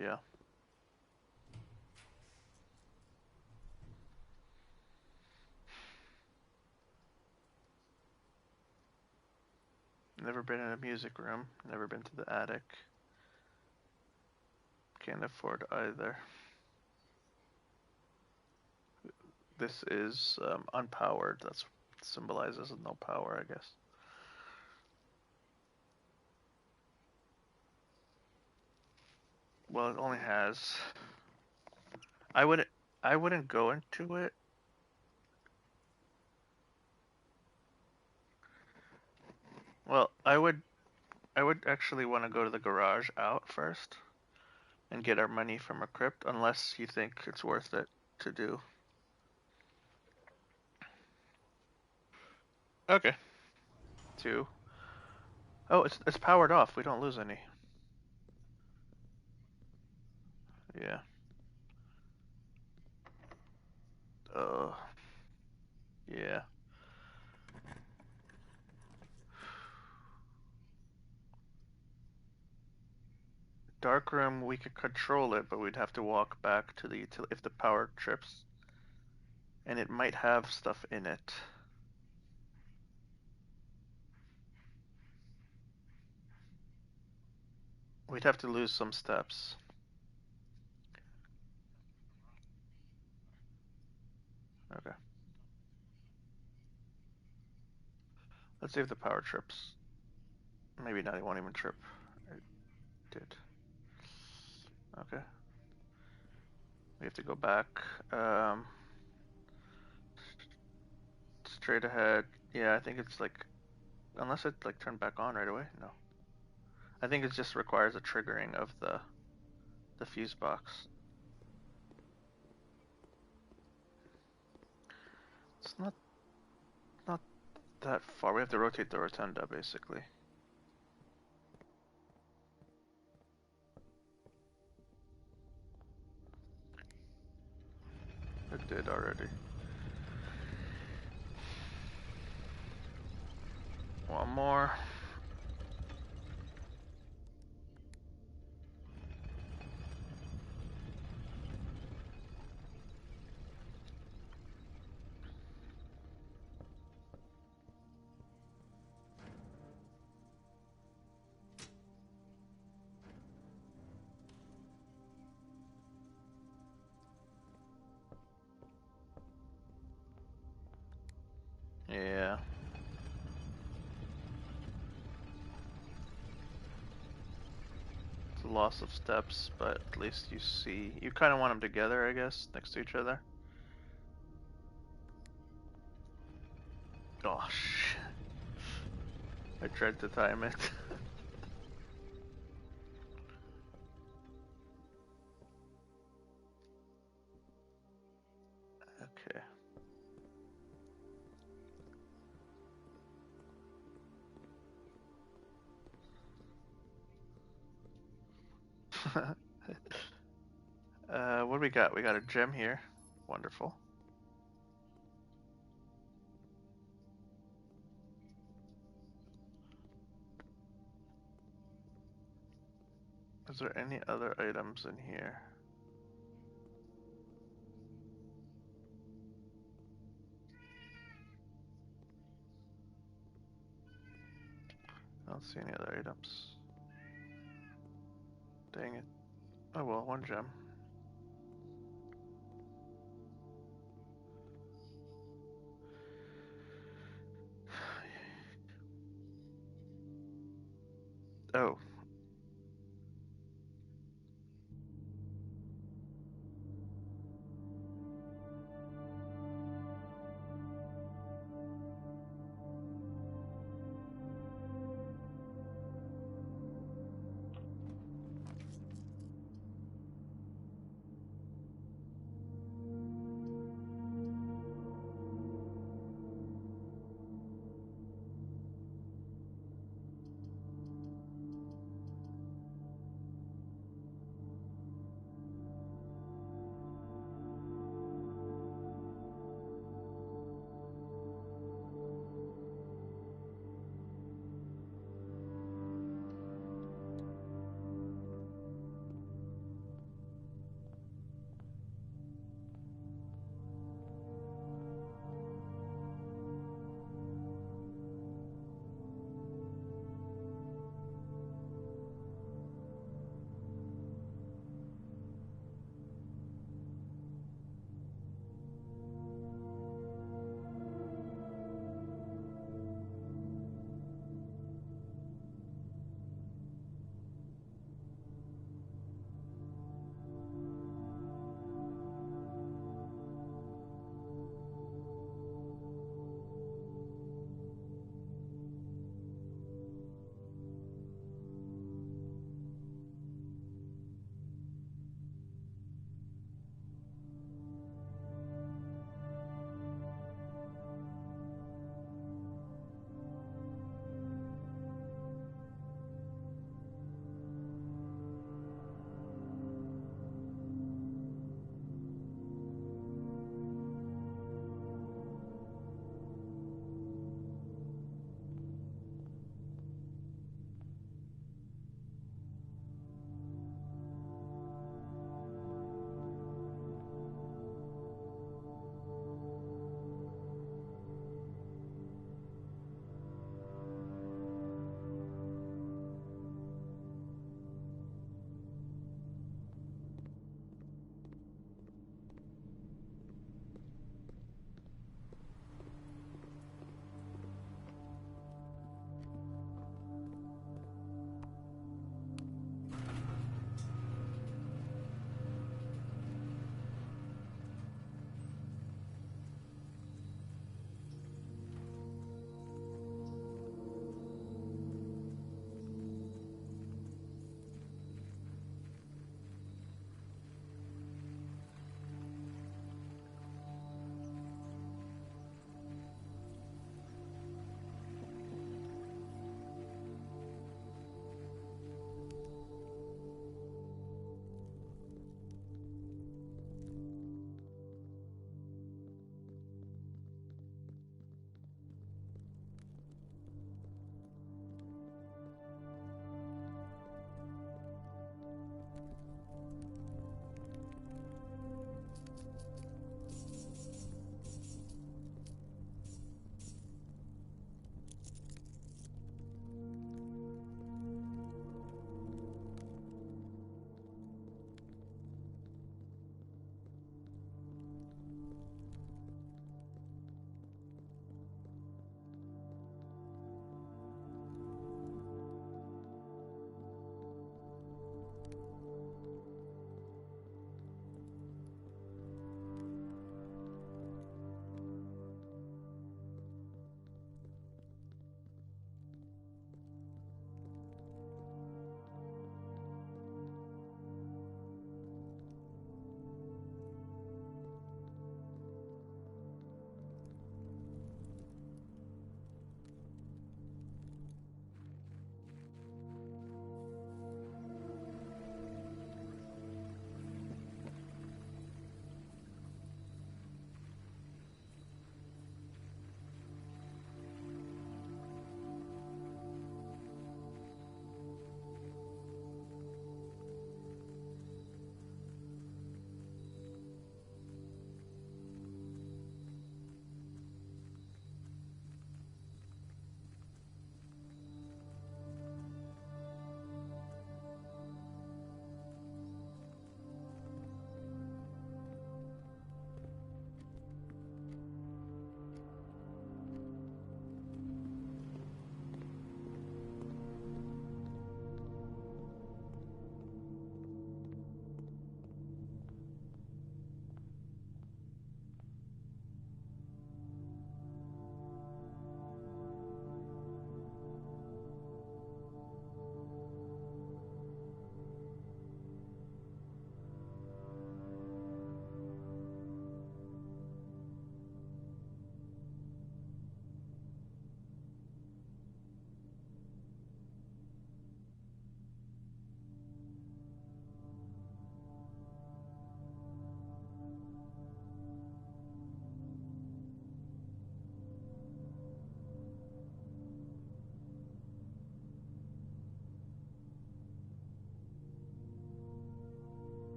Yeah. Never been in a music room. Never been to the attic. Can't afford either. This is unpowered. That's symbolizes no power, I guess. Well, it only has. I wouldn't. I wouldn't go into it. Well, I would. I would actually want to go to the garage out first and get our money from a crypt, unless you think it's worth it to do. Okay. 2. Oh, it's powered off. We don't lose any. Yeah. Uh. Yeah. Dark room, we could control it, but we'd have to walk back to the utility if the power trips, and it might have stuff in it. We'd have to lose some steps. Okay. Let's see if the power trips. Maybe not. It won't even trip. It did. Okay. We have to go back. Um, Straight ahead. Yeah, I think it's like unless it like turned back on right away. No. I think it just requires a triggering of the fuse box. It's not that far. We have to rotate the rotunda basically. It did already. One more. Yeah. It's a loss of steps, but at least you see. You kind of want them together, I guess, next to each other. Oh, shit. I tried to time it. Okay. What do we got? We got a gem here. Wonderful. Is there any other items in here? I don't see any other items. Dang it. Oh well, 1 gem. Oh,